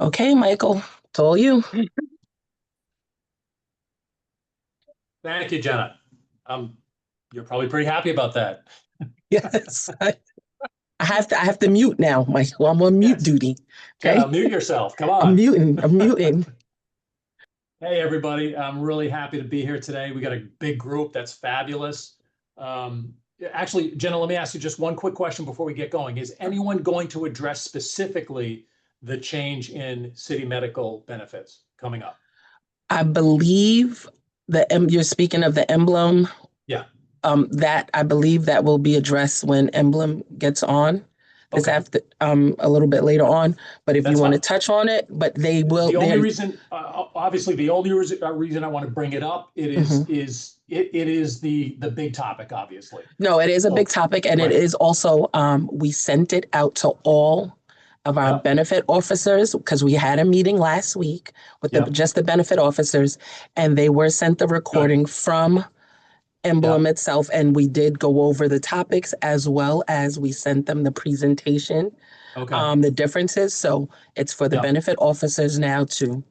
Okay, Michael, it's all you. Thank you, Jenna. Um, you're probably pretty happy about that. Yes, I have to mute now, Michael. I'm on mute Yes. duty. Jenna, Okay, mute yourself. Come I'm on. muting. I'm muting. Hey, everybody. I'm really happy to be here today. We got a big group. That's fabulous. Actually, Jenna, let me ask you just one quick question before we get going. Is anyone going to address specifically the change in city medical benefits coming up? I believe you're speaking of the emblem. Yeah. That I believe that will be addressed when emblem gets on this Okay. after a little bit later on. But if you That's want to fine. touch on it, but they will. The only They're reason, obviously, the only reason I want to bring it up, mhm. it is the big topic, obviously. No, it is a big So, topic, and it right. is also we sent it out to all of our Yep. benefit officers because we had a meeting last week with Yep. just the benefit officers, and they were sent the Good. recording from Emblem Yep. itself, and we did go over the topics as well as we sent them the presentation, Okay. the differences. So it's for the Yep. benefit officers now to,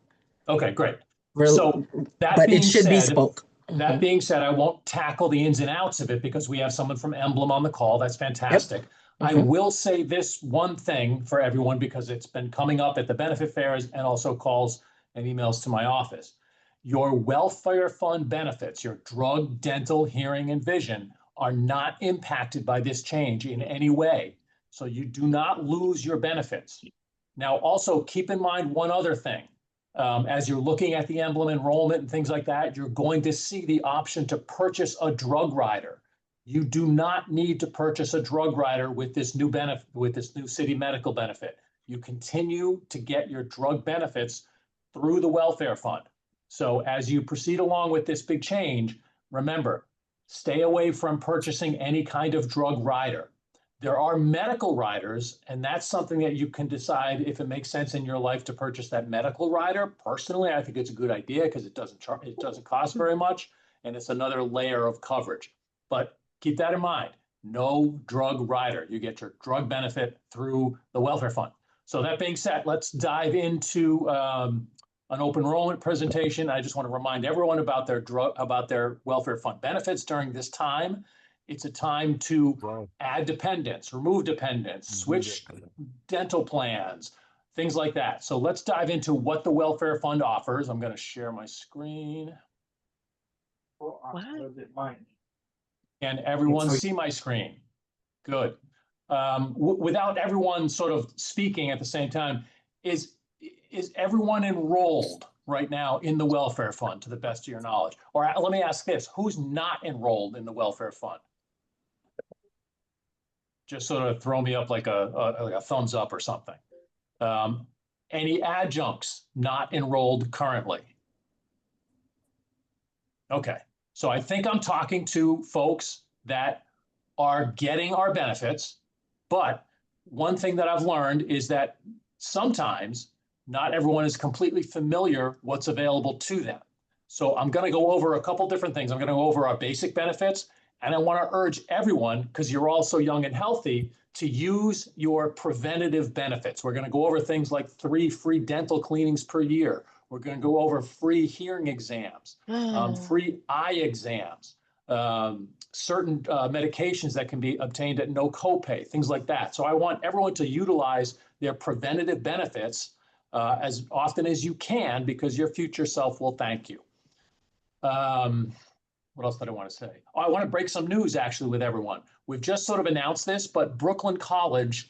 Okay, great. re- So that but it being should be said, spoke. that Mhm. being said, I won't tackle the ins and outs of it because we have someone from Emblem on the call. That's Yep. fantastic. I Hmm. will say this one thing for everyone because it's been coming up at the benefit fairs and also calls and emails to my office. Your welfare fund benefits, your drug, dental, hearing, and vision are not impacted by this change in any way. So you do not lose your benefits. Now, also keep in mind one other thing. As you're looking at the emblem enrollment and things like that, you're going to see the option to purchase a drug rider. You do not need to purchase a drug rider with this new benefit, with this new city medical benefit. You continue to get your drug benefits through the welfare fund. So as you proceed along with this big change, remember, stay away from purchasing any kind of drug rider. There are medical riders, and that's something that you can decide if it makes sense in your life to purchase that medical rider. Personally, I think it's a good idea because it doesn't cost very much, and it's another layer of coverage. But keep that in mind. No drug rider. You get your drug benefit through the welfare fund. So that being said, let's dive into an open enrollment presentation. I just want to remind everyone about their welfare fund benefits during this time. It's a time to add dependents, remove dependents, switch dental plans, things like that. So let's dive into what the welfare fund offers. I'm going to share my screen. What? Can everyone see my screen? Good. Without everyone sort of speaking at the same time, is everyone enrolled right now in the welfare fund to the best of your knowledge? Or let me ask this, who's not enrolled in the welfare fund? Just sort of throw me up like a thumbs up or something. Um, any adjuncts not enrolled currently? Okay, so I think I'm talking to folks that are getting our benefits, but one thing that I've learned is that sometimes not everyone is completely familiar what's available to them. So I'm going to go over a couple different things. I'm going to go over our basic benefits, and I want to urge everyone, because you're all so young and healthy, to use your preventative benefits. We're going to go over things like 3 free dental cleanings per year. We're going to go over free hearing exams, free eye exams, certain medications that can be obtained at no copay, things like that. So I want everyone to utilize their preventative benefits as often as you can, because your future self will thank you. What else did I want to say? Oh, I want to break some news actually with everyone. We've just sort of announced this, but Brooklyn College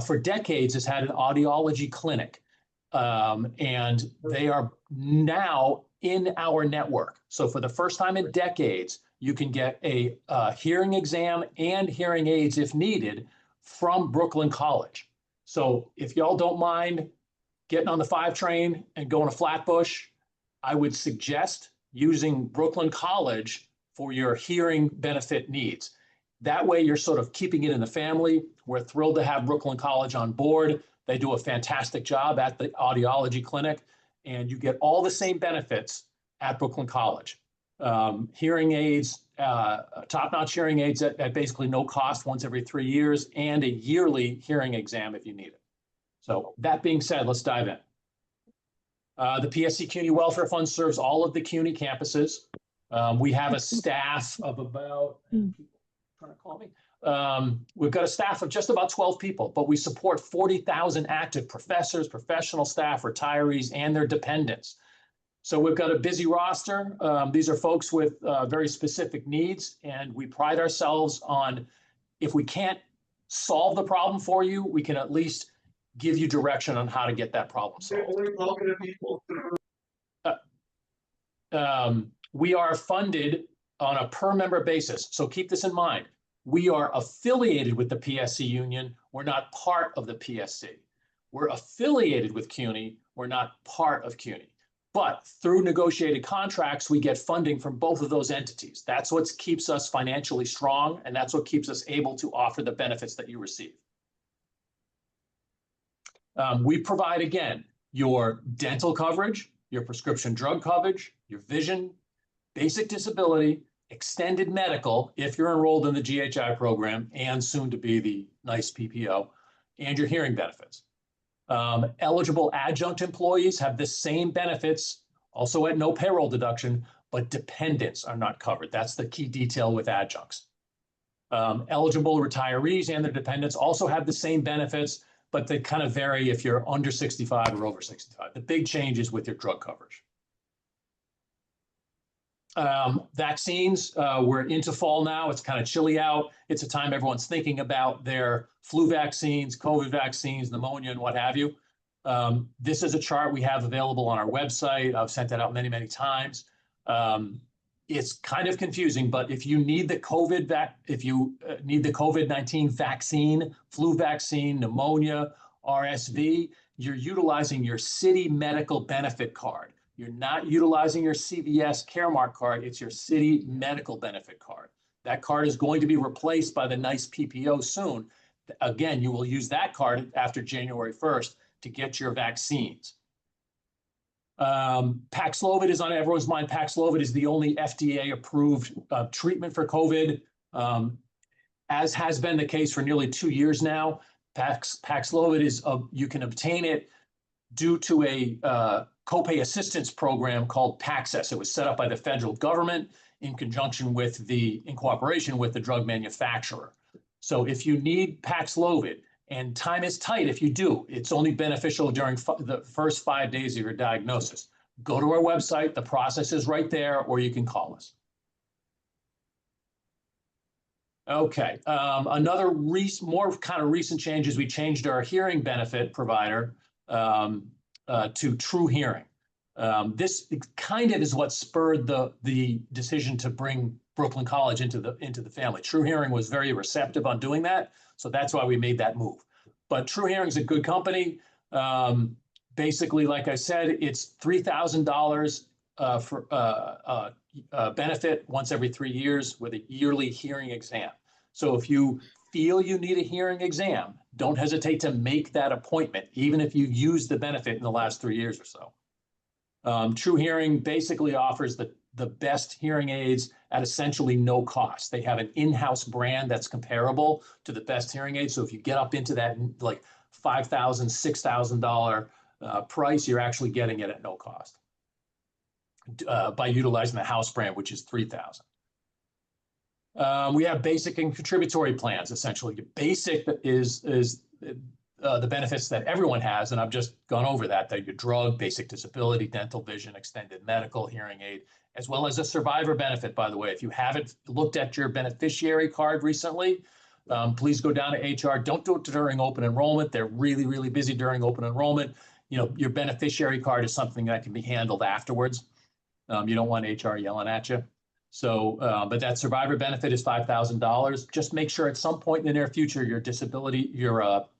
for decades has had an audiology clinic. And they are now in our network. So for the first time in decades, you can get a hearing exam and hearing aids if needed from Brooklyn College. So if y'all don't mind getting on the 5 train and going to Flatbush, I would suggest using Brooklyn College for your hearing benefit needs. That way you're sort of keeping it in the family. We're thrilled to have Brooklyn College on board. They do a fantastic job at the audiology clinic, and you get all the same benefits at Brooklyn College. Hearing aids, top-notch hearing aids at basically no cost once every 3 years, and a yearly hearing exam if you need it. So that being said, let's dive in. The PSC CUNY Welfare Fund serves all of the CUNY campuses. We have a staff of about, people trying to call me. We've got a staff of just about 12 people, but we support 40,000 active professors, professional staff, retirees, and their dependents. So we've got a busy roster. These are folks with very specific needs, and we pride ourselves on, if we can't solve the problem for you, we can at least give you direction on how to get that problem solved. We are funded on a per member basis. So keep this in mind. We are affiliated with the PSC union. We're not part of the PSC. We're affiliated with CUNY. We're not part of CUNY. But through negotiated contracts, we get funding from both of those entities. That's what keeps us financially strong, and that's what keeps us able to offer the benefits that you receive. We provide, again, your dental coverage, your prescription drug coverage, your vision, basic disability, extended medical, if you're enrolled in the GHI program, and soon to be the NICE PPO, and your hearing benefits. Eligible adjunct employees have the same benefits, also at no payroll deduction, but dependents are not covered. That's the key detail with adjuncts. Eligible retirees and their dependents also have the same benefits, but they kind of vary if you're under 65 or over 65. The big change is with your drug coverage. Vaccines, we're into fall now. It's kind of chilly out. It's a time everyone's thinking about their flu vaccines, COVID vaccines, pneumonia, and what have you. This is a chart we have available on our website. I've sent that out many, many times. It's kind of confusing, but if you need the COVID-19 vaccine, flu vaccine, pneumonia, RSV, you're utilizing your city medical benefit card. You're not utilizing your CVS Caremark card. It's your city medical benefit card. That card is going to be replaced by the NICE PPO soon. Again, you will use that card after January 1st to get your vaccines. Paxlovid is on everyone's mind. Paxlovid is the only FDA-approved treatment for COVID, as has been the case for nearly 2 years now. Paxlovid is, you can obtain it due to a copay assistance program called PAXS. It was set up by the federal government in cooperation with the drug manufacturer. So if you need Paxlovid, and time is tight if you do, it's only beneficial during the first 5 days of your diagnosis. Go to our website, the process is right there, or you can call us. Okay, another more kind of recent change is we changed our hearing benefit provider to True Hearing. This kind of is what spurred the decision to bring Brooklyn College into the family. True Hearing was very receptive on doing that, so that's why we made that move. But True Hearing is a good company. Basically, like I said, it's $3,000 for benefit once every 3 years with a yearly hearing exam. So if you feel you need a hearing exam, don't hesitate to make that appointment, even if you've used the benefit in the last 3 years or so. True Hearing basically offers the best hearing aids at essentially no cost. They have an in-house brand that's comparable to the best hearing aids. So if you get up into that like $5,000, $6,000 price, you're actually getting it at no cost by utilizing the house brand, which is $3,000. We have basic and contributory plans. Essentially, basic is the benefits that everyone has, and I've just gone over that your drug, basic disability, dental, vision, extended medical, hearing aid, as well as a survivor benefit, by the way. If you haven't looked at your beneficiary card recently, please go down to HR. Don't do it during open enrollment. They're really, really busy during open enrollment. You know, your beneficiary card is something that can be handled afterwards. You don't want HR yelling at you. So, but that survivor benefit is $5,000. Just make sure at some point in the near future, your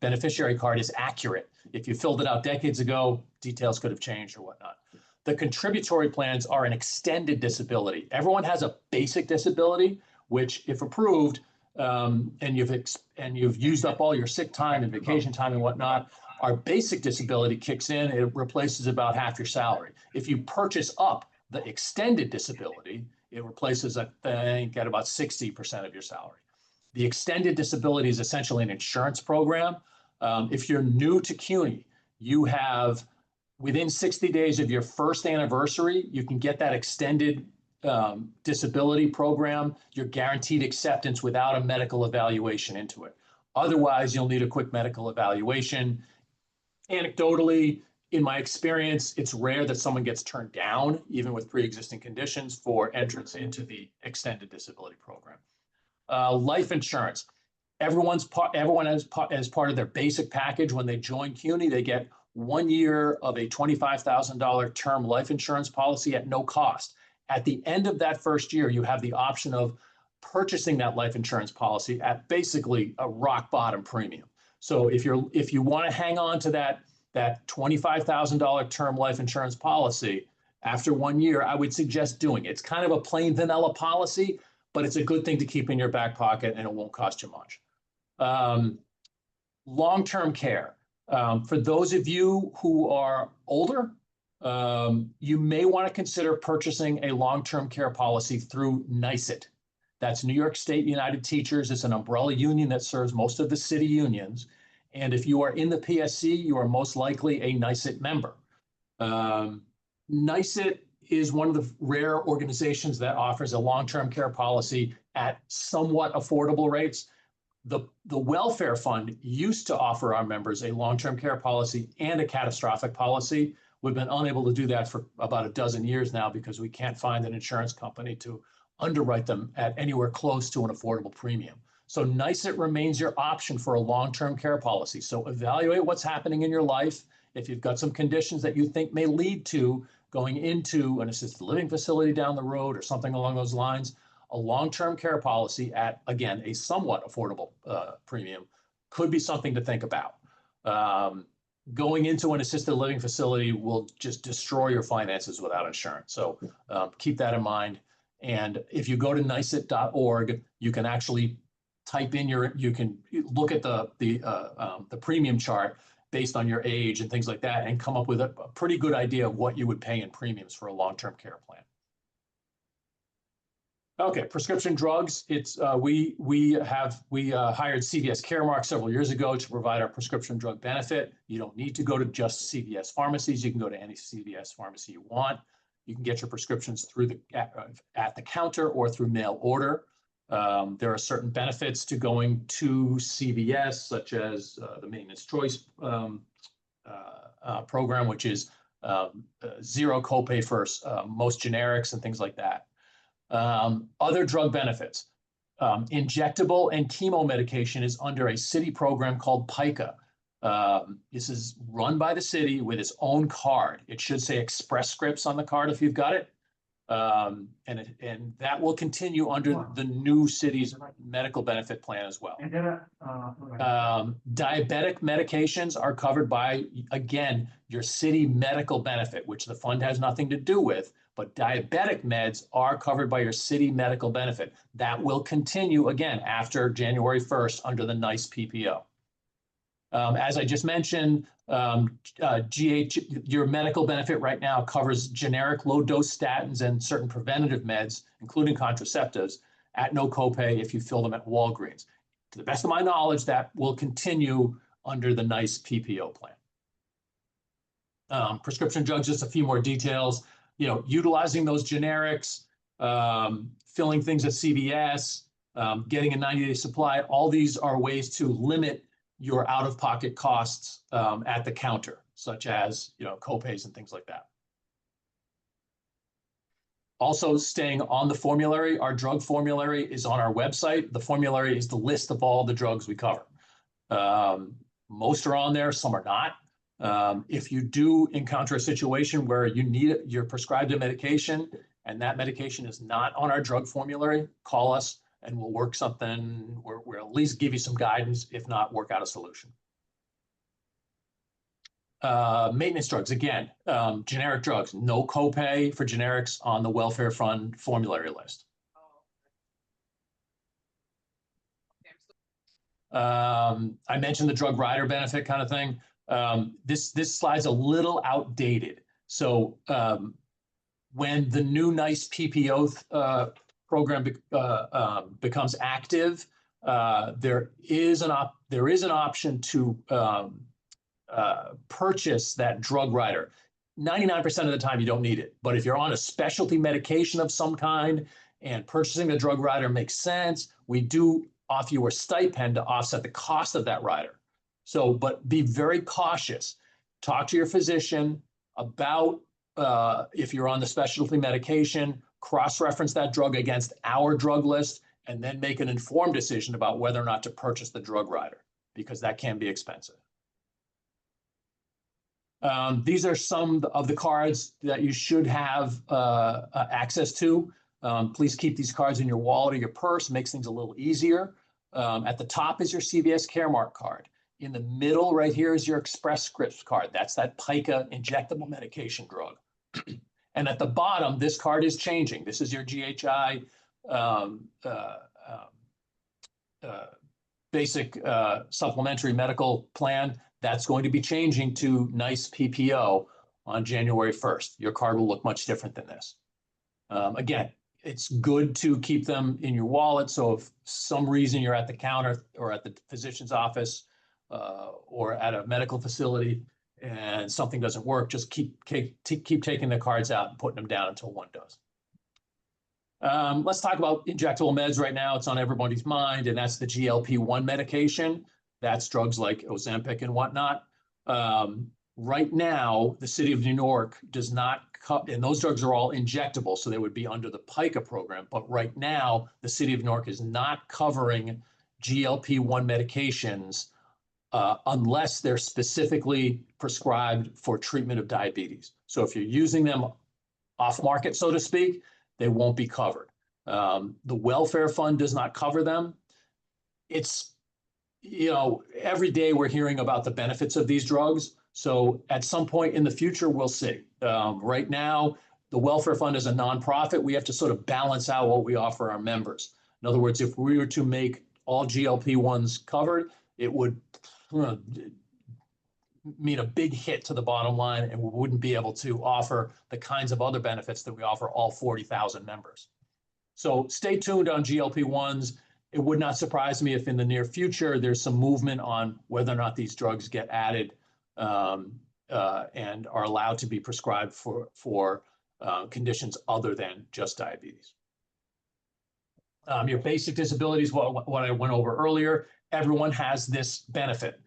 beneficiary card is accurate. If you filled it out decades ago, details could have changed or whatnot. The contributory plans are an extended disability. Everyone has a basic disability, which if approved, and you've used up all your sick time and vacation time and whatnot, our basic disability kicks in. It replaces about half your salary. If you purchase up the extended disability, it replaces, I think, at about 60% of your salary. The extended disability is essentially an insurance program. If you're new to CUNY, within 60 days of your first anniversary, you can get that extended disability program. You're guaranteed acceptance without a medical evaluation into it. Otherwise, you'll need a quick medical evaluation. Anecdotally, in my experience, it's rare that someone gets turned down, even with pre-existing conditions, for entrance into the extended disability program. Life insurance. Everyone has as part of their basic package when they join CUNY, they get 1 year of a $25,000 term life insurance policy at no cost. At the end of that first year, you have the option of purchasing that life insurance policy at basically a rock bottom premium. So if you want to hang on to that $25,000 term life insurance policy after 1 year, I would suggest doing it. It's kind of a plain vanilla policy, but it's a good thing to keep in your back pocket and it won't cost you much. Long-term care. For those of you who are older, you may want to consider purchasing a long-term care policy through NYSET. That's New York State United Teachers. It's an umbrella union that serves most of the city unions. And if you are in the PSC, you are most likely a NYSET member. NYSET is one of the rare organizations that offers a long-term care policy at somewhat affordable rates. The welfare fund used to offer our members a long-term care policy and a catastrophic policy. We've been unable to do that for about a dozen years now because we can't find an insurance company to underwrite them at anywhere close to an affordable premium. So NYSET remains your option for a long-term care policy. So evaluate what's happening in your life. If you've got some conditions that you think may lead to going into an assisted living facility down the road or something along those lines, a long-term care policy at, again, a somewhat affordable premium could be something to think about. Going into an assisted living facility will just destroy your finances without insurance. So keep that in mind. And if you go to nyset.org, you can actually type in you can look at the premium chart based on your age and things like that and come up with a pretty good idea of what you would pay in premiums for a long-term care plan. Okay, prescription drugs. It's we hired CVS Caremark several years ago to provide our prescription drug benefit. You don't need to go to just CVS pharmacies. You can go to any CVS pharmacy you want. You can get your prescriptions through at the counter or through mail order. There are certain benefits to going to CVS, such as the Maintenance Choice program, which is zero copay for most generics and things like that. Other drug benefits. Injectable and chemo medication is under a city program called PICA. This is run by the city with its own card. It should say Express Scripts on the card if you've got it. And that will continue under the new city's medical benefit plan as well. Diabetic medications are covered by, again, your city medical benefit, which the fund has nothing to do with, but diabetic meds are covered by your city medical benefit. That will continue, again, after January 1st under the NICE PPO. As I just mentioned, your medical benefit right now covers generic low-dose statins and certain preventative meds, including contraceptives, at no copay if you fill them at Walgreens. To the best of my knowledge, that will continue under the NICE PPO plan. Prescription drugs, just a few more details. Utilizing those generics, filling things at CVS, getting a 90-day supply. All these are ways to limit your out-of-pocket costs at the counter, such as copays and things like that. Also, staying on the formulary, our drug formulary is on our website. The formulary is the list of all the drugs we cover. Most are on there, some are not. If you do encounter a situation where you're prescribed a medication and that medication is not on our drug formulary, call us and we'll work something, we'll at least give you some guidance, if not work out a solution. Maintenance drugs, again, generic drugs, no copay for generics on the welfare fund formulary list. I mentioned the drug rider benefit kind of thing. This slide's a little outdated. So when the new NICE PPO program becomes active, there is an option to purchase that drug rider. 99% of the time you don't need it. But if you're on a specialty medication of some kind and purchasing a drug rider makes sense, we do offer you a stipend to offset the cost of that rider. So, but be very cautious. Talk to your physician about if you're on the specialty medication, cross-reference that drug against our drug list, and then make an informed decision about whether or not to purchase the drug rider, because that can be expensive. These are some of the cards that you should have access to. Please keep these cards in your wallet or your purse. Makes things a little easier. At the top is your CVS Caremark card. In the middle right here is your Express Scripts card. That's that pica injectable medication drug. And at the bottom, this card is changing. This is your GHI basic supplementary medical plan. That's going to be changing to NICE PPO on January 1st. Your card will look much different than this. Again, it's good to keep them in your wallet. So if some reason you're at the counter or at the physician's office or at a medical facility and something doesn't work, just keep taking the cards out and putting them down until one does. Let's talk about injectable meds right now. It's on everybody's mind, and that's the GLP-1 medication. That's drugs like Ozempic and whatnot. Right now, the city of New York does not, and those drugs are all injectable, so they would be under the PICA program. But right now, the city of New York is not covering GLP-1 medications unless they're specifically prescribed for treatment of diabetes. So if you're using them off market, so to speak, they won't be covered. The welfare fund does not cover them. It's, you know, every day we're hearing about the benefits of these drugs. So at some point in the future, we'll see. Right now, the welfare fund is a nonprofit. We have to sort of balance out what we offer our members. In other words, if we were to make all GLP-1s covered, it would mean a big hit to the bottom line, and we wouldn't be able to offer the kinds of other benefits that we offer all 40,000 members. So stay tuned on GLP-1s. It would not surprise me if in the near future there's some movement on whether or not these drugs get added and are allowed to be prescribed for conditions other than just diabetes. Your basic disabilities, what I went over earlier, everyone has this benefit.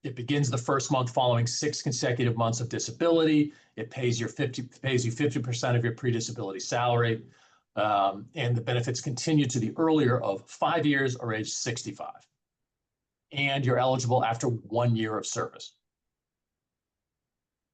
It begins the first month following 6 consecutive months of disability. It pays you 50% of your pre-disability salary. And the benefits continue to the earlier of 5 years or age 65. And you're eligible after 1 year of service.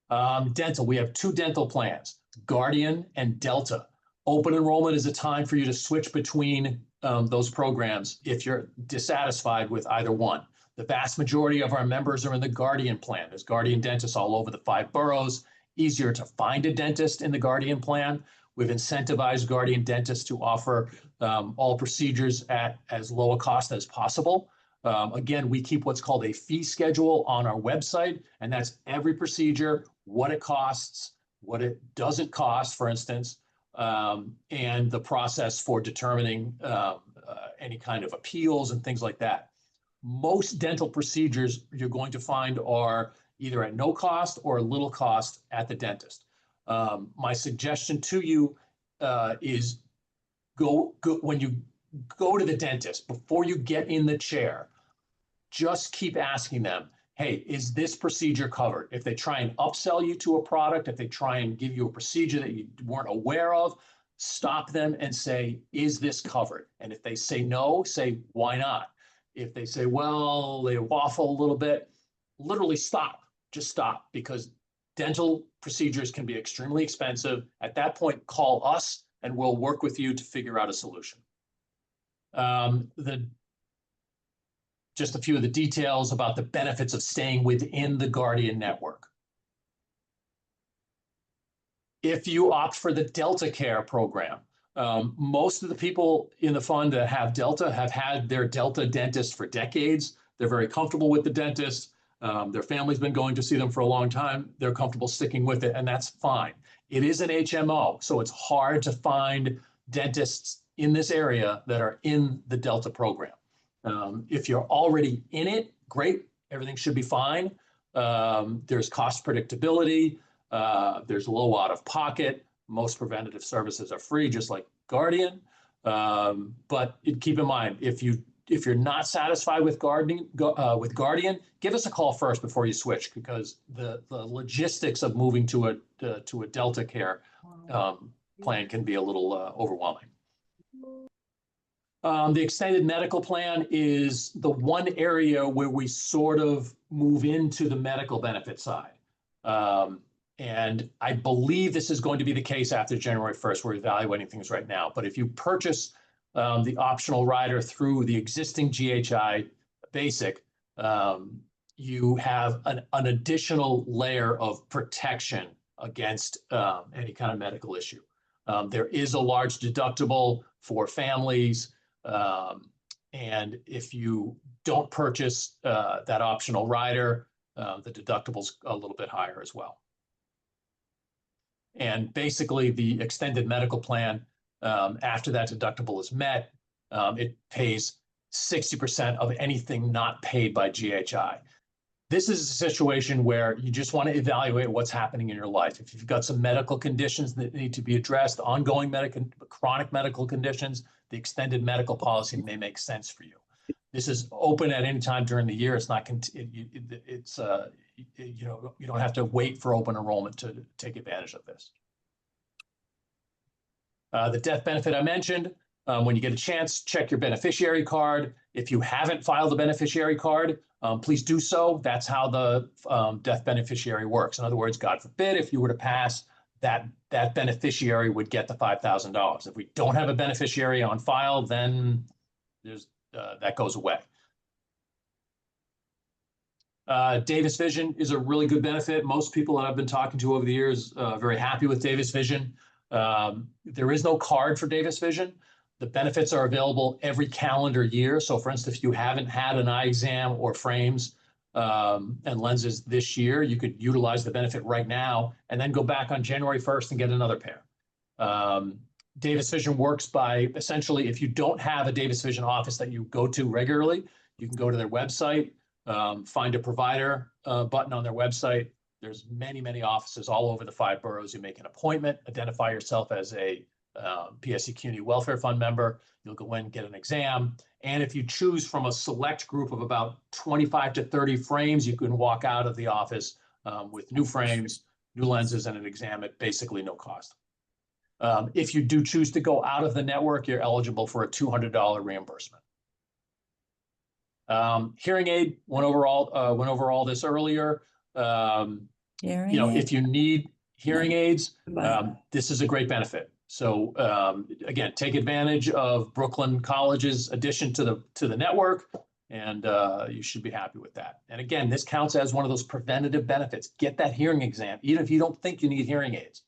Dental, we have 2 dental plans, Guardian and Delta. Open enrollment is a time for you to switch between those programs if you're dissatisfied with either one. The vast majority of our members are in the Guardian plan. There's Guardian dentists all over the 5 boroughs. Easier to find a dentist in the Guardian plan. We've incentivized Guardian dentists to offer all procedures at as low a cost as possible. Again, we keep what's called a fee schedule on our website, and that's every procedure, what it costs, what it doesn't cost, for instance, and the process for determining any kind of appeals and things like that. Most dental procedures you're going to find are either at no cost or little cost at the dentist. My suggestion to you is when you go to the dentist, before you get in the chair, just keep asking them, hey, is this procedure covered? If they try and upsell you to a product, if they try and give you a procedure that you weren't aware of, stop them and say, is this covered? And if they say no, say, why not? If they say, well, they waffle a little bit, literally stop, just stop, because dental procedures can be extremely expensive. At that point, call us and we'll work with you to figure out a solution. Just a few of the details about the benefits of staying within the Guardian network. If you opt for the Delta Care program, most of the people in the fund that have Delta have had their Delta dentist for decades. They're very comfortable with the dentist. Their family's been going to see them for a long time. They're comfortable sticking with it, and that's fine. It is an HMO, so it's hard to find dentists in this area that are in the Delta program. If you're already in it, great, everything should be fine. There's cost predictability. There's low out of pocket. Most preventative services are free, just like Guardian. But keep in mind, if you're not satisfied with Guardian, give us a call first before you switch, because the logistics of moving to a Delta Care plan can be a little overwhelming. The extended medical plan is the one area where we sort of move into the medical benefit side. And I believe this is going to be the case after January 1st. We're evaluating things right now. But if you purchase the optional rider through the existing GHI basic, you have an additional layer of protection against any kind of medical issue. There is a large deductible for families. And if you don't purchase that optional rider, the deductible's a little bit higher as well. And basically, the extended medical plan, after that deductible is met, it pays 60% of anything not paid by GHI. This is a situation where you just want to evaluate what's happening in your life. If you've got some medical conditions that need to be addressed, ongoing chronic medical conditions, the extended medical policy may make sense for you. This is open at any time during the year. It's not, you don't have to wait for open enrollment to take advantage of this. The death benefit I mentioned, when you get a chance, check your beneficiary card. If you haven't filed a beneficiary card, please do so. That's how the death beneficiary works. In other words, God forbid, if you were to pass, that beneficiary would get the $5,000. If we don't have a beneficiary on file, then that goes away. Davis Vision is a really good benefit. Most people that I've been talking to over the years are very happy with Davis Vision. There is no card for Davis Vision. The benefits are available every calendar year. So for instance, if you haven't had an eye exam or frames and lenses this year, you could utilize the benefit right now and then go back on January 1st and get another pair. Davis Vision works by essentially, if you don't have a Davis Vision office that you go to regularly, you can go to their website, find a provider button on their website. There's many, many offices all over the 5 boroughs. You make an appointment, identify yourself as a PSC Community Welfare Fund member. You'll go in, get an exam. And if you choose from a select group of about 25 to 30 frames, you can walk out of the office with new frames, new lenses, and an exam at basically no cost. If you do choose to go out of the network, you're eligible for a $200 reimbursement. Hearing aid, went over all this earlier. If you need hearing aids, this is a great benefit. So again, take advantage of Brooklyn College's addition to the network, and you should be happy with that. And again, this counts as one of those preventative benefits. Get that hearing exam, even if you don't think you need hearing aids.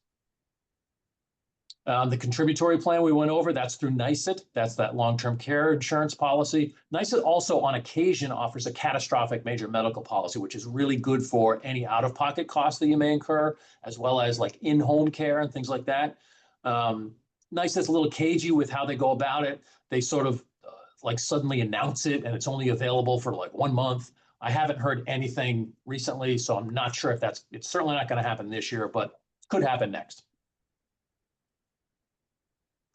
The contributory plan we went over, that's through NYSET. That's that long-term care insurance policy. NYSET also on occasion offers a catastrophic major medical policy, which is really good for any out-of-pocket costs that you may incur, as well as like in-home care and things like that. NYSET's a little cagey with how they go about it. They sort of like suddenly announce it and it's only available for like 1 month. I haven't heard anything recently, so I'm not sure if it's certainly not going to happen this year, but it could happen next.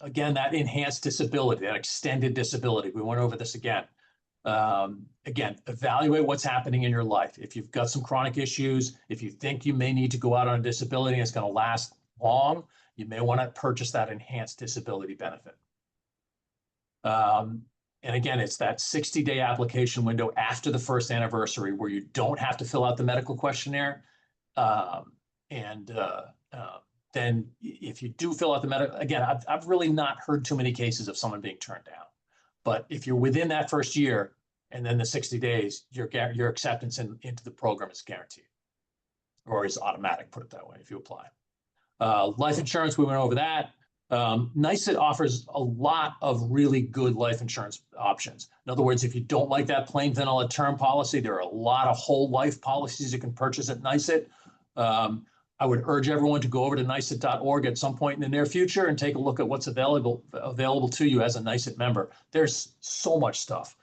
Again, that enhanced disability, that extended disability, we went over this again. Again, evaluate what's happening in your life. If you've got some chronic issues, if you think you may need to go out on a disability and it's going to last long, you may want to purchase that enhanced disability benefit. And again, it's that 60-day application window after the first anniversary where you don't have to fill out the medical questionnaire. Then if you do fill out the medical, again, I've really not heard too many cases of someone being turned down. But if you're within that first year and then the 60 days, your acceptance into the program is guaranteed, or is automatic, put it that way, if you apply. Life insurance, we went over that. NYSET offers a lot of really good life insurance options. In other words, if you don't like that plain vanilla term policy, there are a lot of whole life policies you can purchase at NYSET. I would urge everyone to go over to NYSET.org at some point in the near future and take a look at what's available to you as a NYSET member. There's so much stuff,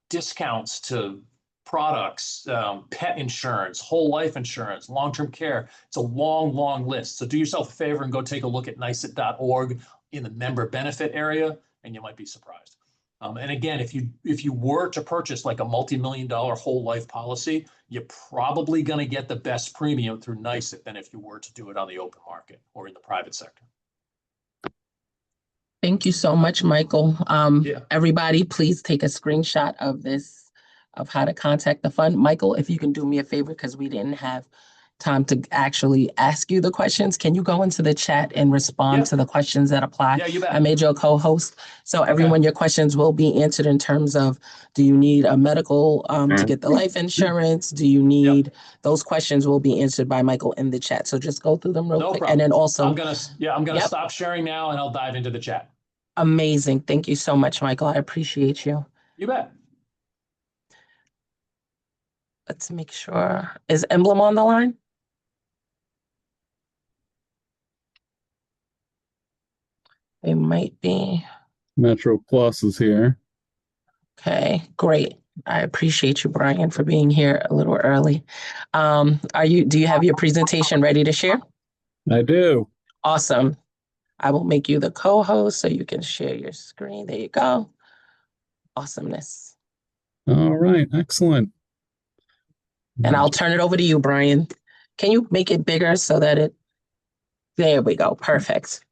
discounts to products, pet insurance, whole life insurance, long-term care. It's a long, long list. So do yourself a favor and go take a look at nicet.org in the member benefit area, and you might be surprised. And again, if you were to purchase like a multi-million-dollar whole life policy, you're probably going to get the best premium through Nicet than if you were to do it on the open market or in the private sector. Thank you so much, Michael. Yeah. Everybody, please take a screenshot of this, of how to contact the fund. Michael, if you can do me a favor, because we didn't have time to actually ask you the questions, can you go into the chat and respond to the questions that apply? Yeah, you bet. I made you a co-host. So everyone, your questions will be answered in terms of, do you need a medical to get the life insurance? Do you need, those questions will be answered by Michael in the chat. So just go through them real quick. Problem. And then also, I'm gonna stop sharing now and I'll dive into the chat. Amazing. Thank you so much, Michael. I appreciate you. You bet. Let's make sure. Is Emblem on the line? They might be. Metro Plus is here. Okay, great. I appreciate you, Brian, for being here a little early. Do you have your presentation ready to share? I do. Awesome. I will make you the co-host so you can share your screen. There you go. Awesomeness. All right, excellent. And I'll turn it over to you, Brian. Can you make it bigger so that there we go. Perfect.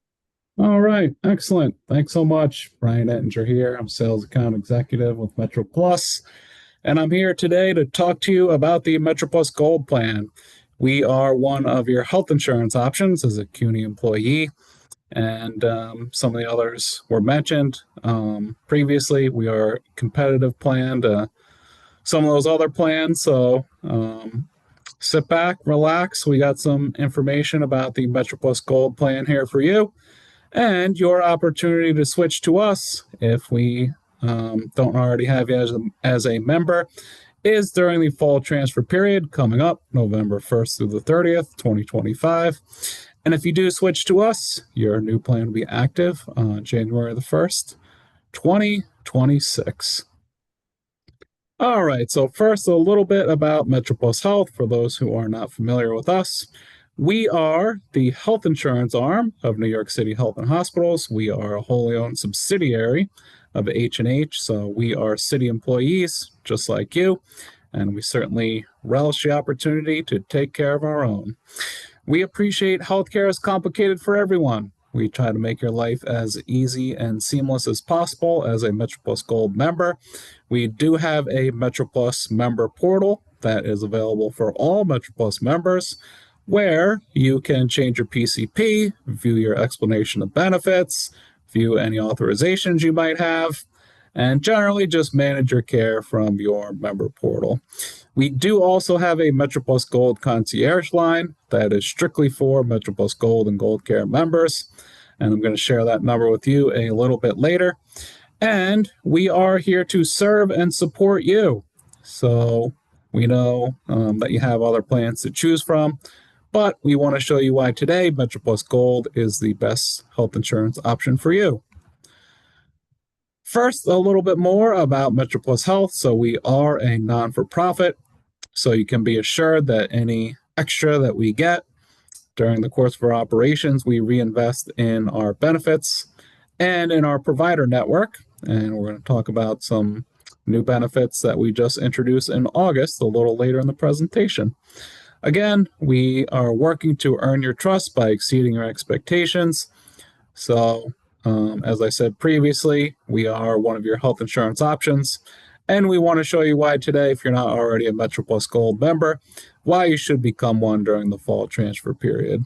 All right, excellent. Thanks so much. Brian Ettinger here. I'm Sales Account Executive with Metro Plus, and I'm here today to talk to you about the Metro Plus Gold Plan. We are one of your health insurance options as a CUNY employee, and some of the others were mentioned previously. We are a competitive plan to some of those other plans, so sit back, relax. We got some information about the Metro Plus Gold Plan here for you. And your opportunity to switch to us, if we don't already have you as a member, is during the fall transfer period coming up November 1st through the 30th, 2025. And if you do switch to us, your new plan will be active on January the 1st, 2026. All right, so first, a little bit about Metro Plus Health for those who are not familiar with us. We are the health insurance arm of New York City Health and Hospitals. We are a wholly owned subsidiary of H&H, so we are city employees just like you, and we certainly relish the opportunity to take care of our own. We appreciate healthcare is complicated for everyone. We try to make your life as easy and seamless as possible as a Metro Plus Gold member. We do have a Metro Plus member portal that is available for all Metro Plus members, where you can change your PCP, view your explanation of benefits, view any authorizations you might have, and generally just manage your care from your member portal. We do also have a Metro Plus Gold concierge line that is strictly for Metro Plus Gold and Gold Care members, and I'm going to share that number with you a little bit later. And we are here to serve and support you. So we know that you have other plans to choose from, but we want to show you why today Metro Plus Gold is the best health insurance option for you. First, a little bit more about Metro Plus Health. So we are a non-for-profit, so you can be assured that any extra that we get during the course of our operations, we reinvest in our benefits and in our provider network. And we're going to talk about some new benefits that we just introduced in August a little later in the presentation. Again, we are working to earn your trust by exceeding your expectations. So, as I said previously, we are one of your health insurance options, and we want to show you why today, if you're not already a Metro Plus Gold member, why you should become one during the fall transfer period.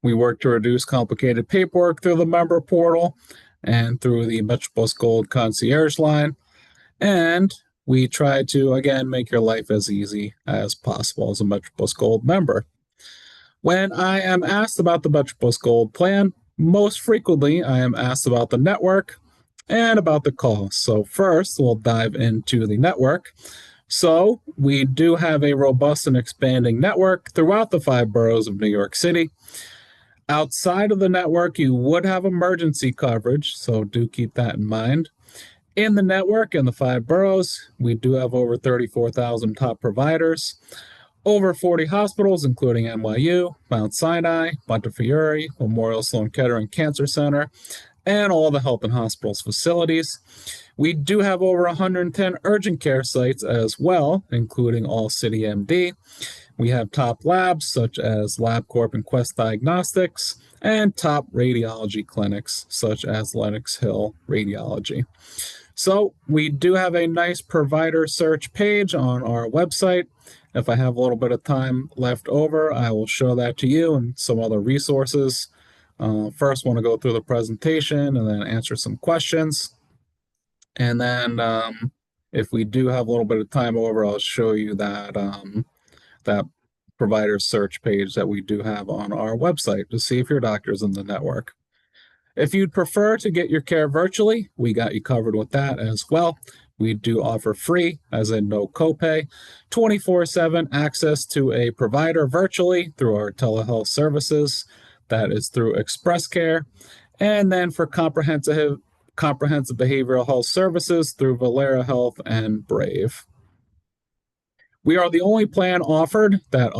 We work to reduce complicated paperwork through the member portal and through the Metro Plus Gold concierge line, and we try to, again, make your life as easy as possible as a Metro Plus Gold member. When I am asked about the Metro Plus Gold plan, most frequently I am asked about the network and about the cost. So first, we'll dive into the network. So we do have a robust and expanding network throughout the 5 boroughs of New York City. Outside of the network, you would have emergency coverage, so do keep that in mind. In the network in the 5 boroughs, we do have over 34,000 top providers, over 40 hospitals, including NYU, Mount Sinai, Montefiore, Memorial Sloan Kettering Cancer Center, and all the health and hospitals facilities. We do have over 110 urgent care sites as well, including All City MD. We have top labs such as LabCorp and Quest Diagnostics, and top radiology clinics such as Lenox Hill Radiology. So we do have a nice provider search page on our website. If I have a little bit of time left over, I will show that to you and some other resources. First, want to go through the presentation and then answer some questions. And then if we do have a little bit of time over, I'll show you that provider search page that we do have on our website to see if your doctor's in the network. If you'd prefer to get your care virtually, we got you covered with that as well. We do offer free, as in no copay, 24/7 access to a provider virtually through our telehealth services. That is through Express Care. And then for comprehensive behavioral health services through Valera Health and Brave. We are the only plan offered that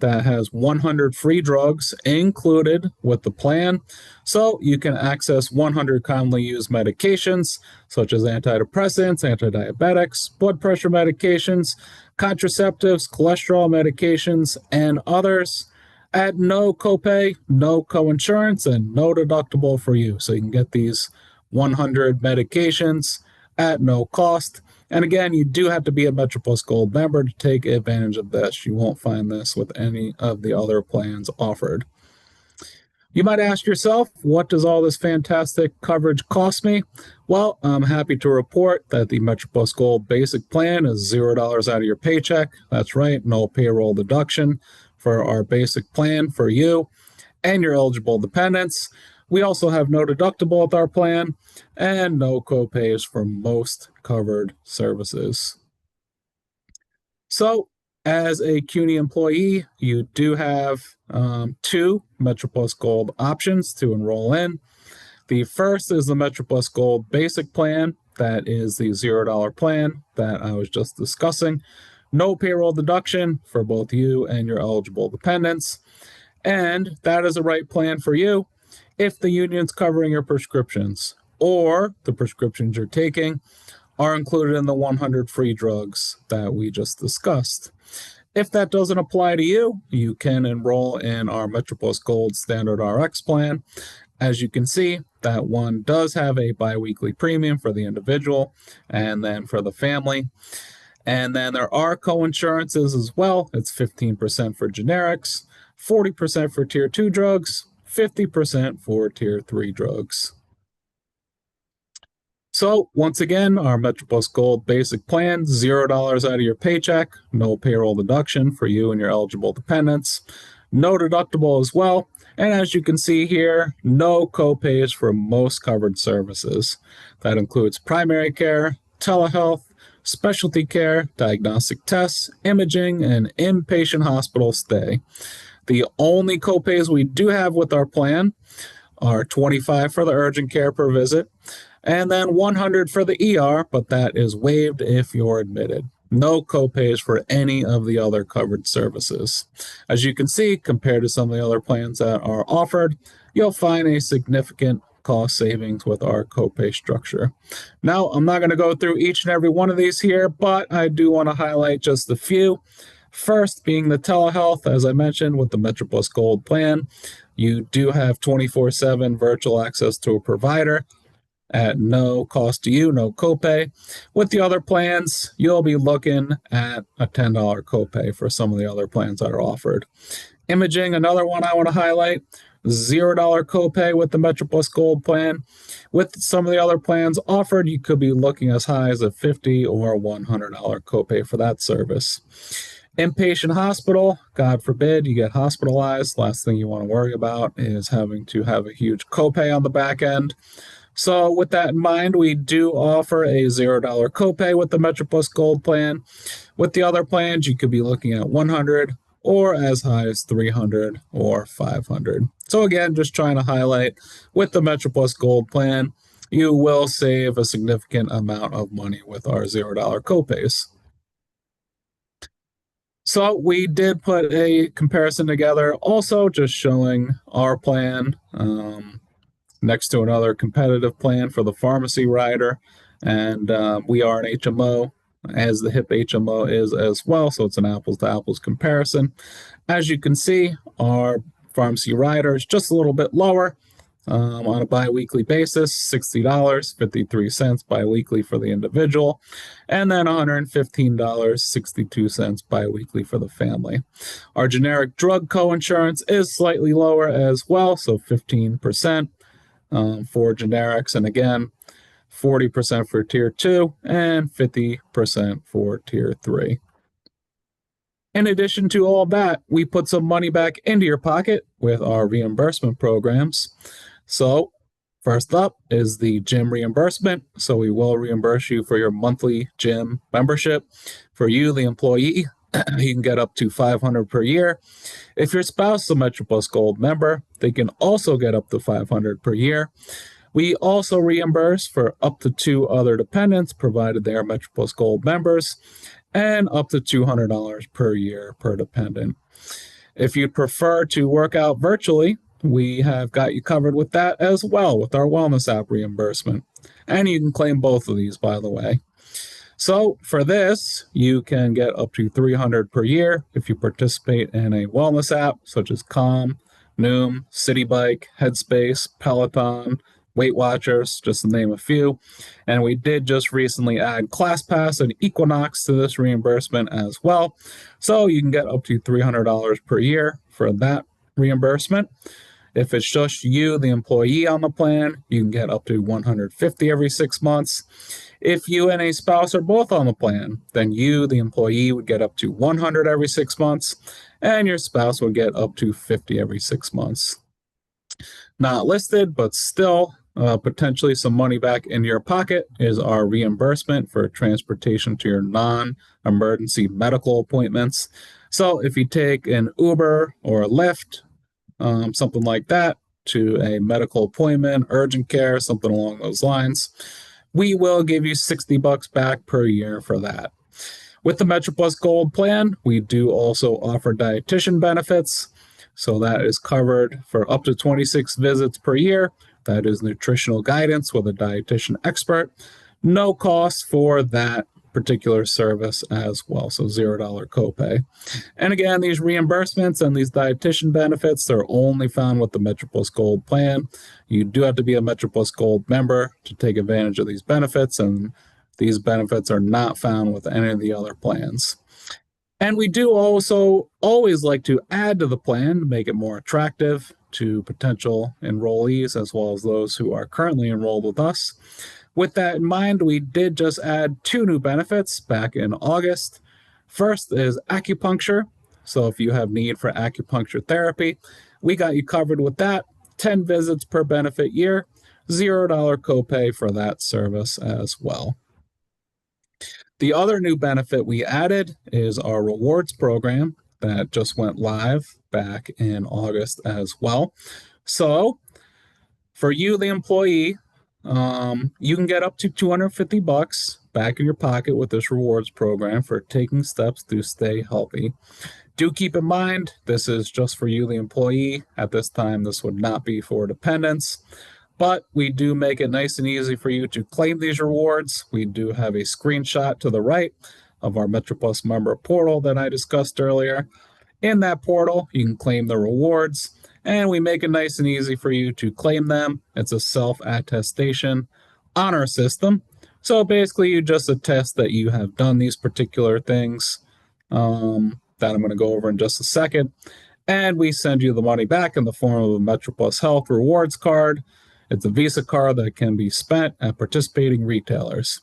has 100 free drugs included with the plan, so you can access 100 commonly used medications such as antidepressants, antidiabetics, blood pressure medications, contraceptives, cholesterol medications, and others at no copay, no coinsurance, and no deductible for you. So you can get these 100 medications at no cost. And again, you do have to be a MetroPlus Gold member to take advantage of this. You won't find this with any of the other plans offered. You might ask yourself, what does all this fantastic coverage cost me? Well, I'm happy to report that the MetroPlus Gold basic plan is $0 out of your paycheck. That's right, no payroll deduction for our basic plan for you and your eligible dependents. We also have no deductible with our plan and no copays for most covered services. So, as a CUNY employee, you do have 2 MetroPlus Gold options to enroll in. The first is the MetroPlus Gold basic plan. That is the $0 plan that I was just discussing. No payroll deduction for both you and your eligible dependents. And that is the right plan for you if the union's covering your prescriptions or the prescriptions you're taking are included in the 100 free drugs that we just discussed. If that doesn't apply to you, you can enroll in our MetroPlus Gold Standard RX plan. As you can see, that one does have a biweekly premium for the individual and then for the family. And then there are co-insurances as well. It's 15% for generics, 40% for tier 2 drugs, 50% for tier 3 drugs. So once again, our MetroPlus Gold basic plan, $0 out of your paycheck, no payroll deduction for you and your eligible dependents, no deductible as well. And as you can see here, no copays for most covered services. That includes primary care, telehealth, specialty care, diagnostic tests, imaging, and inpatient hospital stay. The only copays we do have with our plan are $25 for the urgent care per visit, and then $100 for the ER, but that is waived if you're admitted. No copays for any of the other covered services. As you can see, compared to some of the other plans that are offered, you'll find a significant cost savings with our copay structure. Now, I'm not going to go through each and every one of these here, but I do want to highlight just a few. First being the telehealth, as I mentioned, with the MetroPlus Gold plan, you do have 24/7 virtual access to a provider at no cost to you, no copay. With the other plans, you'll be looking at a $10 copay for some of the other plans that are offered. Imaging, another one I want to highlight, $0 copay with the MetroPlus Gold plan. With some of the other plans offered, you could be looking as high as a $50 or $100 copay for that service. Inpatient hospital, God forbid you get hospitalized. Last thing you want to worry about is having to have a huge copay on the back end. So with that in mind, we do offer a $0 copay with the MetroPlus Gold plan. With the other plans, you could be looking at $100 or as high as $300 or $500. So again, just trying to highlight with the MetroPlus Gold plan, you will save a significant amount of money with our $0 copays. So we did put a comparison together, also just showing our plan next to another competitive plan for the pharmacy rider. And we are an HMO, as the HIP HMO is as well. So it's an apples to apples comparison. As you can see, our pharmacy rider is just a little bit lower on a bi-weekly basis, $60.53 bi-weekly for the individual, and then $115.62 bi-weekly for the family. Our generic drug co-insurance is slightly lower as well, so 15% for generics, and again, 40% for tier 2 and 50% for tier 3. In addition to all that, we put some money back into your pocket with our reimbursement programs. So, first up is the gym reimbursement. So, we will reimburse you for your monthly gym membership. For you, the employee, you can get up to $500 per year. If your spouse is a MetroPlus Gold member, they can also get up to $500 per year. We also reimburse for up to 2 other dependents, provided they are MetroPlus Gold members, and up to $200 per year per dependent. If you'd prefer to work out virtually, we have got you covered with that as well with our wellness app reimbursement. And you can claim both of these, by the way. So for this, you can get up to $300 per year if you participate in a wellness app such as Calm, Noom, City Bike, Headspace, Peloton, Weight Watchers, just to name a few. And we did just recently add ClassPass and Equinox to this reimbursement as well. So you can get up to $300 per year for that reimbursement. If it's just you, the employee on the plan, you can get up to $150 every 6 months. If you and a spouse are both on the plan, then you, the employee, would get up to $100 every 6 months, and your spouse would get up to $50 every 6 months. Not listed, but still potentially some money back in your pocket is our reimbursement for transportation to your non-emergency medical appointments. So if you take an Uber or a Lyft, something like that, to a medical appointment, urgent care, something along those lines, we will give you $60 back per year for that. With the MetroPlus Gold plan, we do also offer dietitian benefits. So that is covered for up to 26 visits per year. That is nutritional guidance with a dietitian expert. No cost for that particular service as well, so $0 copay. And again, these reimbursements and these dietitian benefits are only found with the MetroPlus Gold plan. You do have to be a MetroPlus Gold member to take advantage of these benefits, and these benefits are not found with any of the other plans. And we do also always like to add to the plan to make it more attractive to potential enrollees as well as those who are currently enrolled with us. With that in mind, we did just add 2 new benefits back in August. First is acupuncture. So if you have need for acupuncture therapy, we got you covered with that. 10 visits per benefit year, $0 copay for that service as well. The other new benefit we added is our rewards program that just went live back in August as well. So for you, the employee, you can get up to $250 back in your pocket with this rewards program for taking steps to stay healthy. Do keep in mind, this is just for you, the employee. At this time, this would not be for dependents, but we do make it nice and easy for you to claim these rewards. We do have a screenshot to the right of our MetroPlus member portal that I discussed earlier. In that portal, you can claim the rewards, and we make it nice and easy for you to claim them. It's a self-attestation honor system. So basically, you just attest that you have done these particular things that I'm going to go over in just a second. And we send you the money back in the form of a MetroPlus Health rewards card. It's a Visa card that can be spent at participating retailers.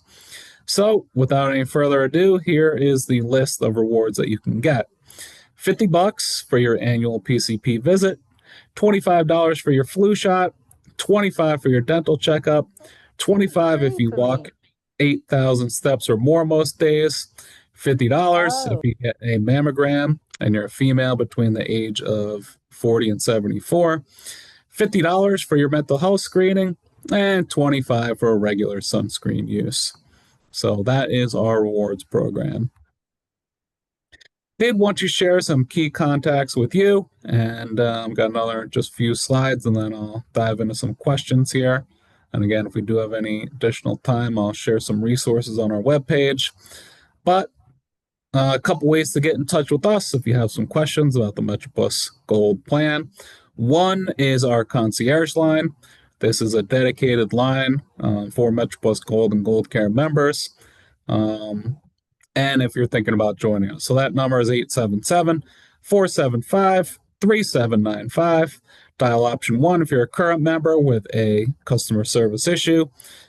So without any further ado, here is the list of rewards that you can get. $50 for your annual PCP visit, $25 for your flu shot, $25 for your dental checkup, $25 if you walk 8,000 steps or more most days, $50 if you get a mammogram and you're a female between the age of 40 and 74, $50 for your mental health screening, and 25 for a regular sunscreen use. So that is our rewards program. Did want to share some key contacts with you, and got another just few slides, and then I'll dive into some questions here. And again, if we do have any additional time, I'll share some resources on our webpage. But a couple ways to get in touch with us if you have some questions about the MetroPlus Gold plan. One is our concierge line. This is a dedicated line for MetroPlus Gold and Gold Care members. And if you're thinking about joining us. So that number is 877 475 3795. Dial option 1 if you're a current member with a customer service issue.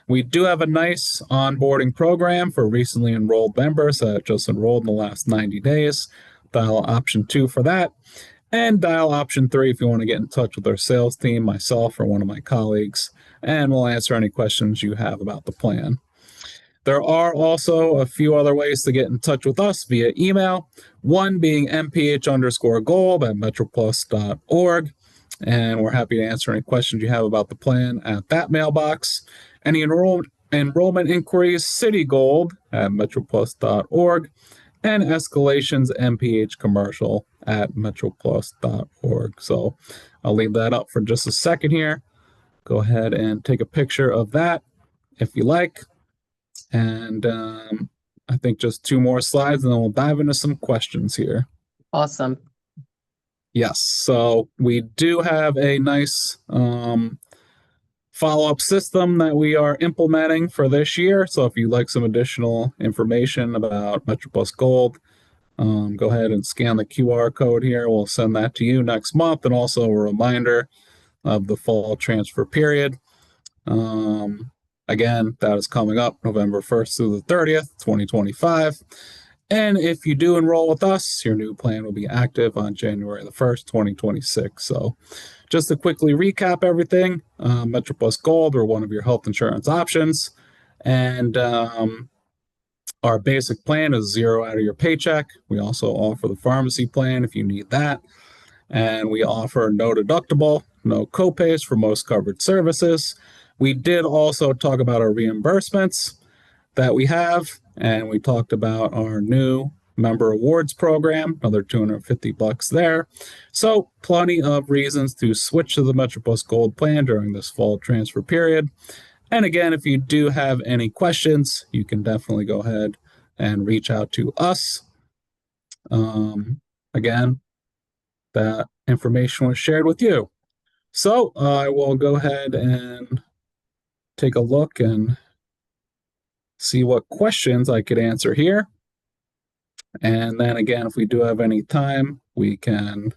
We do have a nice onboarding program for recently enrolled members that just enrolled in the last 90 days. Dial option 2 for that. And dial option 3 if you want to get in touch with our sales team, myself, or one of my colleagues, and we'll answer any questions you have about the plan. There are also a few other ways to get in touch with us via email, one being mph_gold@metroplus.org. And we're happy to answer any questions you have about the plan at that mailbox. Any enrollment inquiries, citygold@metroplus.org, and escalations mphcommercial@metroplus.org. So I'll leave that up for just a second here. Go ahead and take a picture of that if you like. And I think just 2 more slides, and then we'll dive into some questions here. Awesome. Yes, so we do have a nice follow-up system that we are implementing for this year. So if you'd like some additional information about MetroPlus Gold, go ahead and scan the QR code here. We'll send that to you next month, and also a reminder of the fall transfer period. Again, that is coming up November 1st through the 30th, 2025. And if you do enroll with us, your new plan will be active on January the 1st, 2026. So just to quickly recap everything, MetroPlus Gold are one of your health insurance options. And our basic plan is 0 out of your paycheck. We also offer the pharmacy plan if you need that. And we offer no deductible, no copays for most covered services. We did also talk about our reimbursements that we have, and we talked about our new member awards program, another $250 there. So plenty of reasons to switch to the MetroPlus Gold plan during this fall transfer period. And again, if you do have any questions, you can definitely go ahead and reach out to us. Again, that information was shared with you. So I will go ahead and take a look and see what questions I could answer here. And then again, if we do have any time, we can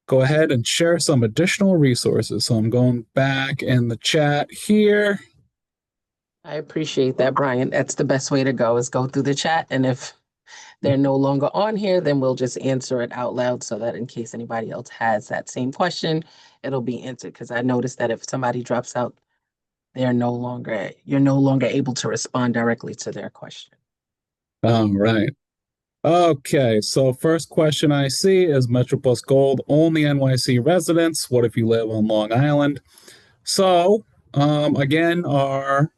go ahead and share some additional resources. So I'm going back in the chat here. I appreciate that, Brian. That's the best way to go, is go through the chat. And if they're no longer on here, then we'll just answer it out loud so that in case anybody else has that same question, it'll be answered. Because I noticed that if somebody drops out, you're no longer able to respond directly to their question. All right. Okay, so first question I see is MetroPlus Gold only NYC residents. What if you live on Long Island? So again, our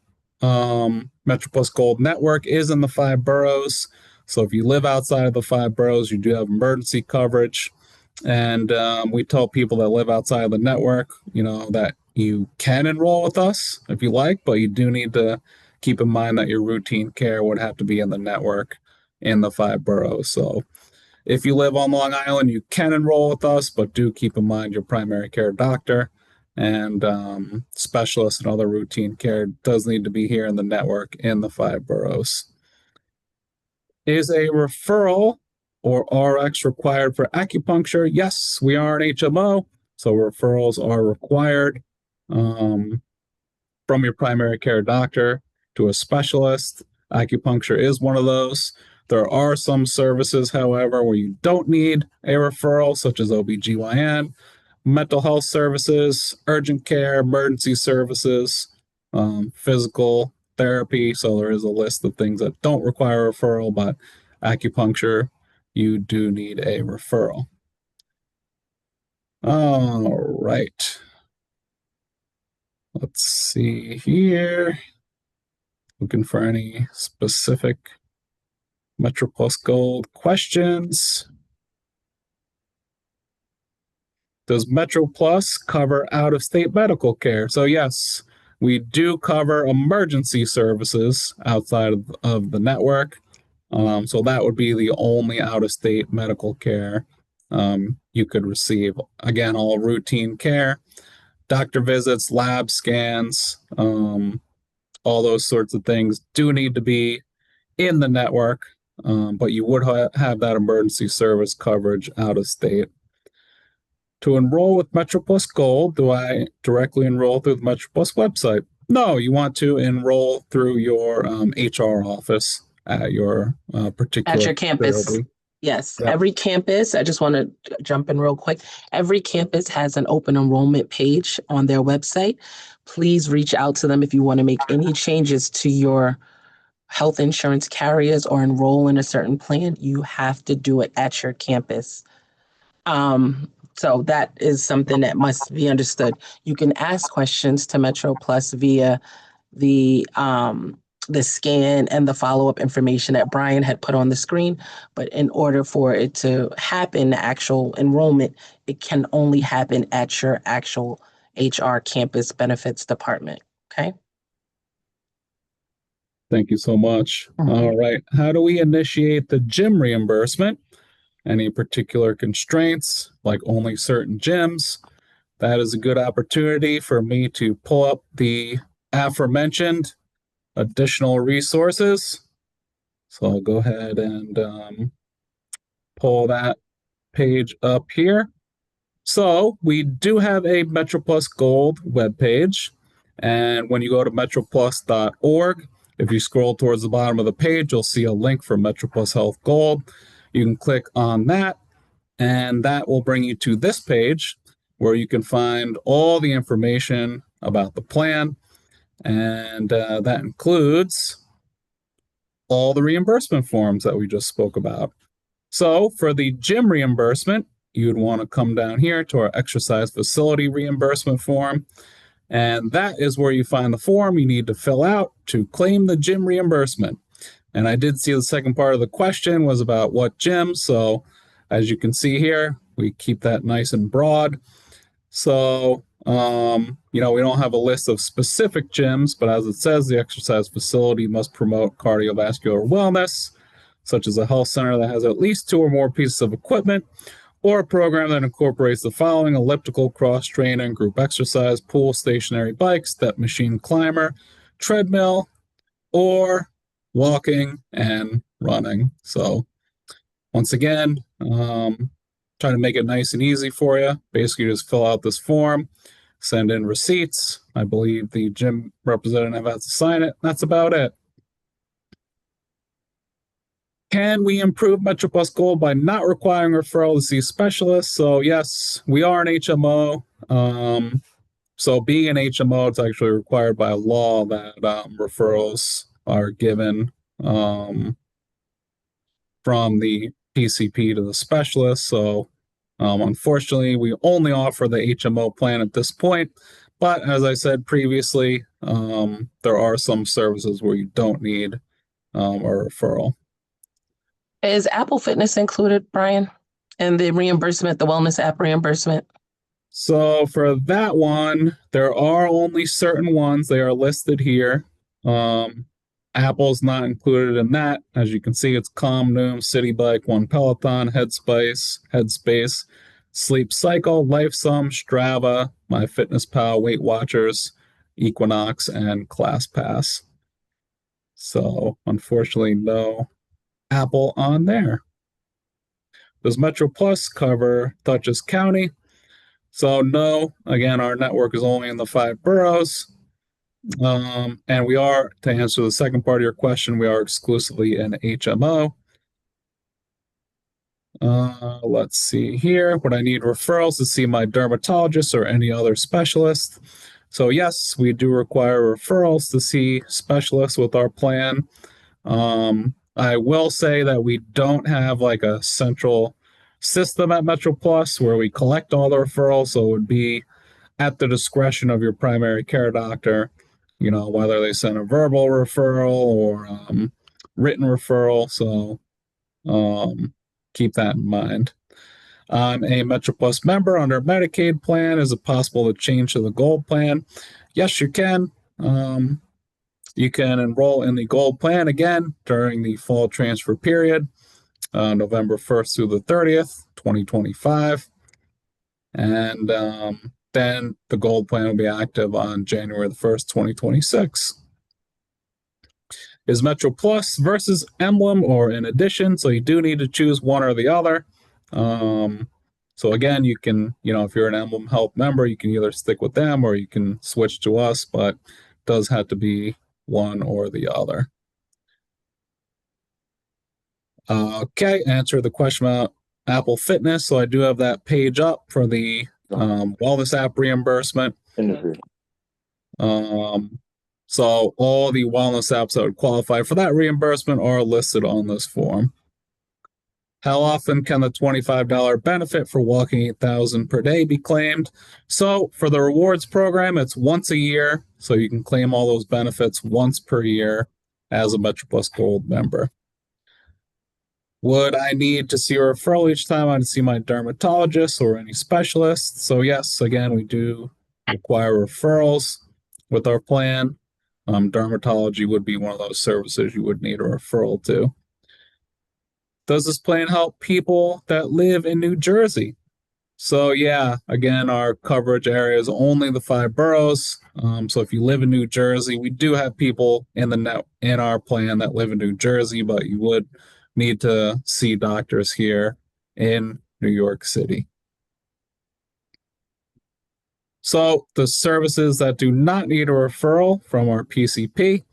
MetroPlus Gold network is in the 5 boroughs. So if you live outside of the 5 boroughs, you do have emergency coverage. And we tell people that live outside of the network, that you can enroll with us if you like, but you do need to keep in mind that your routine care would have to be in the network in the 5 boroughs. So if you live on Long Island, you can enroll with us, but do keep in mind your primary care doctor and specialist and other routine care does need to be here in the network in the 5 boroughs. Is a referral or RX required for acupuncture? Yes, we are an HMO, so referrals are required from your primary care doctor to a specialist. Acupuncture is one of those. There are some services, however, where you don't need a referral, such as OBGYN, mental health services, urgent care, emergency services, physical therapy. So there is a list of things that don't require a referral, but acupuncture, you do need a referral. All right. Let's see here. Looking for any specific Metro Plus Gold questions. Does Metro Plus cover out-of-state medical care? So yes, we do cover emergency services outside of the network. So that would be the only out-of-state medical care you could receive. Again, all routine care, doctor visits, lab scans, all those sorts of things do need to be in the network, but you would have that emergency service coverage out of state. To enroll with MetroPlus Gold, do I directly enroll through the MetroPlus website? No, you want to enroll through your HR office at your particular At your campus. facility. Yes, Yep. every campus, I just want to jump in real quick. Every campus has an open enrollment page on their website. Please reach out to them if you want to make any changes to your health insurance carriers or enroll in a certain plan. You have to do it at your campus. So that is something that must be understood. You can ask questions to Metro Plus via the scan and the follow-up information that Brian had put on the screen. But in order for it to happen, the actual enrollment, it can only happen at your actual HR campus benefits department. Okay. Thank you so much. All right. How do we initiate the gym reimbursement? Any particular constraints, like only certain gyms? That is a good opportunity for me to pull up the aforementioned additional resources. So I'll go ahead and pull that page up here. So we do have a MetroPlus Gold webpage. And when you go to metroplus.org, if you scroll towards the bottom of the page, you'll see a link for MetroPlus Health Gold. You can click on that, and that will bring you to this page where you can find all the information about the plan. And that includes all the reimbursement forms that we just spoke about. So for the gym reimbursement, you'd want to come down here to our exercise facility reimbursement form. And that is where you find the form you need to fill out to claim the gym reimbursement. And I did see the second part of the question was about what gym. So as you can see here, we keep that nice and broad. So, we don't have a list of specific gyms, but as it says, the exercise facility must promote cardiovascular wellness, such as a health center that has at least 2 or more pieces of equipment, or a program that incorporates the following: elliptical, cross training, group exercise, pool, stationary bike, step machine, climber, treadmill, or walking and running. So once again, trying to make it nice and easy for you. Basically, just fill out this form, send in receipts. I believe the gym representative has to sign it. That's about it. Can we improve MetroPlus Gold by not requiring referral to see specialists? So yes, we are an HMO. So being an HMO, it's actually required by law that referrals are given from the PCP to the specialist. So unfortunately, we only offer the HMO plan at this point. But as I said previously, there are some services where you don't need a referral. Is Apple Fitness included, Brian, in the reimbursement, the wellness app reimbursement? So for that one, there are only certain ones. They are listed here. Apple's not included in that. As you can see, it's Calm, Noom, City Bike, One Peloton, Headspace, Sleep Cycle, LifeSum, Strava, MyFitnessPal, Weight Watchers, Equinox, and ClassPass. So unfortunately, no Apple on there. Does Metro Plus cover Dutchess County? So no, again, our network is only in the 5 boroughs. And we are, to answer the second part of your question, we are exclusively an HMO. Let's see here. Would I need referrals to see my dermatologist or any other specialist? So yes, we do require referrals to see specialists with our plan. I will say that we don't have like a central system at Metro Plus where we collect all the referrals. So it would be at the discretion of your primary care doctor, whether they send a verbal referral or written referral. So keep that in mind. I'm a MetroPlus member under Medicaid plan. Is it possible to change to the Gold plan? Yes, you can. You can enroll in the Gold plan again during the fall transfer period, November 1st through the 30th, 2025. And then the Gold plan will be active on January the 1st, 2026. Is Metro Plus versus Emblem or in addition? So you do need to choose one or the other. So again, you can, if you're an Emblem Health member, you can either stick with them or you can switch to us, but it does have to be one or the other. Okay, answer the question about Apple Fitness. So I do have that page up for the wellness app reimbursement. So all the wellness apps that would qualify for that reimbursement are listed on this form. How often can the $25 benefit for walking 8,000 per day be claimed? So for the rewards program, it's once a year. So you can claim all those benefits once per year as a MetroPlus Gold member. Would I need to see a referral each time I see my dermatologist or any specialist? So yes, again, we do require referrals with our plan. Dermatology would be one of those services you would need a referral to. Does this plan help people that live in New Jersey? So yeah, again, our coverage area is only the 5 boroughs. So if you live in New Jersey, we do have people in our plan that live in New Jersey, but you would need to see doctors here in New York City. So the services that do not need a referral from our PCP.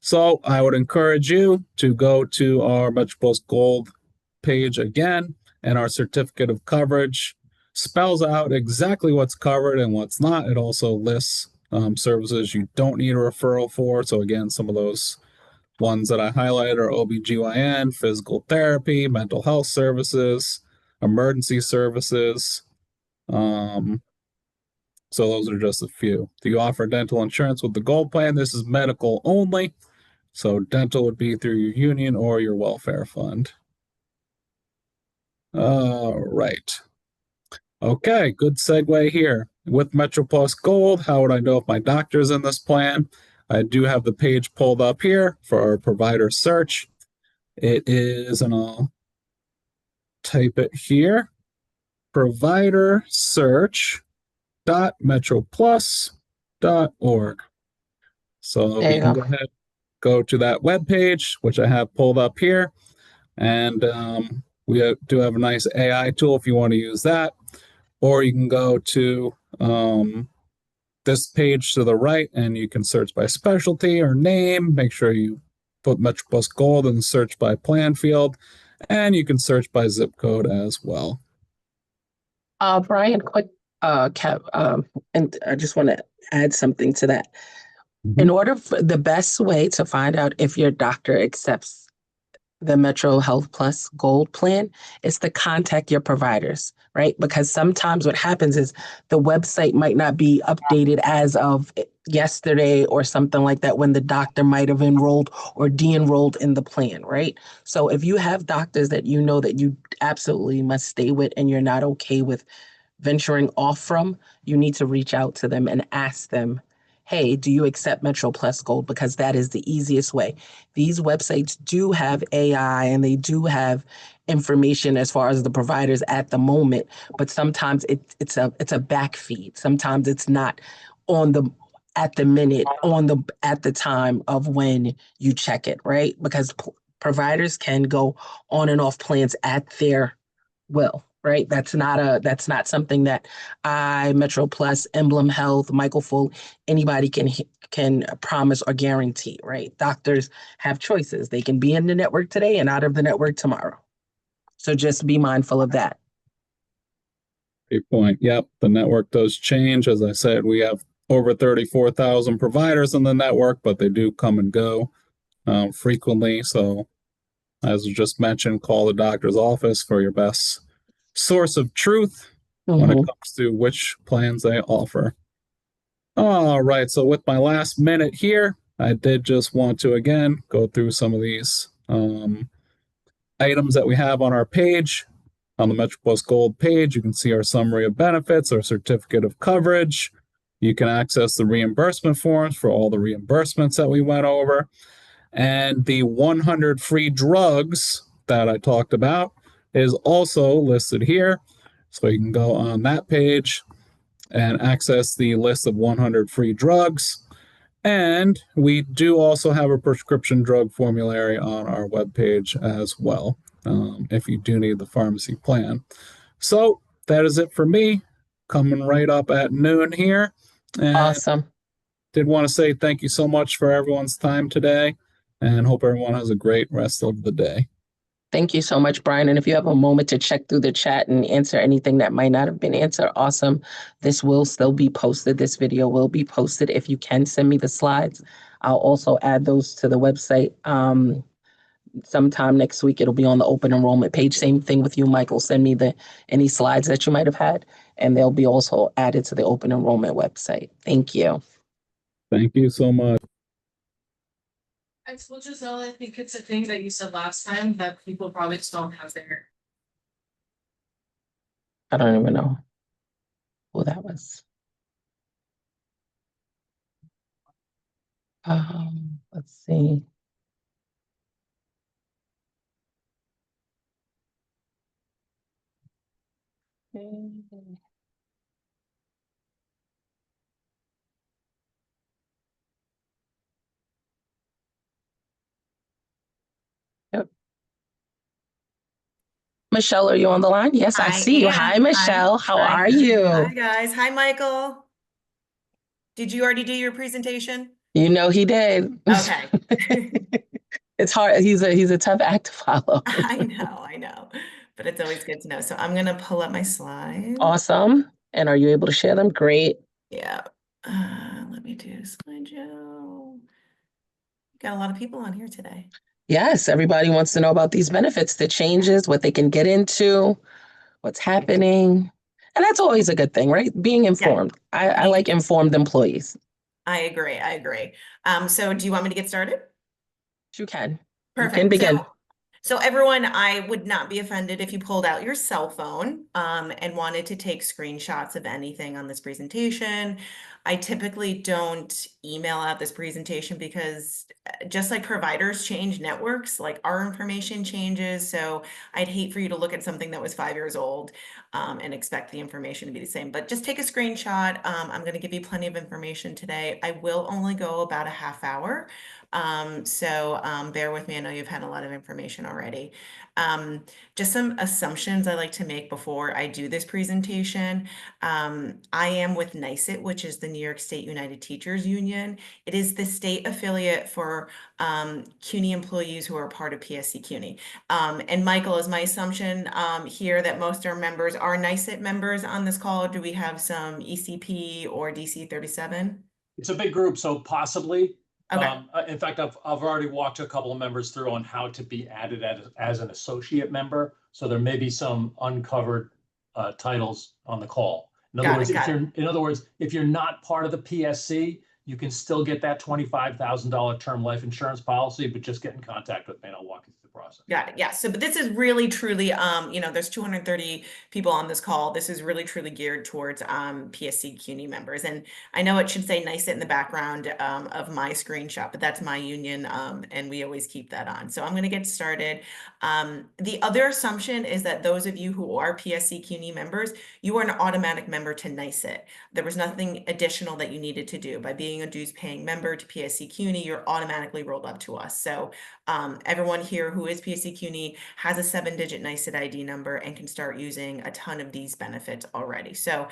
So I would encourage you to go to our MetroPlus Gold page again, and our certificate of coverage spells out exactly what's covered and what's not. It also lists services you don't need a referral for. So again, some of those ones that I highlighted are OBGYN, physical therapy, mental health services, emergency services. So those are just a few. Do you offer dental insurance with the Gold plan? This is medical only. So dental would be through your union or your welfare fund. All right. Okay, good segue here. With MetroPlus Gold, how would I know if my doctor's in this plan? I do have the page pulled up here for our provider search. It is, and I'll type it here, providersearch.metroplus.org. So you can go ahead, go to that webpage, which I have pulled up here. And we do have a nice AI tool if you want to use that. Or you can go to this page to the right and you can search by specialty or name. Make sure you put MetroPlus Gold in the search by plan field. And you can search by zip code as well. Brian, quick, and I just want to add something to that. In order for the best way to find out if your doctor accepts the Metro Health Plus Gold plan is to contact your providers, right? Because sometimes what happens is the website might not be updated as of yesterday or something like that when the doctor might have enrolled or de-enrolled in the plan, right? So if you have doctors that you know that you absolutely must stay with and you're not okay with venturing off from, you need to reach out to them and ask them, hey, do you accept Metro Plus Gold? Because that is the easiest way. These websites do have AI and they do have information as far as the providers at the moment, but sometimes it's a back feed. Sometimes it's not on the at the minute, at the time of when you check it, right? Because providers can go on and off plans at their will, right? That's not something that Metro Plus, Emblem Health, Michael Full, anybody can promise or guarantee, right? Doctors have choices. They can be in the network today and out of the network tomorrow. So just be mindful of that. Great point. Yep, the network does change. As I said, we have over 34,000 providers in the network, but they do come and go frequently. So as I just mentioned, call the doctor's office for your best source of truth when it comes to which plans they offer. All right, so with my last minute here, I did just want to again go through some of these items that we have on our page. On the MetroPlus Gold page, you can see our summary of benefits, our certificate of coverage. You can access the reimbursement forms for all the reimbursements that we went over. And the 100 free drugs that I talked about is also listed here. So you can go on that page and access the list of 100 free drugs. And we do also have a prescription drug formulary on our webpage as well, if you do need the pharmacy plan. So that is it for me, coming right up at noon here. And Awesome. did want to say thank you so much for everyone's time today, and hope everyone has a great rest of the day. Thank you so much, Brian. And if you have a moment to check through the chat and answer anything that might not have been answered, awesome. This will still be posted. This video will be posted. If you can send me the slides, I'll also add those to the website. Sometime next week, it'll be on the open enrollment page. Same thing with you, Michael. Send me any slides that you might have had, and they'll be also added to the open enrollment website. Thank you. Thank you so much. I told Giselle, I think it's a thing that you said last time that people probably just don't have their. I don't even know who that was. Let's see. Yep. Michelle, are you on the line? Yes, I see you. Hi, Michelle. How are you? Hi, guys. Hi, Michael. Did you already do your presentation? You know he did. Okay. It's hard. He's a tough act to follow. I know, but it's always good to know. So I'm going to pull up my slides. Awesome. And are you able to share them? Great. Yeah. Let me do slideshow. Got a lot of people on here today. Yes, everybody wants to know about these benefits, the changes, what they can get into, what's happening. And that's always a good thing, right? Being informed. I like informed employees. I agree. So do you want me to get started? You can. Perfect. You can begin. So everyone, I would not be offended if you pulled out your cell phone and wanted to take screenshots of anything on this presentation. I typically don't email out this presentation because just like providers change networks, like our information changes. So I'd hate for you to look at something that was 5 years old and expect the information to be the same. But just take a screenshot. I'm going to give you plenty of information today. I will only go about a half hour. So bear with me. I know you've had a lot of information already. Just some assumptions I like to make before I do this presentation. I am with NYSET, which is the New York State United Teachers Union. It is the state affiliate for CUNY employees who are part of PSC CUNY. And Michael, is my assumption here that most of our members are NYSET members on this call? Or do we have some ECP or DC 37? It's a big group, so possibly. Okay. In fact, I've already walked a couple of members through on how to be added as an associate member. So there may be some uncovered titles on the call. In other words, if you're not part of the PSC, you can still get that $25,000 term life insurance policy, but just get in contact with me and I'll walk you through the process. Got it. Yeah. So, but this is really truly, there's 230 people on this call. This is really truly geared towards PSC CUNY members. And I know it should say NYSET in the background of my screenshot, but that's my union. And we always keep that on. So I'm going to get started. The other assumption is that those of you who are PSC CUNY members, you are an automatic member to NYSET. There was nothing additional that you needed to do. By being a dues paying member to PSC CUNY, you're automatically rolled up to us. So everyone here who is PSC CUNY has a 7-digit NYSET ID number and can start using a ton of these benefits already. So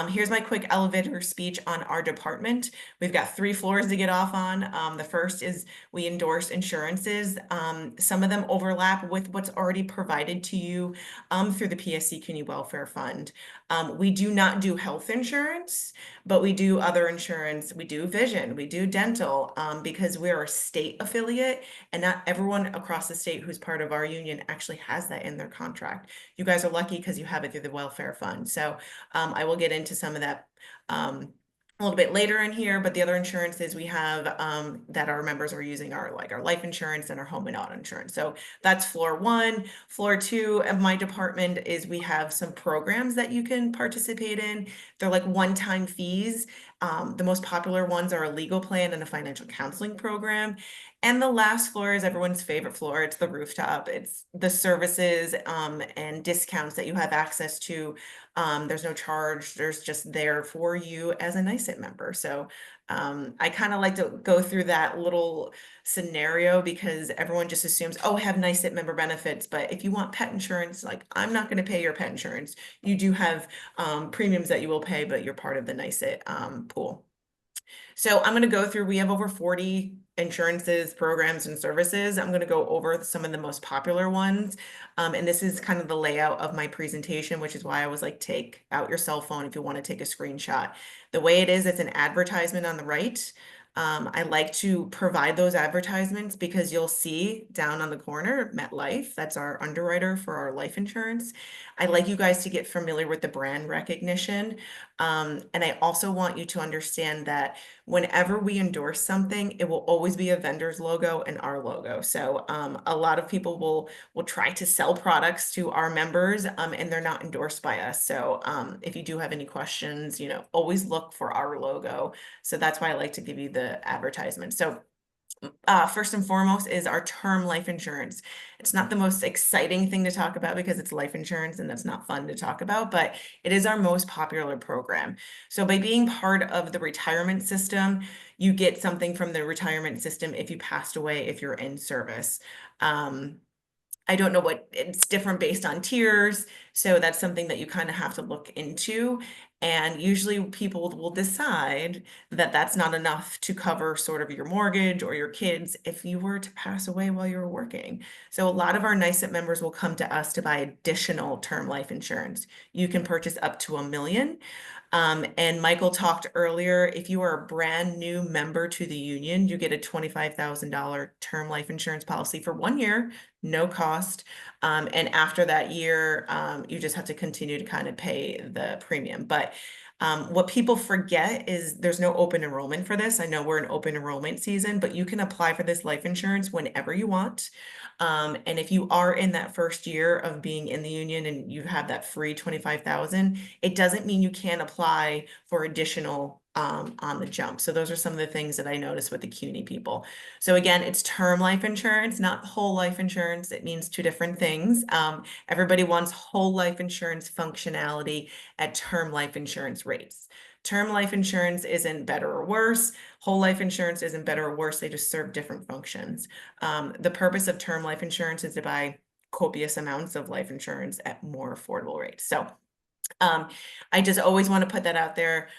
here's my quick elevator speech on our department. We've got 3 floors to get off on. The first is we endorse insurances. Some of them overlap with what's already provided to you through the PSC CUNY Welfare Fund. We do not do health insurance, but we do other insurance. We do vision, we do dental, because we're a state affiliate and not everyone across the state who's part of our union actually has that in their contract. You guys are lucky because you have it through the welfare fund. So I will get into some of that a little bit later in here, but the other insurances we have that our members are using are like our life insurance and our home and auto insurance. So that's floor one. Floor two of my department is we have some programs that you can participate in. They're like one-time fees. The most popular ones are a legal plan and a financial counseling program. And the last floor is everyone's favorite floor. It's the rooftop. It's the services and discounts that you have access to. There's no charge. There's just there for you as a NYSIT member. So I kind of like to go through that little scenario because everyone just assumes, oh, I have NYSIT member benefits. But if you want pet insurance, like I'm not going to pay your pet insurance. You do have premiums that you will pay, but you're part of the NYSIT pool. So I'm going to go through, we have over 40 insurances, programs, and services. I'm going to go over some of the most popular ones. And this is kind of the layout of my presentation, which is why I was like, take out your cell phone if you want to take a screenshot. The way it is, it's an advertisement on the right. I like to provide those advertisements because you'll see down on the corner, MetLife, that's our underwriter for our life insurance. I like you guys to get familiar with the brand recognition. And I also want you to understand that whenever we endorse something, it will always be a vendor's logo and our logo. So a lot of people will try to sell products to our members and they're not endorsed by us. So if you do have any questions, always look for our logo. So that's why I like to give you the advertisement. So first and foremost is our term life insurance. It's not the most exciting thing to talk about because it's life insurance and that's not fun to talk about, but it is our most popular program. So by being part of the retirement system, you get something from the retirement system if you passed away, if you're in service. I don't know what it's different based on tiers. So that's something that you kind of have to look into. And usually people will decide that that's not enough to cover sort of your mortgage or your kids if you were to pass away while you were working. So a lot of our NYSIT members will come to us to buy additional term life insurance. You can purchase up to $1 million. And Michael talked earlier, if you are a brand new member to the union, you get a $25,000 term life insurance policy for 1 year, no cost. And after that year, you just have to continue to kind of pay the premium. But what people forget is there's no open enrollment for this. I know we're in open enrollment season, but you can apply for this life insurance whenever you want. And if you are in that first year of being in the union and you have that free 25,000, it doesn't mean you can't apply for additional on the jump. So those are some of the things that I noticed with the CUNY people. So again, it's term life insurance, not whole life insurance. It means two different things. Everybody wants whole life insurance functionality at term life insurance rates. Term life insurance isn't better or worse. Whole life insurance isn't better or worse. They just serve different functions. The purpose of term life insurance is to buy copious amounts of life insurance at more affordable rates. So I just always want to put that out there.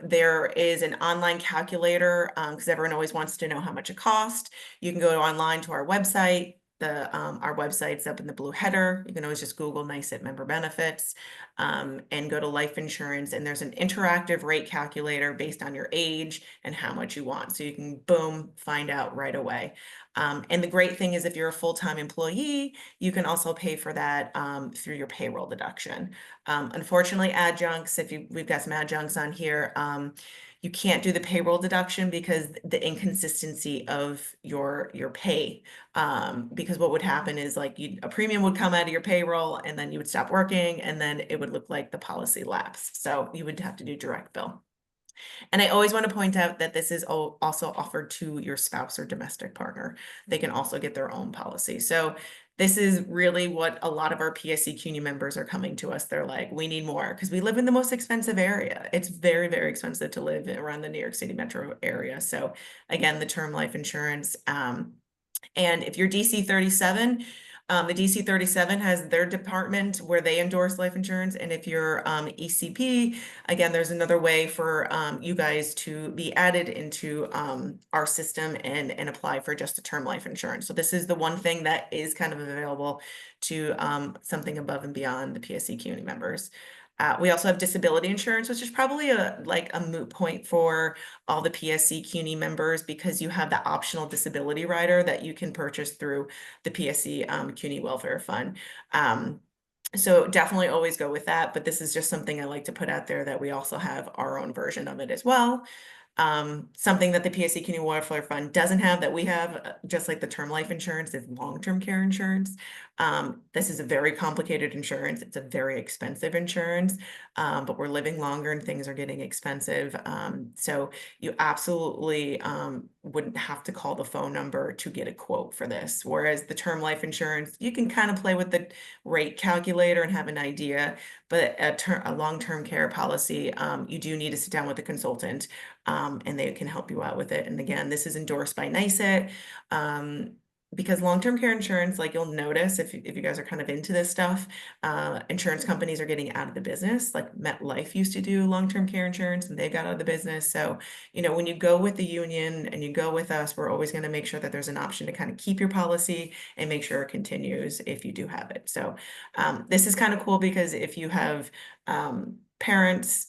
There is an online calculator because everyone always wants to know how much it costs. You can go online to our website. Our website's up in the blue header. You can always just Google NYSIT member benefits and go to life insurance. And there's an interactive rate calculator based on your age and how much you want. So you can, boom, find out right away. And the great thing is if you're a full-time employee, you can also pay for that through your payroll deduction. Unfortunately, adjuncts, we've got some adjuncts on here, you can't do the payroll deduction because the inconsistency of your pay. Because what would happen is like a premium would come out of your payroll and then you would stop working and then it would look like the policy lapsed. So you would have to do direct bill. And I always want to point out that this is also offered to your spouse or domestic partner. They can also get their own policy. So this is really what a lot of our PSC CUNY members are coming to us. They're like, we need more because we live in the most expensive area. It's very, very expensive to live around the New York City metro area. So again, the term life insurance. And if you're DC 37, the DC 37 has their department where they endorse life insurance. And if you're ECP, again, there's another way for you guys to be added into our system and apply for just a term life insurance. So this is the one thing that is kind of available to something above and beyond the PSC CUNY members. We also have disability insurance, which is probably a moot point for all the PSC CUNY members because you have the optional disability rider that you can purchase through the PSC CUNY Welfare Fund. So definitely always go with that, but this is just something I like to put out there that we also have our own version of it as well. Something that the PSC Community Wildfire Fund doesn't have that we have, just like the term life insurance, is long-term care insurance. This is a very complicated insurance. It's a very expensive insurance, but we're living longer and things are getting expensive. So you absolutely wouldn't have to call the phone number to get a quote for this. Whereas the term life insurance, you can kind of play with the rate calculator and have an idea, but a long-term care policy, you do need to sit down with a consultant, and they can help you out with it. And again, this is endorsed by NYSET, because long-term care insurance, like you'll notice if you guys are kind of into this stuff, insurance companies are getting out of the business. Like MetLife used to do long-term care insurance and they got out of the business. So, you know, when you go with the union and you go with us, we're always going to make sure that there's an option to kind of keep your policy and make sure it continues if you do have it. So this is kind of cool because if you have parents,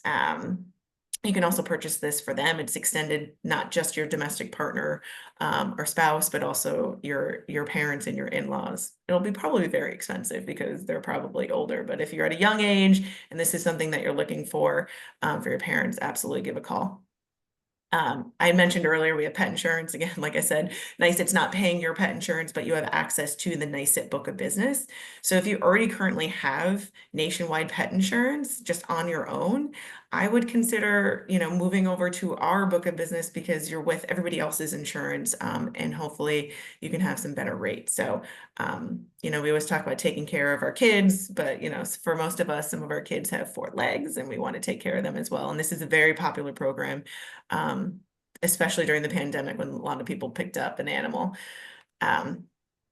you can also purchase this for them. It's extended not just your domestic partner or spouse, but also your parents and your in-laws. It'll be probably very expensive because they're probably older. But if you're at a young age and this is something that you're looking for your parents, absolutely give a call. I mentioned earlier we have pet insurance. Again, like I said, NYSET's not paying your pet insurance, but you have access to the NYSET book of business. So if you already currently have nationwide pet insurance just on your own, I would consider, you know, moving over to our book of business because you're with everybody else's insurance, and hopefully you can have some better rates. So, you know, we always talk about taking care of our kids, but, you know, for most of us, some of our kids have 4 legs and we want to take care of them as well. And this is a very popular program, especially during the pandemic when a lot of people picked up an animal.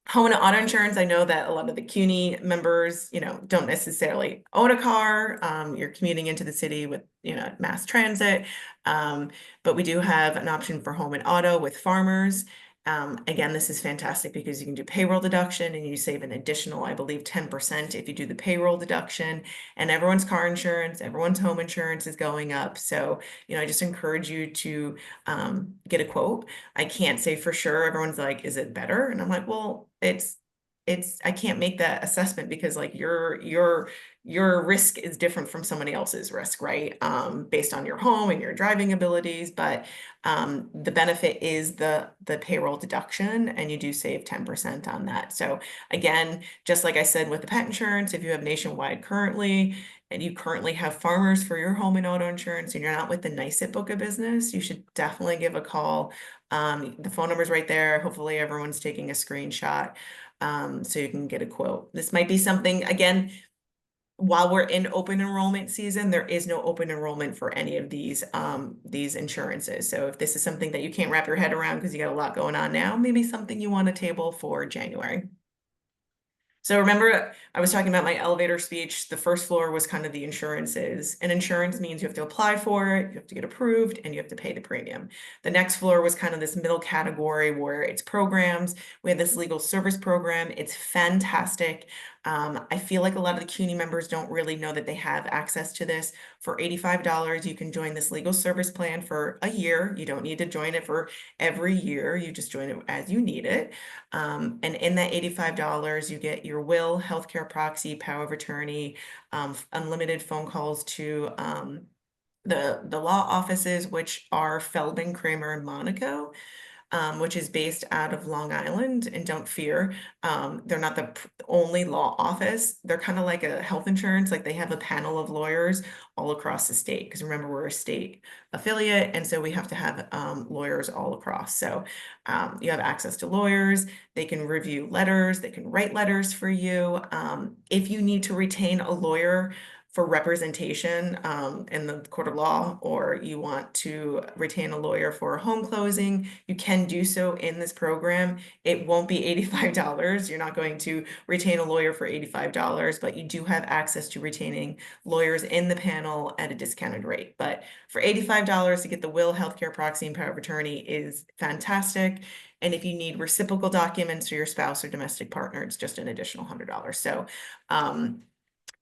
Home and auto insurance, I know that a lot of the CUNY members, you know, don't necessarily own a car. You're commuting into the city with, you know, mass transit. But we do have an option for home and auto with farmers. Again, this is fantastic because you can do payroll deduction and you save an additional, I believe, 10% if you do the payroll deduction, and everyone's car insurance, everyone's home insurance is going up. So, you know, I just encourage you to get a quote. I can't say for sure. Everyone's like, is it better? And I'm like, well, I can't make that assessment because like your risk is different from somebody else's risk, right? Based on your home and your driving abilities, but the benefit is the payroll deduction, and you do save 10% on that. So again, just like I said with the pet insurance, if you have nationwide currently, and you currently have farmers for your home and auto insurance, and you're not with the NYSET book of business, you should definitely give a call. The phone number's right there. Hopefully everyone's taking a screenshot, so you can get a quote. This might be something, again, while we're in open enrollment season, there is no open enrollment for any of these insurances. So if this is something that you can't wrap your head around because you got a lot going on now, maybe something you want to table for January. So remember, I was talking about my elevator speech. The first floor was kind of the insurances, and insurance means you have to apply for it, you have to get approved, and you have to pay the premium. The next floor was kind of this middle category where it's programs. We have this legal service program. It's fantastic. I feel like a lot of the CUNY members don't really know that they have access to this. For $85, you can join this legal service plan for a year. You don't need to join it for every year. You just join it as you need it. And in that $85, you get your will, healthcare proxy, power of attorney, unlimited phone calls to the law offices, which are Feldman, Kramer, and Monaco. Which is based out of Long Island. And don't fear, they're not the only law office. They're kind of like a health insurance, like they have a panel of lawyers all across the state. Because remember, we're a state affiliate, and so we have to have lawyers all across. So you have access to lawyers. They can review letters. They can write letters for you. If you need to retain a lawyer for representation in the court of law, or you want to retain a lawyer for a home closing, you can do so in this program. It won't be $85. You're not going to retain a lawyer for $85, but you do have access to retaining lawyers in the panel at a discounted rate. But for $85 to get the will, healthcare proxy, and power of attorney is fantastic. And if you need reciprocal documents for your spouse or domestic partner, it's just an additional $100. So,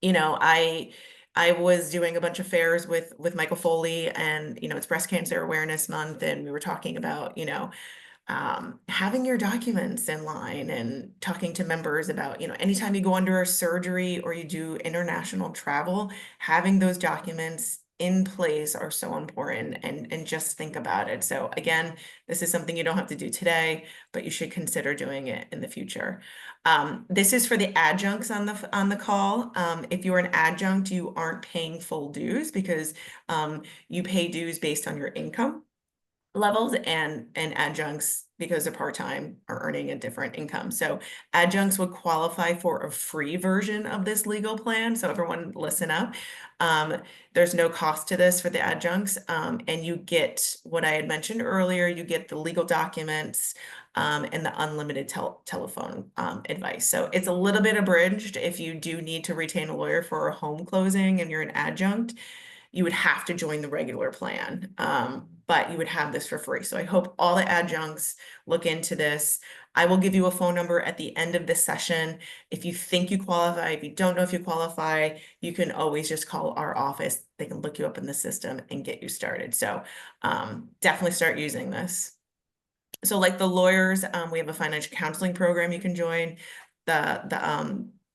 you know, I was doing a bunch of fairs with Michael Foley, and, you know, it's Breast Cancer Awareness Month, and we were talking about, you know, having your documents in line and talking to members about, anytime you go under a surgery or you do international travel, having those documents in place are so important, and just think about it. So again, this is something you don't have to do today, but you should consider doing it in the future. This is for the adjuncts on the call. If you're an adjunct, you aren't paying full dues because you pay dues based on your income levels, and adjuncts, because they're part-time, are earning a different income. So adjuncts would qualify for a free version of this legal plan. So everyone listen up. There's no cost to this for the adjuncts. And you get what I had mentioned earlier, you get the legal documents and the unlimited telephone advice. So it's a little bit abridged. If you do need to retain a lawyer for a home closing and you're an adjunct, you would have to join the regular plan, but you would have this for free. So I hope all the adjuncts look into this. I will give you a phone number at the end of this session. If you think you qualify, if you don't know if you qualify, you can always just call our office. They can look you up in the system and get you started. So definitely start using this. So like the lawyers, we have a financial counseling program you can join.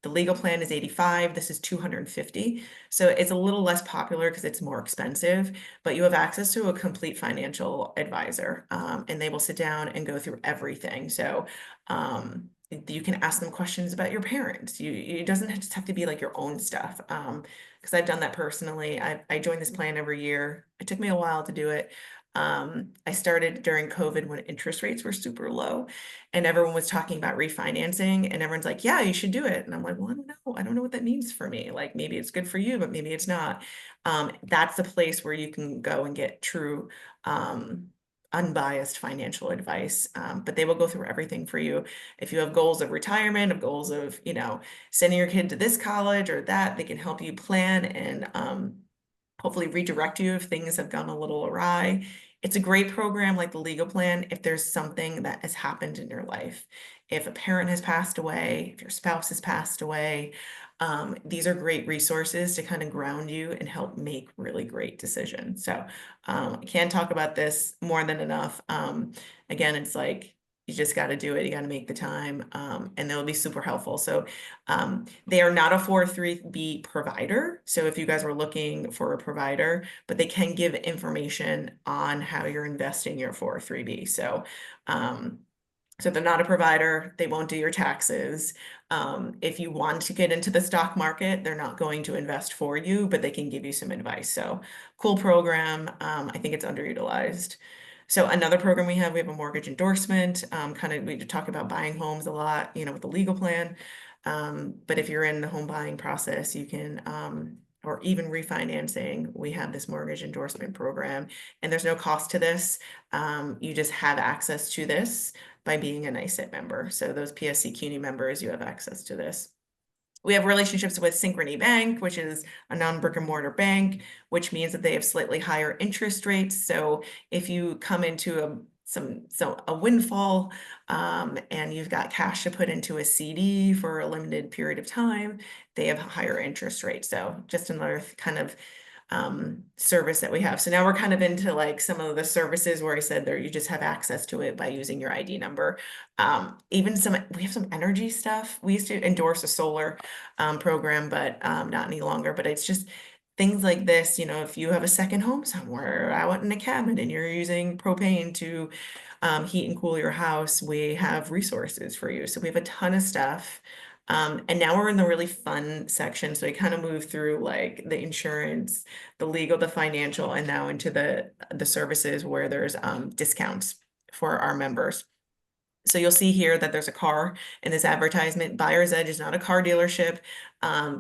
The legal plan is 85. This is 250. So it's a little less popular because it's more expensive, but you have access to a complete financial advisor, and they will sit down and go through everything. So you can ask them questions about your parents. It doesn't just have to be like your own stuff. Because I've done that personally. I joined this plan every year. It took me a while to do it. I started during COVID when interest rates were super low and everyone was talking about refinancing, and everyone's like, yeah, you should do it. And I'm like, well, I don't know what that means for me. Like, maybe it's good for you, but maybe it's not. That's the place where you can go and get true, unbiased financial advice. But they will go through everything for you. If you have goals of retirement, of goals of, sending your kid to this college or that, they can help you plan and, hopefully redirect you if things have gone a little awry. It's a great program like the legal plan if there's something that has happened in your life. If a parent has passed away, if your spouse has passed away, these are great resources to kind of ground you and help make really great decisions. So I can't talk about this more than enough. Again, it's like, you just got to do it. You got to make the time, and they'll be super helpful. So they are not a 403B provider. So if you guys are looking for a provider, but they can give information on how you're investing your 403B. So they're not a provider. They won't do your taxes. If you want to get into the stock market, they're not going to invest for you, but they can give you some advice. So cool program. I think it's underutilized. So another program we have a mortgage endorsement. We talk about buying homes a lot, with the legal plan. But if you're in the home buying process, you can, or even refinancing, we have this mortgage endorsement program, and there's no cost to this. You just have access to this by being a NYSET member. So those PSC CUNY members, you have access to this. We have relationships with Synchrony Bank, which is a non-brick and mortar bank, which means that they have slightly higher interest rates. So if you come into a windfall and you've got cash to put into a CD for a limited period of time, they have higher interest rates. So just another kind of service that we have. So now we're kind of into like some of the services where I said there you just have access to it by using your ID number. We have some energy stuff. We used to endorse a solar program, but not any longer. But it's just things like this, if you have a second home somewhere out in a cabin and you're using propane to heat and cool your house, we have resources for you. So we have a ton of stuff. And now we're in the really fun section. So we kind of move through like the insurance, the legal, the financial, and now into the services where there's discounts for our members. So you'll see here that there's a car in this advertisement. Buyer's Edge is not a car dealership.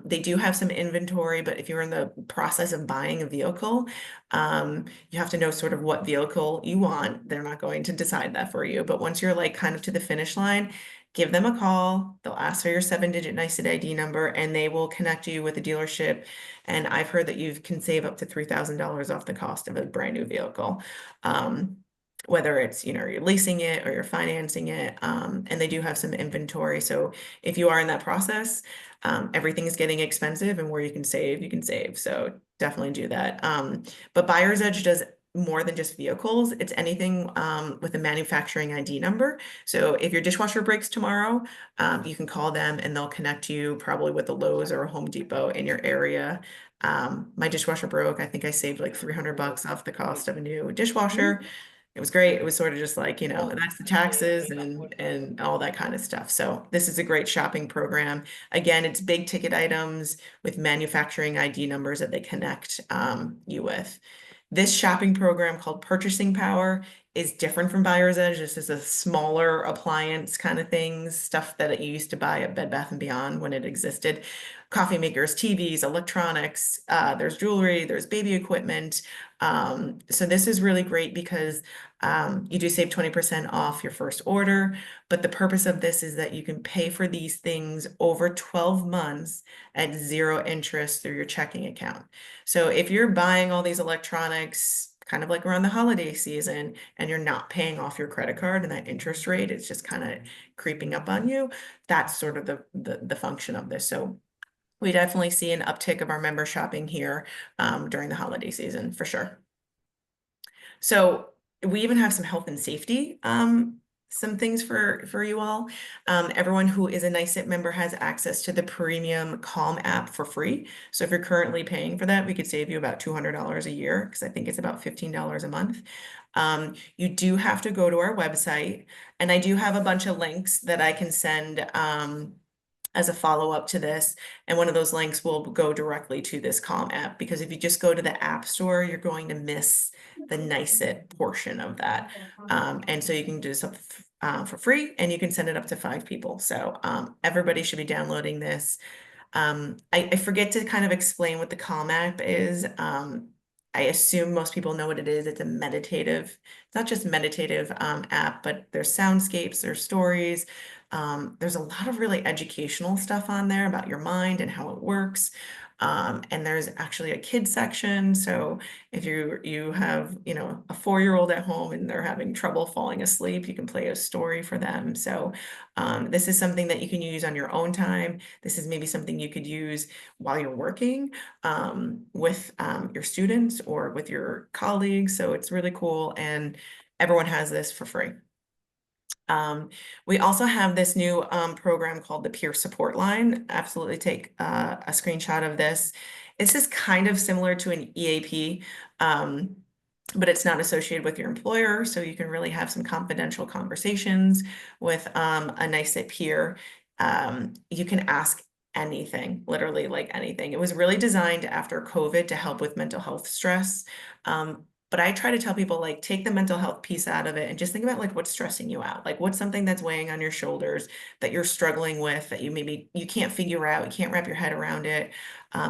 They do have some inventory, but if you're in the process of buying a vehicle, you have to know sort of what vehicle you want. They're not going to decide that for you. But once you're like kind of to the finish line, give them a call. They'll ask for your 7-digit NYSET ID number and they will connect you with a dealership. And I've heard that you can save up to $3,000 off the cost of a brand new vehicle. Whether it's, you're leasing it or you're financing it, and they do have some inventory. So if you are in that process, everything is getting expensive, and where you can save, you can save. So definitely do that. But Buyer's Edge does more than just vehicles. It's anything with a manufacturing ID number. So if your dishwasher breaks tomorrow, you can call them and they'll connect you probably with a Lowe's or a Home Depot in your area. My dishwasher broke. I think I saved like $300 off the cost of a new dishwasher. It was great. It was sort of just like, you know, that's the taxes and all that kind of stuff. So this is a great shopping program. Again, it's big ticket items with manufacturing ID numbers that they connect you with. This shopping program called Purchasing Power is different from Buyer's Edge. This is a smaller appliance kind of things, stuff that you used to buy at Bed Bath & Beyond when it existed. Coffee makers, TVs, electronics, there's jewelry, there's baby equipment. So this is really great because you do save 20% off your first order, but the purpose of this is that you can pay for these things over 12 months at 0 interest through your checking account. So if you're buying all these electronics kind of like around the holiday season and you're not paying off your credit card and that interest rate is just kind of creeping up on you, that's sort of the function of this. So we definitely see an uptick of our member shopping here during the holiday season for sure. So we even have some health and safety, some things for you all. Everyone who is a NYSIT member has access to the premium Calm app for free. So if you're currently paying for that, we could save you about $200 a year because I think it's about $15 a month. You do have to go to our website, and I do have a bunch of links that I can send as a follow-up to this. And one of those links will go directly to this Calm app, because if you just go to the App Store, you're going to miss the NYSIT portion of that. And so you can do something for free, and you can send it up to 5 people. So everybody should be downloading this. I forget to kind of explain what the Calm app is. I assume most people know what it is. It's a meditative, it's not just meditative app, but there's soundscapes, there's stories. There's a lot of really educational stuff on there about your mind and how it works. And there's actually a kid section. So if you have, you know, a 4-year-old at home and they're having trouble falling asleep, you can play a story for them. So this is something that you can use on your own time. This is maybe something you could use while you're working with your students or with your colleagues. So it's really cool. And everyone has this for free. We also have this new program called the Peer Support Line. Absolutely take a screenshot of this. This is kind of similar to an EAP, but it's not associated with your employer, so you can really have some confidential conversations with a NYSIT peer. You can ask anything, literally like anything. It was really designed after COVID to help with mental health stress. But I try to tell people, like, take the mental health piece out of it and just think about like what's stressing you out. Like what's something that's weighing on your shoulders that you're struggling with, that you can't figure out, you can't wrap your head around it.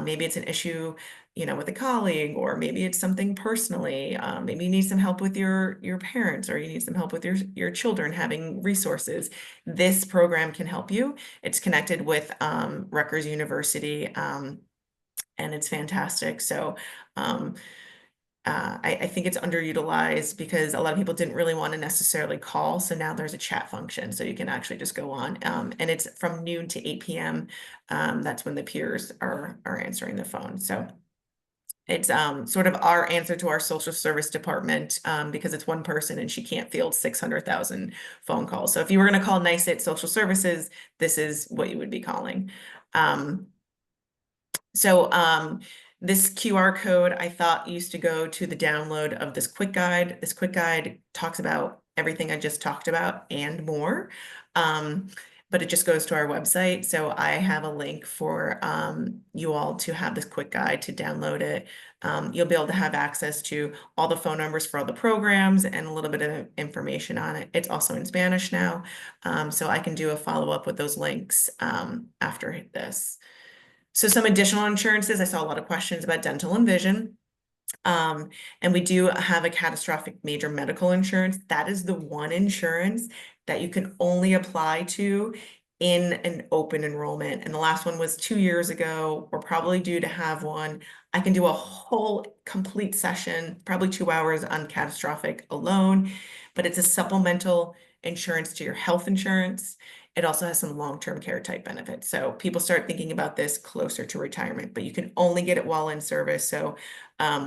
Maybe it's an issue, you know, with a colleague, or maybe it's something personally. Maybe you need some help with your parents, or you need some help with your children having resources. This program can help you. It's connected with Rutgers University, and it's fantastic. So I think it's underutilized because a lot of people didn't really want to necessarily call. So now there's a chat function. So you can actually just go on and it's from noon to 8 p.m. That's when the peers are answering the phone. So it's sort of our answer to our social service department because it's one person and she can't field 600,000 phone calls. So if you were going to call NYSIT social services, this is what you would be calling. This QR code I thought used to go to the download of this quick guide. This quick guide talks about everything I just talked about and more, but it just goes to our website. So I have a link for you all to have this quick guide to download it. You'll be able to have access to all the phone numbers for all the programs and a little bit of information on it. It's also in Spanish now, so I can do a follow-up with those links after this. So some additional insurances, I saw a lot of questions about dental and vision. And we do have a catastrophic major medical insurance. That is the one insurance that you can only apply to in an open enrollment. And the last one was 2 years ago. We're probably due to have one. I can do a whole complete session, probably 2 hours on catastrophic alone, but it's a supplemental insurance to your health insurance. It also has some long-term care type benefits. So people start thinking about this closer to retirement, but you can only get it while in service. So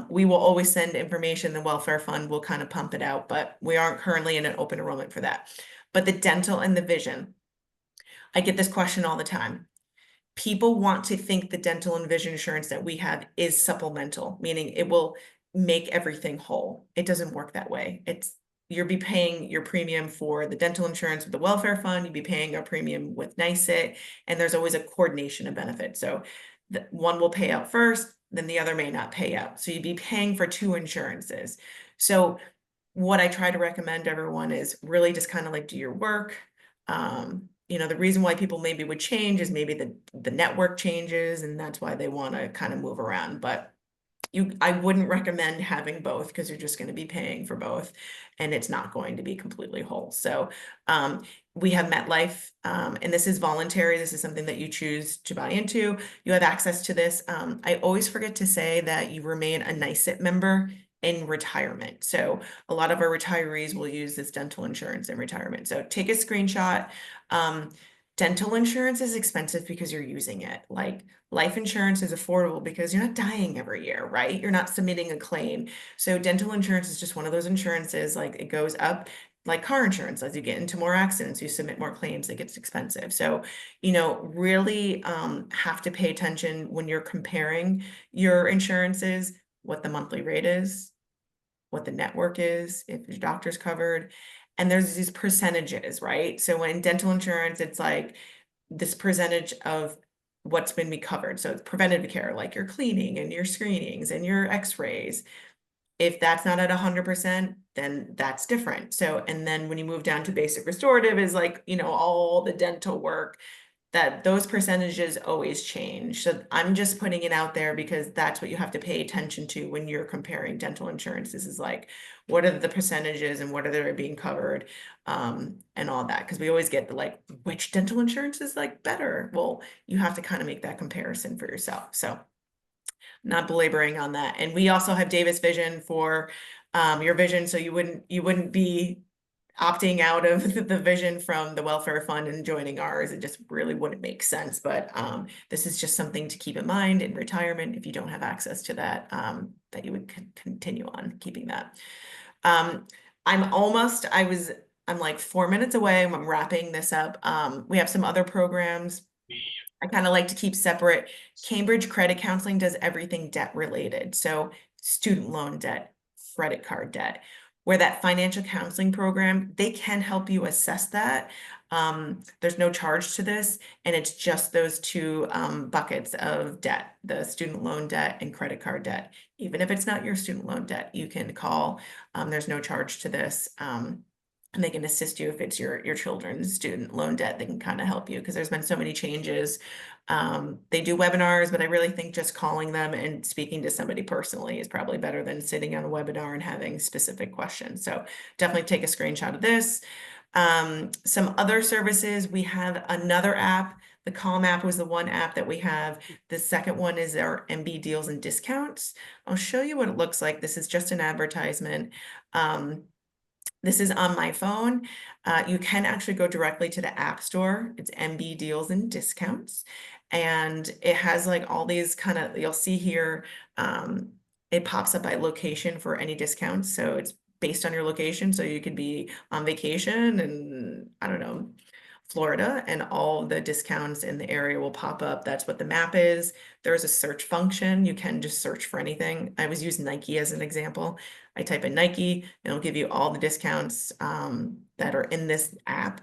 we will always send information. The welfare fund will kind of pump it out, but we aren't currently in an open enrollment for that. But the dental and the vision, I get this question all the time. People want to think the dental and vision insurance that we have is supplemental, meaning it will make everything whole. It doesn't work that way. You'll be paying your premium for the dental insurance with the welfare fund, you'd be paying a premium with NYSIT, and there's always a coordination of benefits. So one will pay out first, then the other may not pay out. So you'd be paying for two insurances. So what I try to recommend everyone is really just kind of like do your work. The reason why people maybe would change is maybe the network changes, and that's why they want to kind of move around. But I wouldn't recommend having both because you're just going to be paying for both and it's not going to be completely whole. So we have MetLife, and this is voluntary. This is something that you choose to buy into. You have access to this. I always forget to say that you remain a NYSIT member in retirement. So a lot of our retirees will use this dental insurance in retirement. So take a screenshot. Dental insurance is expensive because you're using it. Like life insurance is affordable because you're not dying every year, right? You're not submitting a claim. So dental insurance is just one of those insurances, like it goes up like car insurance. As you get into more accidents, you submit more claims, it gets expensive. So, really have to pay attention when you're comparing your insurances, what the monthly rate is, what the network is, if your doctor's covered. And there's these percentages, right? So in dental insurance, it's like this percentage of what's been covered. So it's preventative care, like your cleaning and your screenings and your x-rays. If that's not at 100%, then that's different. So, and then when you move down to basic restorative is like, all the dental work, that those percentages always change. So I'm just putting it out there because that's what you have to pay attention to when you're comparing dental insurance. This is like, what are the percentages and what are they being covered, and all that. Because we always get which dental insurance is better? Well, you have to kind of make that comparison for yourself. So not belaboring on that. And we also have Davis Vision for your vision. So you wouldn't be opting out of the vision from the welfare fund and joining ours. It just really wouldn't make sense. But this is just something to keep in mind in retirement if you don't have access to that, that you would continue on keeping that. I'm like 4 minutes away. I'm wrapping this up. We have some other programs. I kind of like to keep separate. Cambridge Credit Counseling does everything debt related. So student loan debt, credit card debt, where that financial counseling program, they can help you assess that. There's no charge to this, and it's just those two buckets of debt, the student loan debt and credit card debt. Even if it's not your student loan debt, you can call. There's no charge to this. And they can assist you if it's your children's student loan debt. They can kind of help you because there's been so many changes. They do webinars, but I really think just calling them and speaking to somebody personally is probably better than sitting on a webinar and having specific questions. So definitely take a screenshot of this. Some other services, we have another app. The Calm app was the one app that we have. The second one is our MB deals and discounts. I'll show you what it looks like. This is just an advertisement. This is on my phone. You can actually go directly to the App Store. It's MB Deals and Discounts. And it has all these you'll see here, it pops up by location for any discounts. So it's based on your location. So you could be on vacation and I don't know, Florida, and all the discounts in the area will pop up. That's what the map is. There's a search function. You can just search for anything. I was using Nike as an example. I type in Nike, and it'll give you all the discounts that are in this app.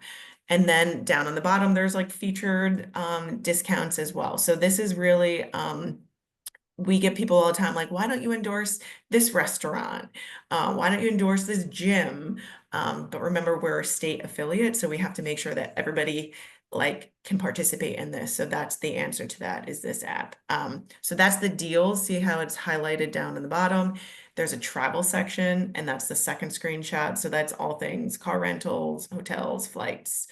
And then down on the bottom, there's featured discounts as well. So this is really, we get people all the time why don't you endorse this restaurant? Why don't you endorse this gym? But remember, we're a state affiliate, so we have to make sure that everybody can participate in this. So that's the answer to that, is this app. So that's the deals. See how it's highlighted down in the bottom? There's a travel section, and that's the second screenshot. So that's all things car rentals, hotels, flights,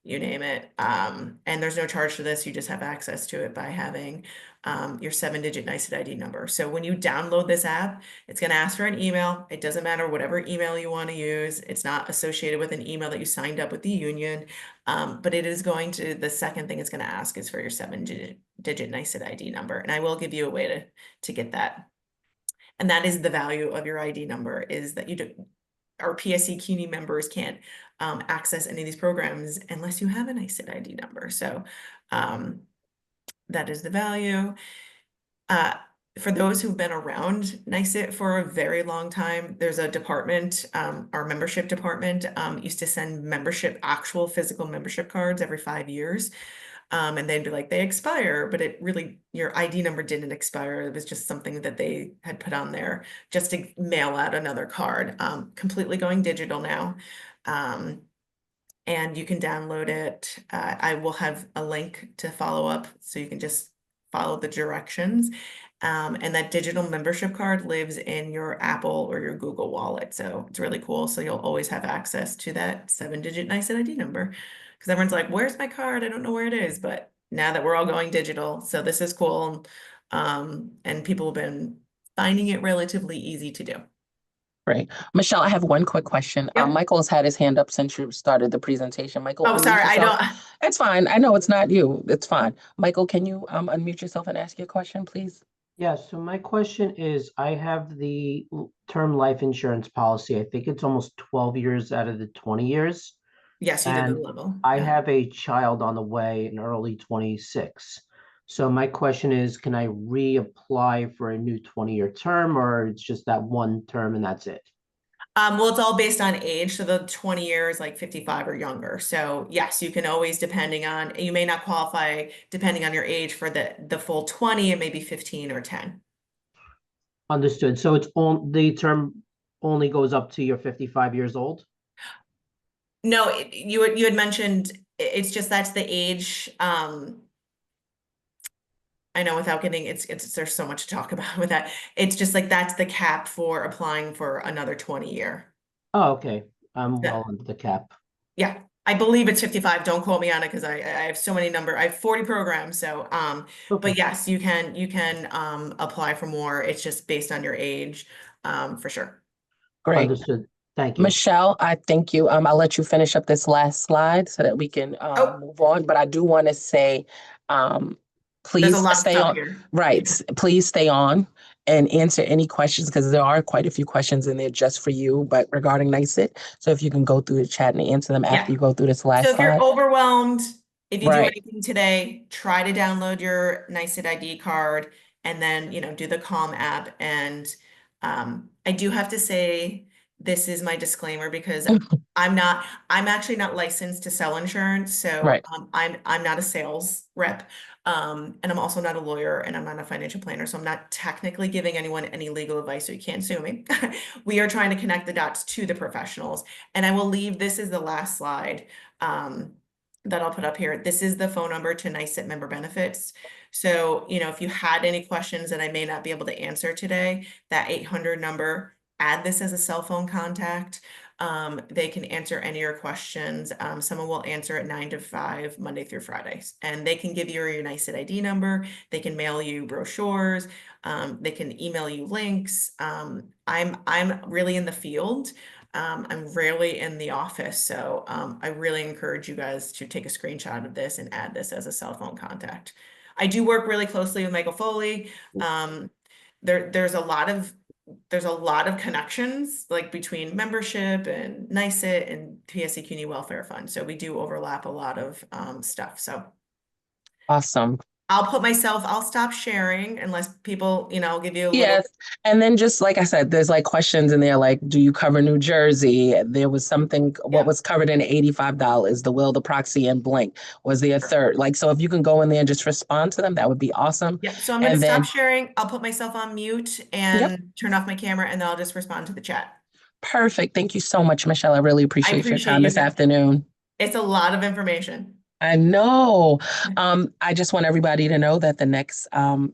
you name it. And there's no charge for this. You just have access to it by having your 7-digit NYSET ID number. So when you download this app, it's going to ask for an email. It doesn't matter whatever email you want to use. It's not associated with an email that you signed up with the union. But it is going to, the second thing it's going to ask is for your 7-digit NYSET ID number. And I will give you a way to get that. And that is the value of your ID number, is that our PSC CUNY members can't access any of these programs unless you have a NYSET ID number. So that is the value. For those who've been around NYSET for a very long time, there's a department, our membership department used to send actual physical membership cards every 5 years. And they'd be like, they expire, but it really, your ID number didn't expire. It was just something that they had put on there just to mail out another card. Completely going digital now. And you can download it. I will have a link to follow up, so you can just follow the directions. And that digital membership card lives in your Apple or your Google Wallet. So it's really cool. So you'll always have access to that 7-digit NYSET ID number. Because everyone's like, where's my card? I don't know where it is. But now that we're all going digital, so this is cool. And people have been finding it relatively easy to do. Great. Michelle, I have one quick question. Yep. Michael has had his hand up since you started the presentation. Michael, Oh, unmute sorry, I yourself. don't. It's fine. I know it's not you. It's fine. Michael, can you unmute yourself and ask your question, please? Yeah, so my question is, I have the term life insurance policy. I think it's almost 12 years out of the 20 years. Yes, you did the And level. I Yeah. have a child on the way in early 26. So my question is, can I reapply for a new 20-year term, or it's just that one term and that's it? Well, it's all based on age. So the 20 years, like 55 or younger. So yes, you can always, depending on, you may not qualify depending on your age for the full 20, it may be 15 or 10. Understood. So it's on the term only goes up to you're 55 years old? No, you had mentioned, it's just that's the age. I know without getting, there's so much to talk about with that. It's just like, that's the cap for applying for another 20 year. Oh, okay. I'm Yeah. well under the cap. Yeah, I believe it's 55. Don't quote me on it because I have so many I have 40 programs. So Okay. but yes, you can apply for more. It's just based on your age, for sure. Great. Understood. Thank you. Michelle, I thank you. I'll let you finish up this last slide so that we can move on. But I do want to say, There's please a lot of stay stuff on. here. Right. Please stay on and answer any questions, because there are quite a few questions in there just for you, but regarding NYSET. So if you can go through the chat and answer them after you go through this last So if you're slide. overwhelmed, if you do Right. anything today, try to download your NYSET ID card and then, do the Calm app. And I do have to say, this is my disclaimer, because I'm actually not licensed to sell insurance. So Right. I'm not a sales rep. And I'm also not a lawyer, and I'm not a financial planner. So I'm not technically giving anyone any legal advice, so you can't sue me. We are trying to connect the dots to the professionals. And I will leave, this is the last slide that I'll put up here. This is the phone number to NYSET member benefits. So, if you had any questions that I may not be able to answer today, that 800 number, add this as a cell phone contact. They can answer any of your questions. Someone will answer at 9 to 5, Monday through Fridays. And they can give you your NYSET ID number. They can mail you brochures. They can email you links. I'm really in the field. I'm rarely in the office. So I really encourage you guys to take a screenshot of this and add this as a cell phone contact. I do work really closely with Michael Foley. There's a lot of connections, like between membership and NYSET and PSC CUNY Welfare Fund. So we do overlap a lot of stuff. So Awesome. I'll stop sharing unless people, give you a little. Yes. And then just like I said, there's like questions in there, like, do you cover New Jersey? There was something, what was covered in $85, the will, the proxy, and blank. Was there a third? Like, so if you can go in there and just respond to them, that would be awesome. Yeah, so I'm going to stop sharing. I'll put myself on mute and turn off my camera, and then I'll just respond to the chat. Perfect. Thank you so much, Michelle. I really appreciate your time this afternoon. It's a lot of information. I know. I just want everybody to know that the next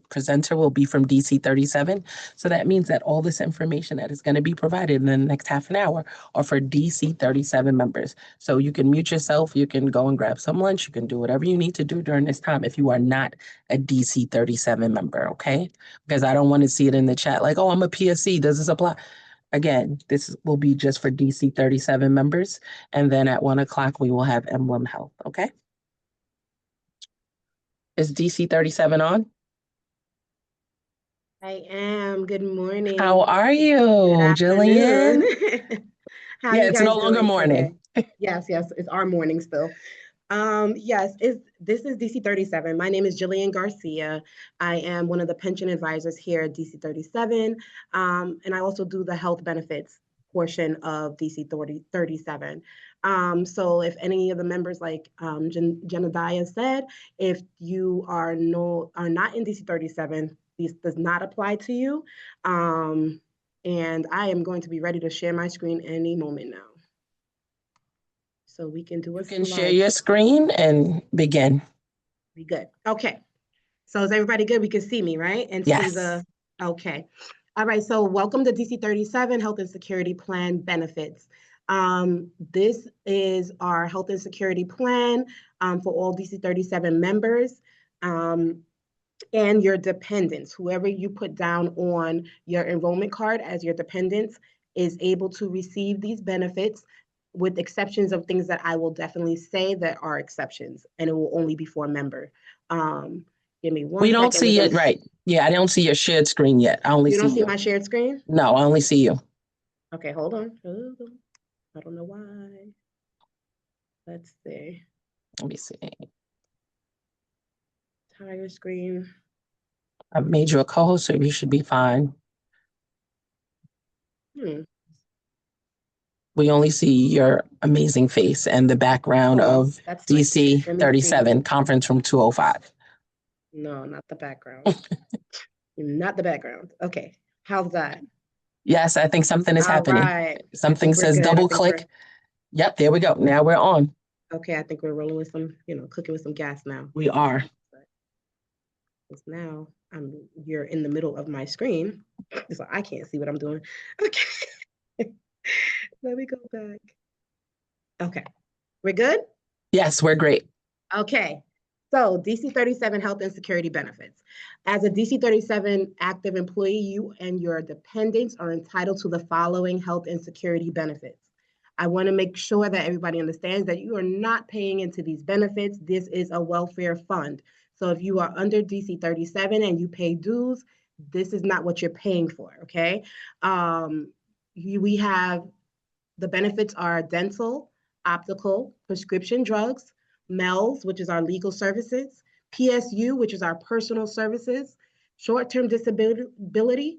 presenter will be from DC 37. So that means that all this information that is going to be provided in the next half an hour are for DC 37 members. So you can mute yourself, you can go and grab some lunch, you can do whatever you need to do during this time if you are not a DC 37 member, okay? Because I don't want to see it in the chat like, oh, I'm a PSC, does this apply? Again, this will be just for DC 37 members. And then at 1 o'clock, we will have Emblem Health, okay? Is DC 37 on? I am. Good morning. How are Good you, afternoon. Jillian? How Yeah, you it's guys no longer doing morning. today? Yes, it's our morning still. Yes, this is DC 37. My name is Jillian Garcia. I am one of the pension advisors here at DC 37. And I also do the health benefits portion of DC 37. So if any of the members, like Jenadiah said, if you are not in DC 37, this does not apply to you. And I am going to be ready to share my screen any moment now. So we can do a You can share slide. your screen and begin. Be good. Okay. So is everybody good? We can see me, right? And see Yes. okay. All right. So welcome to DC 37 Health and Security Plan Benefits. This is our health and security plan for all DC 37 members. And your dependents, whoever you put down on your enrollment card as your dependents, is able to receive these benefits, with exceptions of things that I will definitely say that are exceptions, and it will only be for a member. Give me one We don't second. see it, right? Yeah, I don't see your shared screen yet. I only You see don't see you. my shared screen? No, I only see you. Okay, hold on. I don't know why. Let's see. Let me see. Entire screen. I've made you a co-host, so you should be fine. We only see your amazing face and the background of That's nice. DC Let me 37, see. conference room 205. No, not the background. Not the background. Okay, how's that? Yes, I think something is All happening. right. Something says good. double click. Yep, there we go. Now we're on. Okay, I think we're rolling with some, cooking with some gas now. We are. Because now you're in the middle of my screen, so I can't see what I'm doing. Okay. Let me go back. Okay. We're good? Yes, we're great. Okay. So DC 37 Health and Security Benefits. As a DC 37 active employee, you and your dependents are entitled to the following health and security benefits. I want to make sure that everybody understands that you are not paying into these benefits. This is a welfare fund. So if you are under DC 37 and you pay dues, this is not what you're paying for, okay? We have, the benefits are dental, optical, prescription drugs, MELS, which is our legal services, PSU, which is our personal services, short-term disability,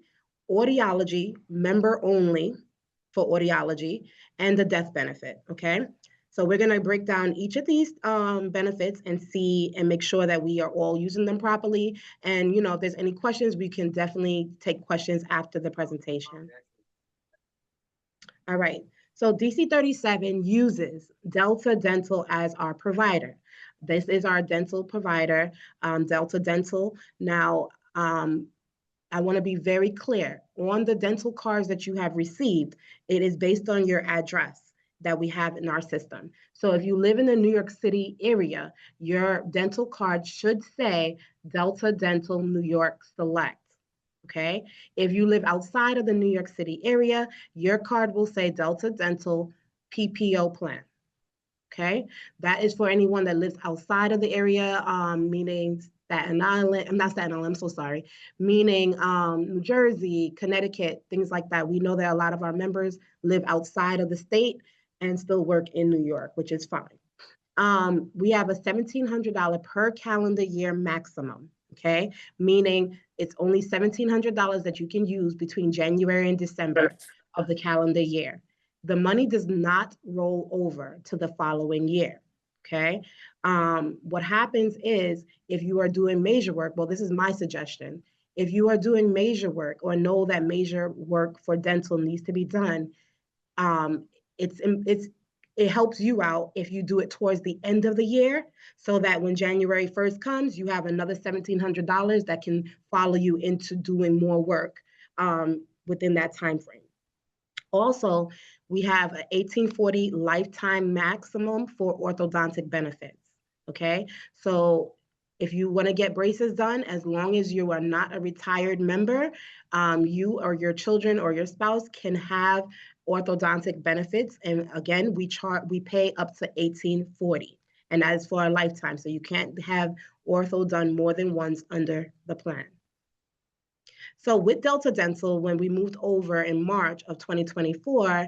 audiology, member only for audiology, and the death benefit, okay? So we're gonna break down each of these benefits and see and make sure that we are all using them properly. And if there's any questions, we can definitely take questions after the presentation. All right. So DC 37 uses Delta Dental as our provider. This is our dental provider, Delta Dental. Now, I want to be very clear. On the dental cards that you have received, it is based on your address that we have in our system. So if you live in the New York City area, your dental card should say Delta Dental New York Select. Okay. If you live outside of the New York City area, your card will say Delta Dental PPO plan. Okay. That is for anyone that lives outside of the area, meaning Staten Island. I'm not Staten Island, I'm so sorry. Meaning New Jersey, Connecticut, things like that. We know that a lot of our members live outside of the state and still work in New York, which is fine. We have a $1,700 per calendar year maximum. Okay, meaning it's only $1,700 that you can use between January and December of the calendar year. The money does not roll over to the following year. Okay, what happens is if you are doing major work, well, this is my suggestion. If you are doing major work or know that major work for dental needs to be done, it's it helps you out if you do it towards the end of the year, so that when January 1st comes, you have another $1,700 that can follow you into doing more work within that time frame. Also, we have an 1840 lifetime maximum for orthodontic benefits. Okay, so if you want to get braces done, as long as you are not a retired member, you or your children or your spouse can have orthodontic benefits. And again, we pay up to 1840, and that is for a lifetime. So you can't have ortho done more than once under the plan. So with Delta Dental, when we moved over in March of 2024,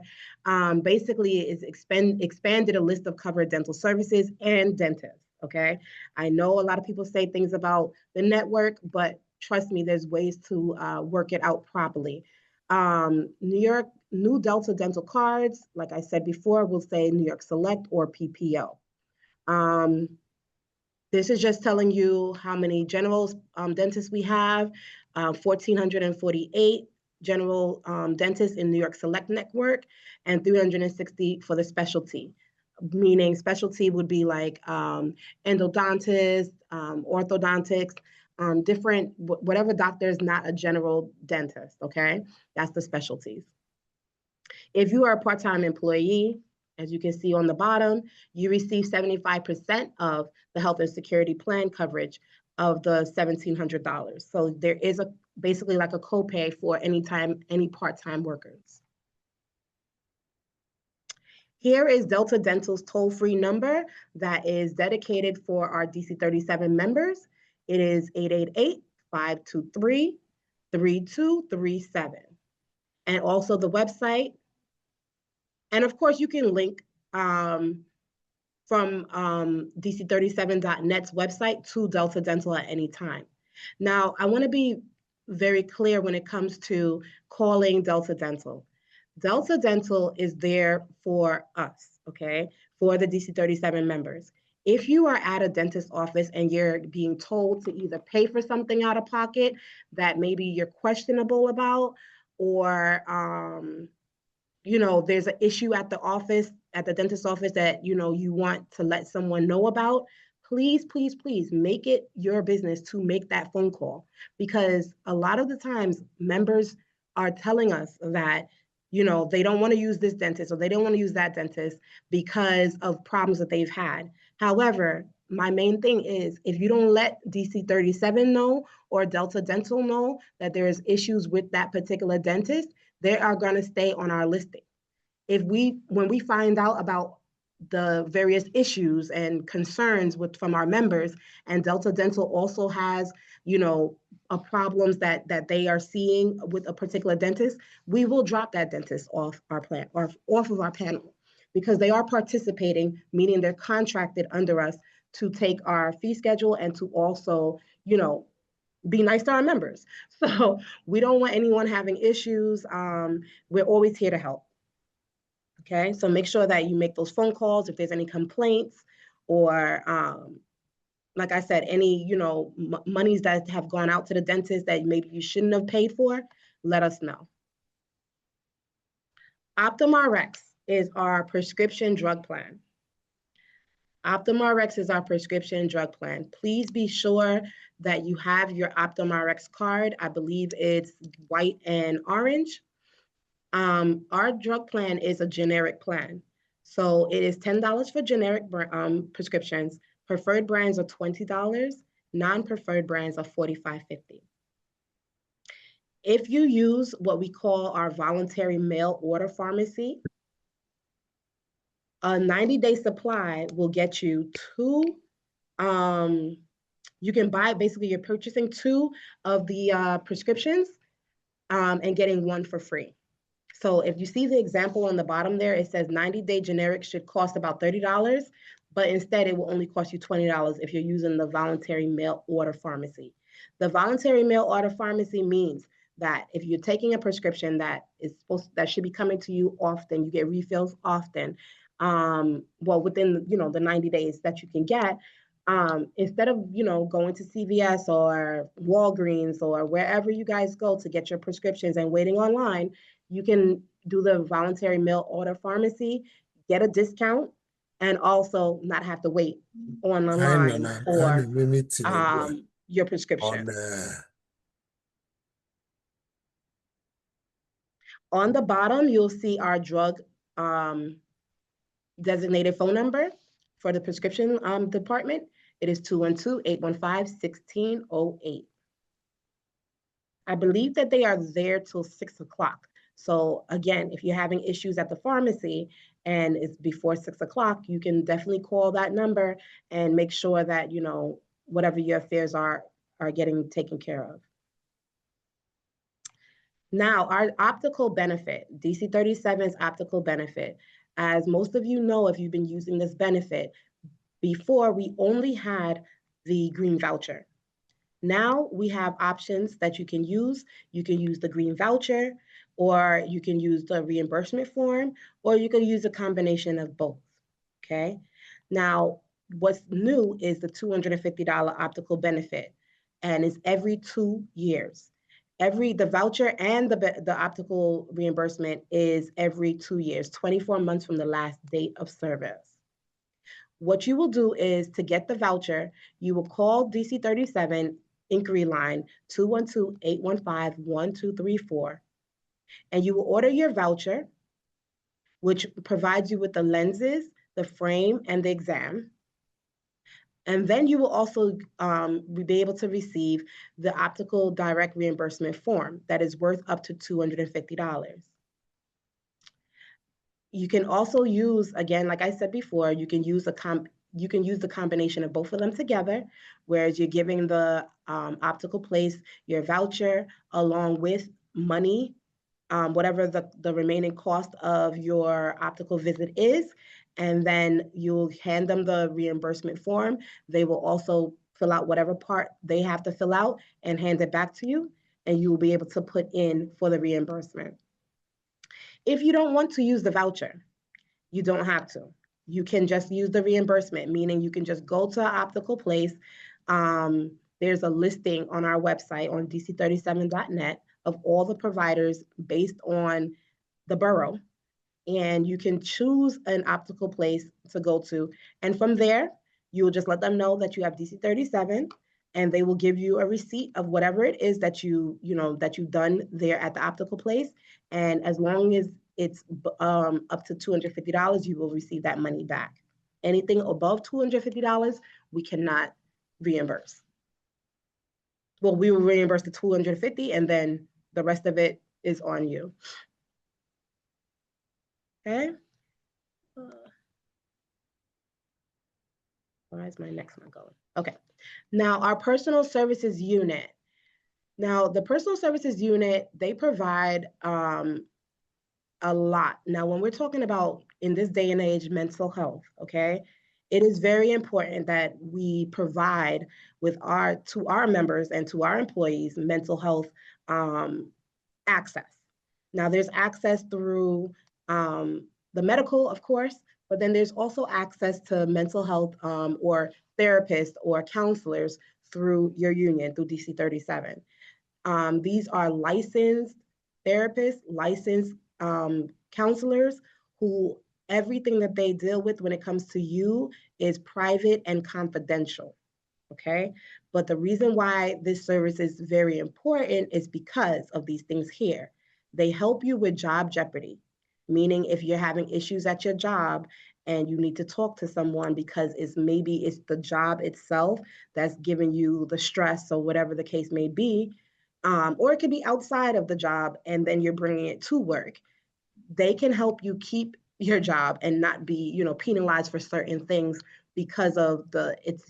basically it's expanded a list of covered dental services and dentists, okay? I know a lot of people say things about the network, but trust me, there's ways to work it out properly. New York, new Delta Dental cards, like I said before, will say New York Select or PPO. This is just telling you how many general dentists we have, 1,448 general dentists in New York Select Network, and 360 for the specialty. Meaning specialty would be like endodontists, orthodontics, different, whatever doctor is not a general dentist, okay? That's the specialties. If you are a part-time employee, as you can see on the bottom, you receive 75% of the health and security plan coverage of the $1,700. So there is basically like a copay for any part-time workers. Here is Delta Dental's toll-free number that is dedicated for our DC37 members. It is 888-523-3237. And also the website. And of course, you can link from DC37.net's website to Delta Dental at any time. Now, I want to be very clear when it comes to calling Delta Dental. Delta Dental is there for us, okay, for the DC37 members. If you are at a dentist's office and you're being told to either pay for something out of pocket that maybe you're questionable about, or you know, there's an issue at the office, at the dentist's office that, you know, you want to let someone know about, please, please, please make it your business to make that phone call. Because a lot of the times members are telling us that, you know, they don't want to use this dentist or they don't want to use that dentist because of problems that they've had. However, my main thing is if you don't let DC37 know or Delta Dental know that there is issues with that particular dentist, they are going to stay on our listing. When we find out about the various issues and concerns from our members, and Delta Dental also has, you know, problems that they are seeing with a particular dentist, we will drop that dentist off our plan or off of our panel, because they are participating, meaning they're contracted under us to take our fee schedule and to also, you know, be nice to our members. So we don't want anyone having issues. We're always here to help. Okay, so make sure that you make those phone calls if there's any complaints or like I said, any, you know, monies that have gone out to the dentist that maybe you shouldn't have paid for, let us know. OptumRx is our prescription drug plan. OptumRx is our prescription drug plan. Please be sure that you have your OptumRx card. I believe it's white and orange. Our drug plan is a generic plan. So it is $10 for generic prescriptions. Preferred brands are $20. Non-preferred brands are $45.50. If you use what we call our voluntary mail order pharmacy, a 90-day supply will get you two, you can buy, basically you're purchasing two of the prescriptions and getting one for free. So if you see the example on the bottom there, it says 90-day generic should cost about $30, but instead it will only cost you $20 if you're using the voluntary mail order pharmacy. The voluntary mail order pharmacy means that if you're taking a prescription that should be coming to you often, you get refills often, well, within, you know, the 90 days that you can get, instead of, you know, going to CVS or Walgreens or wherever you guys go to get your prescriptions and waiting online, you can do the voluntary mail order pharmacy, get a discount and also not have to wait on the line for your prescription. On the bottom, you'll see our drug designated phone number for the prescription department. It is 212-815-1608. I believe that they are there till 6 o'clock. So again, if you're having issues at the pharmacy and it's before 6 o'clock, you can definitely call that number and make sure that, you know, whatever your affairs are getting taken care of. Now, our optical benefit, DC-37's optical benefit. As most of you know, if you've been using this benefit, before we only had the green voucher. Now we have options that you can use. You can use the green voucher, or you can use the reimbursement form, or you can use a combination of both, okay? Now, what's new is the $250 optical benefit, and it's every 2 years. The voucher and the optical reimbursement is every 2 years, 24 months from the last date of service. What you will do is, to get the voucher, you will call DC-37 inquiry line 212-815-1234, and you will order your voucher, which provides you with the lenses, the frame, and the exam. And then you will also be able to receive the optical direct reimbursement form that is worth up to $250. You can also use, again, like I said before, you can use the combination of both of them together, whereas you're giving the optical place your voucher along with money, whatever the remaining cost of your optical visit is, and then you'll hand them the reimbursement form. They will also fill out whatever part they have to fill out and hand it back to you, and you will be able to put in for the reimbursement. If you don't want to use the voucher, you don't have to. You can just use the reimbursement, meaning you can just go to an optical place. There's a listing on our website on dc37.net of all the providers based on the borough, and you can choose an optical place to go to. And from there, you will just let them know that you have DC-37, and they will give you a receipt of whatever it is that that you've done there at the optical place. And as long as it's up to $250, you will receive that money back. Anything above $250, we cannot reimburse. Well, we will reimburse the $250, and then the rest of it is on you. Okay. Where is my next one going? Okay. Now, our personal services unit. Now, the personal services unit, they provide a lot. Now, when we're talking about, in this day and age, mental health, okay, it is very important that we provide to our members and to our employees mental health access. Now, there's access through the medical, of course, but then there's also access to mental health or therapists or counselors through your union, through DC-37. These are licensed therapists, licensed counselors who everything that they deal with when it comes to you is private and confidential, okay? But the reason why this service is very important is because of these things here. They help you with job jeopardy, meaning if you're having issues at your job and you need to talk to someone because maybe it's the job itself that's giving you the stress or whatever the case may be, or it could be outside of the job and then you're bringing it to work. They can help you keep your job and not be, penalized for certain things because of it's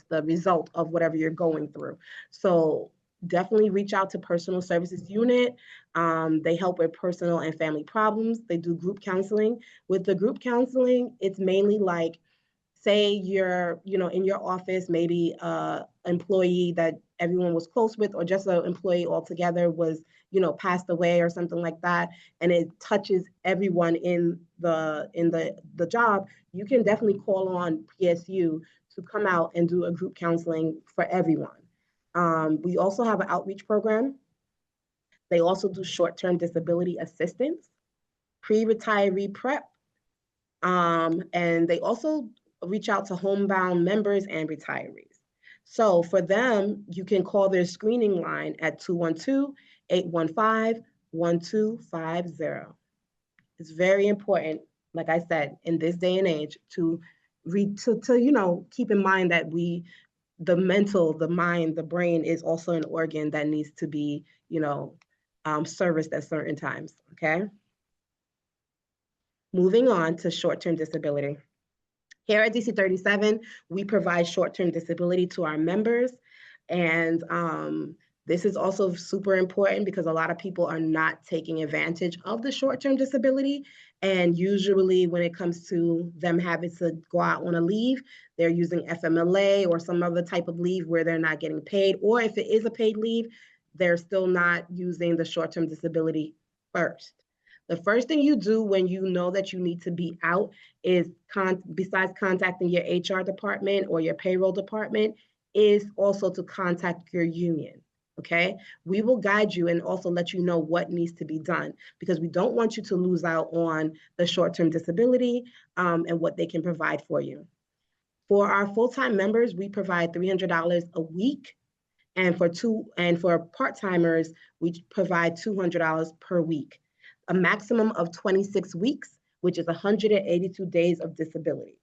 the result of whatever you're going through. So definitely reach out to Personal Services Unit. They help with personal and family problems. They do group counseling. With the group counseling, it's mainly like, say you're, in your office, maybe employee that everyone was close with, or just an employee altogether was, passed away or something like that, and it touches everyone in the job. You can definitely call on PSU to come out and do a group counseling for everyone. We also have an outreach program. They also do short-term disability assistance, pre-retiree prep, And they also reach out to homebound members and retirees. So for them, you can call their screening line at 212-815-1250. It's very important, like I said, in this day and age to keep in mind that the mental, the mind, the brain is also an organ that needs to be, serviced at certain times, okay? Moving on to short-term disability. Here at DC 37, we provide short-term disability to our members. And this is also super important because a lot of people are not taking advantage of the short-term disability. And usually when it comes to them having to go out on a leave, they're using FMLA or some other type of leave where they're not getting paid. Or if it is a paid leave, they're still not using the short-term disability first. The first thing you do when you know that you need to be out is, besides contacting your HR department or your payroll department, is also to contact your union, okay? We will guide you and also let you know what needs to be done because we don't want you to lose out on the short-term disability and what they can provide for you. For our full-time members, we provide $300 a week. And for part-timers, we provide $200 per week, a maximum of 26 weeks, which is 182 days of disability.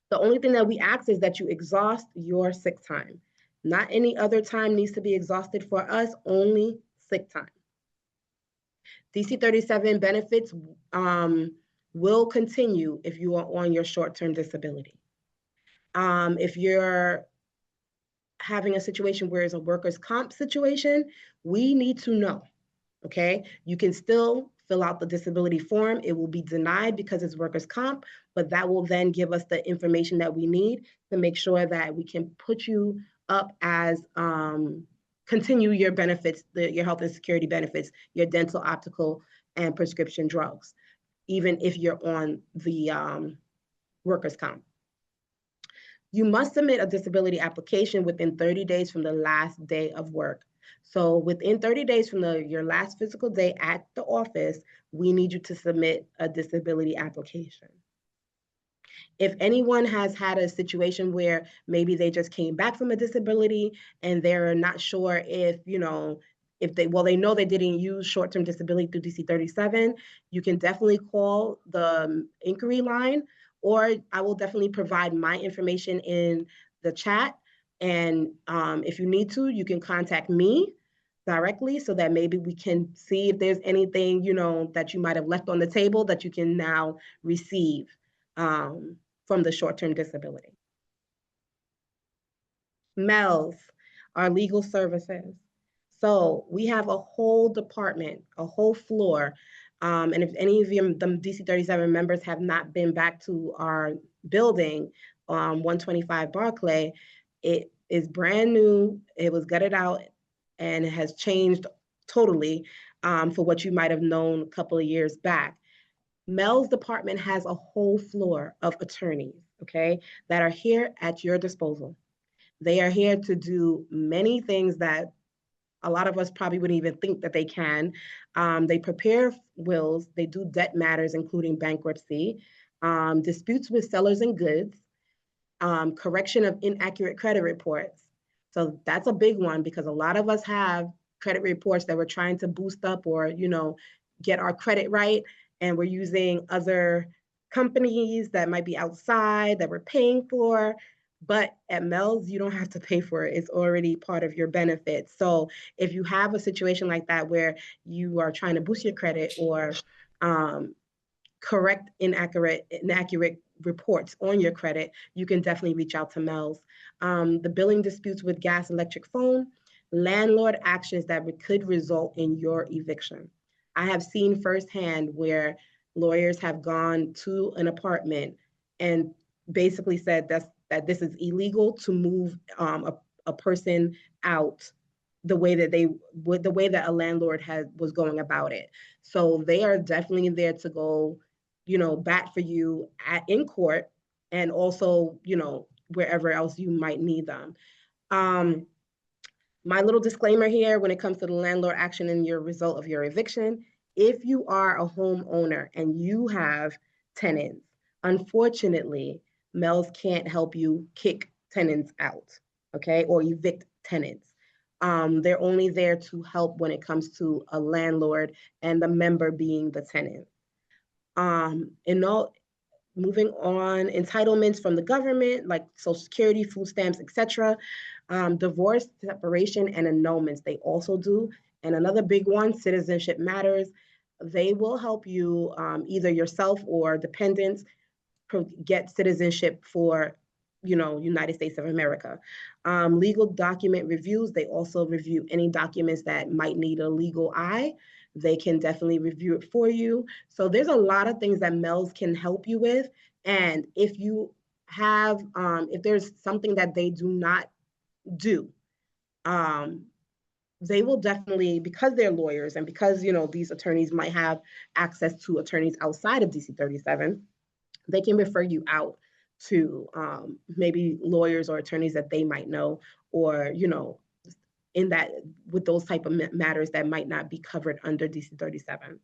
The only thing that we ask is that you exhaust your sick time. Not any other time needs to be exhausted for us, only sick time. DC 37 benefits will continue if you are on your short-term disability. If you're having a situation where it's a workers' comp situation, we need to know, okay? You can still fill out the disability form. It will be denied because it's workers' comp, but that will then give us the information that we need to make sure that we can put you up as, continue your benefits, your health and security benefits, your dental, optical, and prescription drugs, even if you're on the workers' comp. You must submit a disability application within 30 days from the last day of work. So within 30 days from your last physical day at the office, we need you to submit a disability application. If anyone has had a situation where maybe they just came back from a disability and they're not sure if, they know they didn't use short-term disability through DC 37, you can definitely call the inquiry line, or I will definitely provide my information in the chat. And if you need to, you can contact me directly so that maybe we can see if there's anything, that you might have left on the table that you can now receive from the short-term disability. MELS, our legal services. So we have a whole department, a whole floor. And if any of you, the DC 37 members have not been back to our building, 125 Barclay, it is brand new. It was gutted out and it has changed totally for what you might have known a couple of years back. Mel's department has a whole floor of attorneys, okay, that are here at your disposal. They are here to do many things that a lot of us probably wouldn't even think that they can. They prepare wills, they do debt matters, including bankruptcy, disputes with sellers and goods, correction of inaccurate credit reports. So that's a big one because a lot of us have credit reports that we're trying to boost up or, get our credit right. And we're using other companies that might be outside that we're paying for. But at Mel's, you don't have to pay for it. It's already part of your benefits. So if you have a situation like that where you are trying to boost your credit or correct inaccurate reports on your credit, you can definitely reach out to Mel's. The billing disputes with gas, electric, phone, landlord actions that could result in your eviction. I have seen firsthand where lawyers have gone to an apartment and basically said that this is illegal to move a person out the way that a landlord was going about it. So they are definitely there to go, bat for you in court and also, wherever else you might need them. My little disclaimer here when it comes to the landlord action and your result of your eviction, if you are a homeowner and you have tenants. Unfortunately, Mel's can't help you kick tenants out, okay, or evict tenants. They're only there to help when it comes to a landlord and the member being the tenant. Moving on, entitlements from the government, like Social Security, food stamps, etc. Divorce, separation, and annulments, they also do. And another big one, citizenship matters. They will help you, either yourself or dependents, get citizenship for, United States of America. Legal document reviews, they also review any documents that might need a legal eye. They can definitely review it for you. So there's a lot of things that MELS can help you with. And if you have, if there's something that they do not do, they will definitely, because they're lawyers and because, these attorneys might have access to attorneys outside of DC 37, they can refer you out to maybe lawyers or attorneys that they might know, or, in that, with those type of matters that might not be covered under DC 37.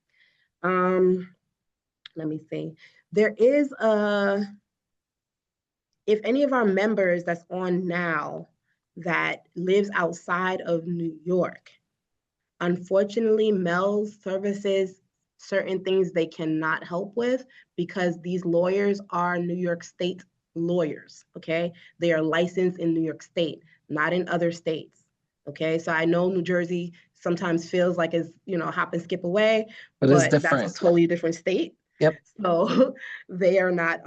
Let me see. There is if any of our members that's on now that lives outside of New York, unfortunately, MELS services certain things they cannot help with because these lawyers are New York State lawyers, okay? They are licensed in New York State, not in other states, okay? So I know New Jersey sometimes feels like it's, hop and skip away, But it's that's different. a totally different state. Yep. So they are not,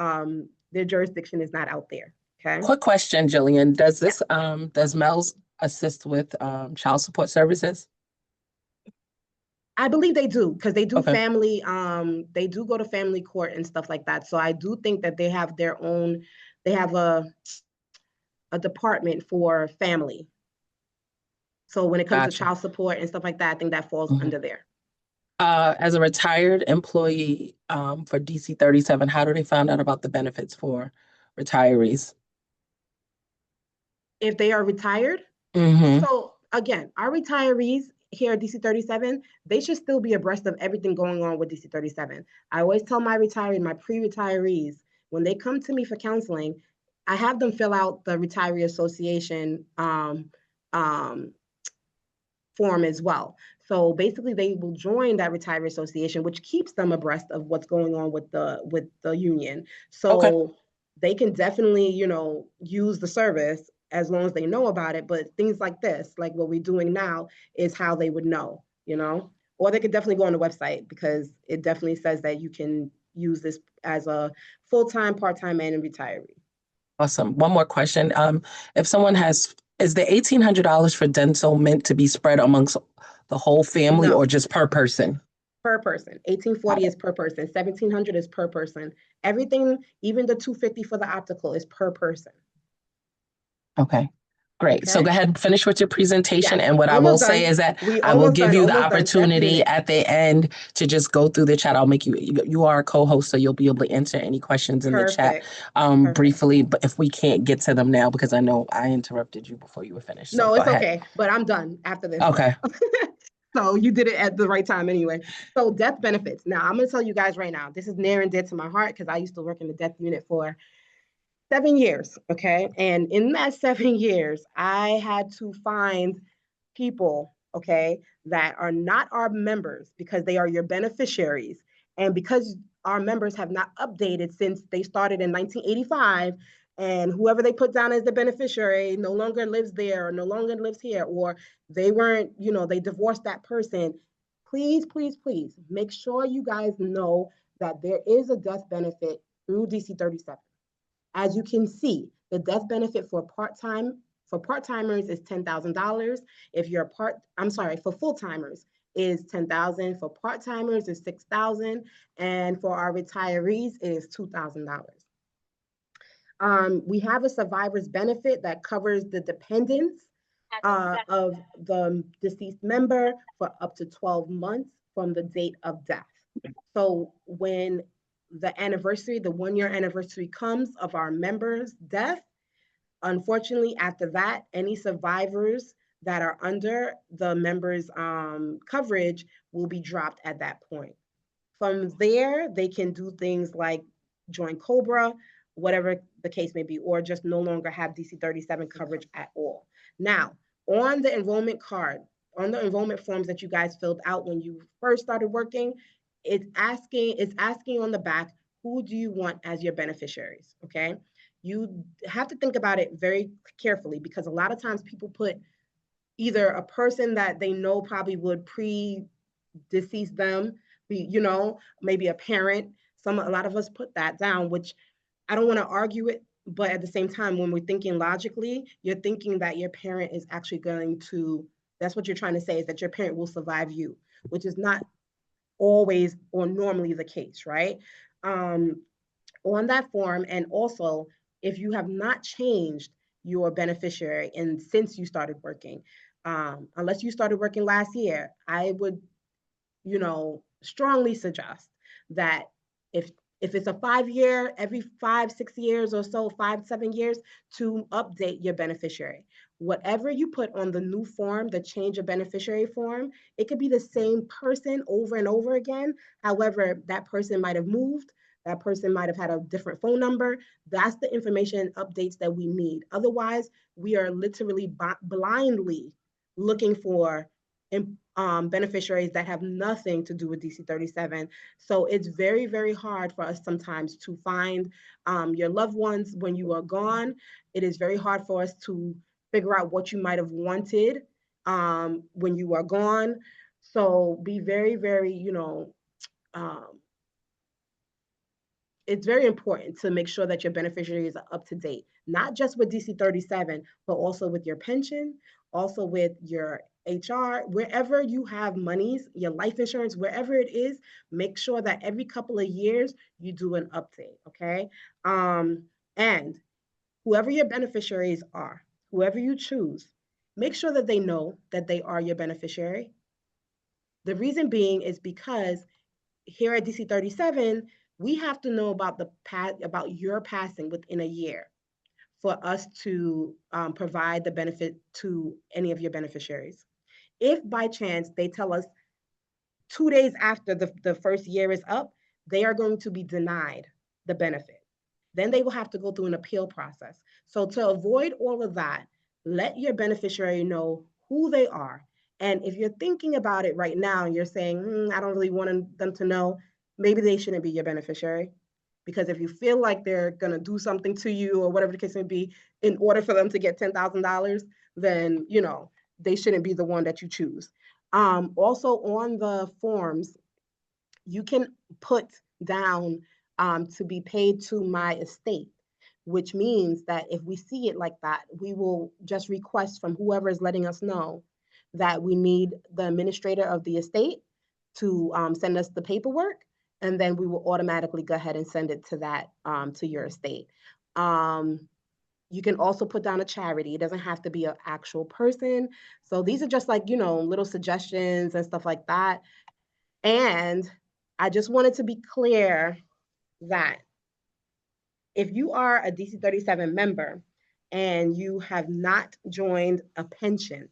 their jurisdiction is not out there, okay? Quick question, Jillian. Does this, does MELS assist with child support services? I believe they do, because they do Okay. family, they do go to family court and stuff like that. So I do think that they have their own, they have a department for family. So when it comes Gotcha. to child support and stuff like that, I think that falls under there. As a retired employee for DC 37, how do they find out about the benefits for retirees? If they are retired, Mm-hmm. so again, our retirees here at DC 37, they should still be abreast of everything going on with DC 37. I always tell my pre-retirees, when they come to me for counseling, I have them fill out the Retiree Association form as well. So basically they will join that Retiree Association, which keeps them abreast of what's going on with the union. So they can definitely, use the service as long as they know about it. But things like this, like what we're doing now, is how they would know, or they could definitely go on the website, because it definitely says that you can use this as a full-time, part-time, and a retiree. Awesome. One more question. If someone is the $1,800 for dental meant to be spread amongst the whole family, No. or just per person? Per person. 1840 is per person. 1700 is per person. Everything, even the 250 for the optical, is per person. Okay. Great. So Okay. go ahead and finish with your presentation. Yes, And what I will almost say done. is that We I will almost give done, you the almost done. Deaf opportunity unit. at the end to just go through the chat. I'll make you are a co-host, so you'll be able to answer any questions in the chat Perfect. briefly, but if we can't get to them now, because I know I interrupted you before you were finished. So No, go it's ahead. okay, but I'm done after this. Okay. So you did it at the right time anyway. So death benefits. Now I'm gonna tell you guys right now, this is near and dear to my heart, because I used to work in the death unit for 7 years, okay? And in that 7 years, I had to find people, okay, that are not our members, because they are your beneficiaries. And because our members have not updated since they started in 1985, and whoever they put down as the beneficiary no longer lives there, or no longer lives here, or they weren't, they divorced that person, please, please, please make sure you guys know that there is a death benefit through DC 37. As you can see, the death benefit for part-timers is $10,000. If you're for full-timers is $10,000. For part-timers is $6,000. And for our retirees, it is $2,000. We have a survivor's benefit that covers the dependents of the deceased member for up to 12 months from the date of death. So when the 1-year anniversary comes of our member's death, unfortunately, after that, any survivors that are under the member's coverage will be dropped at that point. From there, they can do things like join Cobra, whatever the case may be, or just no longer have DC-37 coverage at all. Now, on the enrollment card, on the enrollment forms that you guys filled out when you first started working, it's asking on the back, who do you want as your beneficiaries, okay? You have to think about it very carefully, because a lot of times people put either a person that they know probably would decease them, maybe a parent. A lot of us put that down, which I don't want to argue it, but at the same time, when we're thinking logically, you're thinking that your parent is actually that's what you're trying to say, is that your parent will survive you, which is not always or normally the case, right? On that form, and also, if you have not changed your beneficiary and since you started working, unless you started working last year, I would strongly suggest that if it's a 5-year, every 5-6 years or so, 5-7 years, to update your beneficiary. Whatever you put on the new form, the change of beneficiary form, it could be the same person over and over again. However, that person might have moved, that person might have had a different phone number. That's the information updates that we need. Otherwise, we are literally blindly looking for beneficiaries that have nothing to do with DC-37. So it's very, very hard for us sometimes to find your loved ones when you are gone. It is very hard for us to figure out what you might have wanted when you are gone. So be very, very, it's very important to make sure that your beneficiaries are up to date, not just with DC-37, but also with your pension, also with your HR, wherever you have monies, your life insurance, wherever it is, make sure that every couple of years you do an update, okay? And whoever your beneficiaries are, whoever you choose, make sure that they know that they are your beneficiary. The reason being is because here at DC-37, we have to know about your passing within a year for us to provide the benefit to any of your beneficiaries. If by chance they tell us 2 days after the first year is up, they are going to be denied the benefit. Then they will have to go through an appeal process. So to avoid all of that, let your beneficiary know who they are. And if you're thinking about it right now, you're saying, I don't really want them to know, maybe they shouldn't be your beneficiary. Because if you feel like they're going to do something to you or whatever the case may be, in order for them to get $10,000, then, they shouldn't be the one that you choose. Also on the forms, you can put down to be paid to my estate, which means that if we see it like that, we will just request from whoever is letting us know that we need the administrator of the estate to send us the paperwork, and then we will automatically go ahead and send it to your estate. You can also put down a charity. It doesn't have to be an actual person. So these are just like, little suggestions and stuff like that. And I just wanted to be clear that if you are a DC-37 member and you have not joined a pension,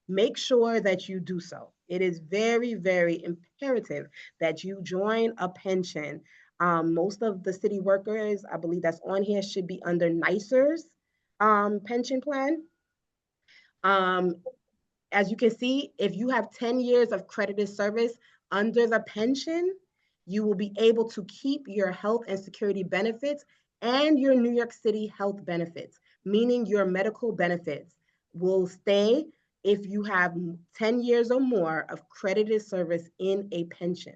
make sure that you do so. It is very, very imperative that you join a pension. Most of the city workers, I believe that's on here, should be under NYSER's pension plan. As you can see, if you have 10 years of credited service under the pension, you will be able to keep your health and security benefits and your New York City health benefits, meaning your medical benefits will stay if you have 10 years or more of credited service in a pension.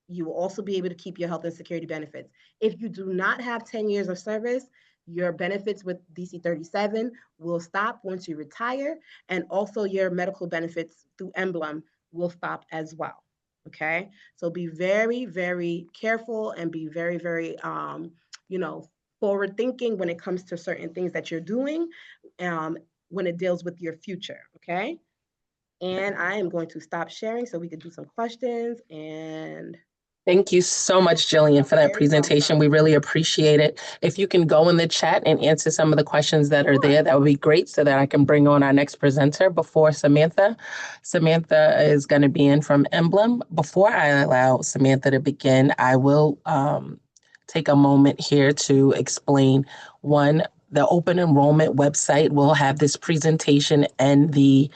You will also be able to keep your health and security benefits. If you do not have 10 years of service, your benefits with DC-37 will stop once you retire, and also your medical benefits through Emblem will stop as well, okay? So be very, very careful and be very, very, forward thinking when it comes to certain things that you're doing when it deals with your future, okay? And I am going to stop sharing so we can do some questions. And thank you so much, Jillian, for that Very presentation. welcome. We really appreciate it. If you can go in the chat and answer some of the questions that are there, that would be great so that I can bring on our next presenter before Samantha. Samantha is going to be in from Emblem. Before I allow Samantha to begin, I will take a moment here to explain. One, the open enrollment website will have this presentation and the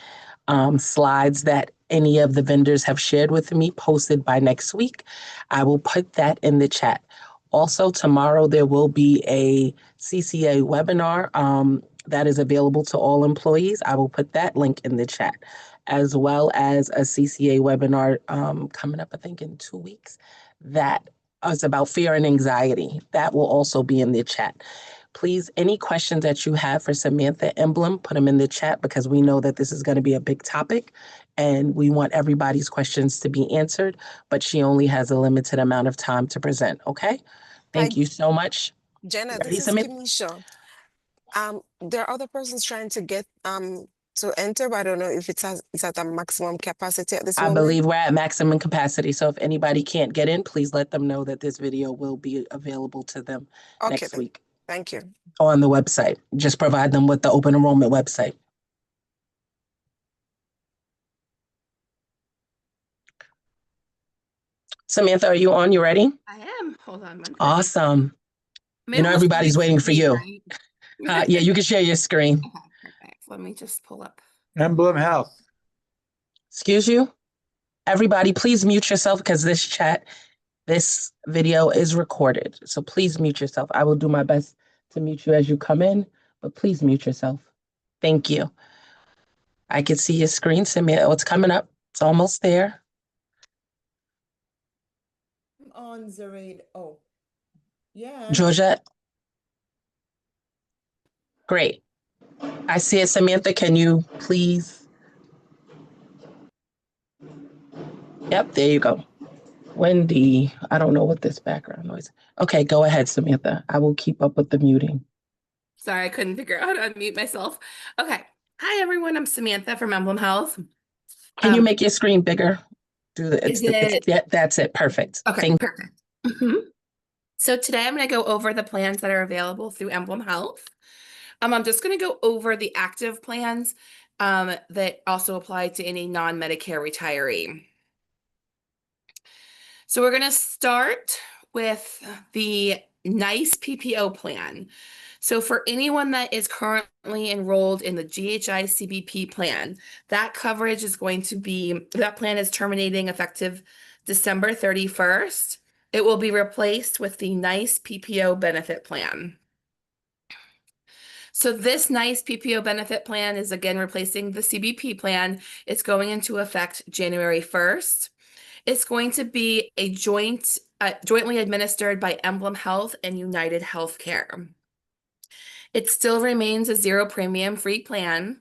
slides that any of the vendors have shared with me posted by next week. I will put that in the chat. Also, tomorrow there will be a CCA webinar that is available to all employees. I will put that link in the chat, as well as a CCA webinar coming up, I think, in 2 weeks. That is about fear and anxiety. That will also be in the chat. Please, any questions that you have for Samantha Emblem, put them in the chat because we know that this is going to be a big topic and we want everybody's questions to be answered, but she only has a limited amount of time to present, okay? Thank you so much. Jenna, Ready, this is Samantha? Kimisha. There are other persons trying to get to enter, but I don't know if it's at a maximum capacity at this I moment. believe we're at maximum capacity, so if anybody can't get in, please let them know that this video will be available to them next then. week Thank you. on the website. Just provide them with the open enrollment website. Samantha, are you on? You ready? I am. Hold on. Awesome. I'm You know, able to everybody's share waiting for screen, you. right? Yeah, you can share your screen. Okay, perfect. Let me just pull up. Emblem Health. Excuse you? Everybody, please mute yourself because this video is recorded. So please mute yourself. I will do my best to mute you as you come in, but please mute yourself. Thank you. I can see your screen, Samantha. Oh, it's coming up. It's almost there. On the radar. Oh, yeah. Georgette. Great. I see it, Samantha. Can you please? Yep, there you go. Wendy, I don't know what this background noise. Okay, go ahead, Samantha. I will keep up with the muting. Sorry, I couldn't figure out how to unmute myself. Okay. Hi, everyone. I'm Samantha from Emblem Health. Can you make your screen bigger? Yeah, that's it. Perfect. Okay, perfect. So today I'm going to go over the plans that are available through Emblem Health. I'm just going to go over the active plans that also apply to any non-Medicare retiree. So we're going to start with the NICE PPO plan. So for anyone that is currently enrolled in the GHI CBP plan, that coverage is going to be, that plan is terminating effective December 31st. It will be replaced with the NICE PPO benefit plan. So this NICE PPO benefit plan is again replacing the CBP plan. It's going into effect January 1st. It's going to be a jointly administered by Emblem Health and United Healthcare. It still remains a zero premium free plan.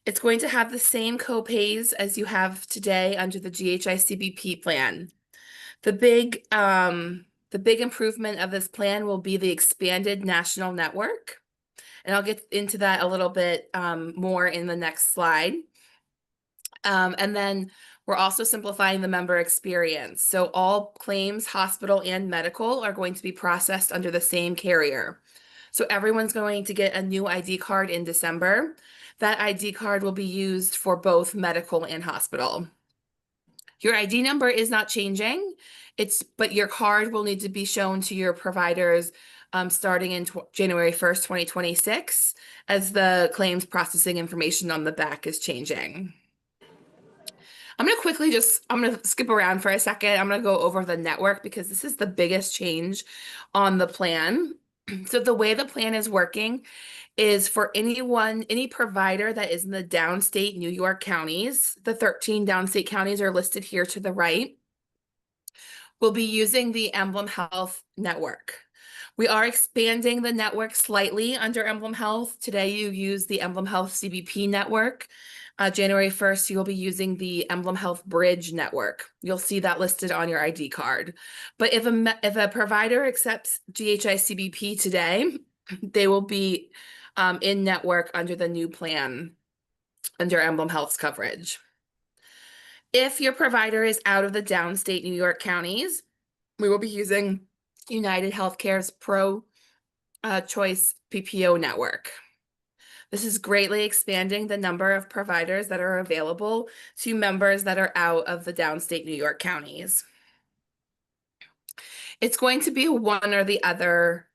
It's going to have the same copays as you have today under the GHI CBP plan. The big improvement of this plan will be the expanded national network. And I'll get into that a little bit more in the next slide. And then we're also simplifying the member experience. So all claims, hospital and medical, are going to be processed under the same carrier. So everyone's going to get a new ID card in December. That ID card will be used for both medical and hospital. Your ID number is not changing, but your card will need to be shown to your providers starting in January 1st, 2026, as the claims processing information on the back is changing. I'm going to skip around for a second. I'm going to go over the network because this is the biggest change on the plan. So the way the plan is working is for any provider that is in the downstate New York counties, the 13 downstate counties are listed here to the right, will be using the Emblem Health network. We are expanding the network slightly under Emblem Health. Today you use the Emblem Health CBP network. January 1st, you'll be using the Emblem Health Bridge network. You'll see that listed on your ID card. But if a provider accepts GHI CBP today, they will be in network under the new plan, under Emblem Health's coverage. If your provider is out of the downstate New York counties, we will be using United Healthcare's Pro Choice PPO network. This is greatly expanding the number of providers that are available to members that are out of the downstate New York counties. It's going to be one or the other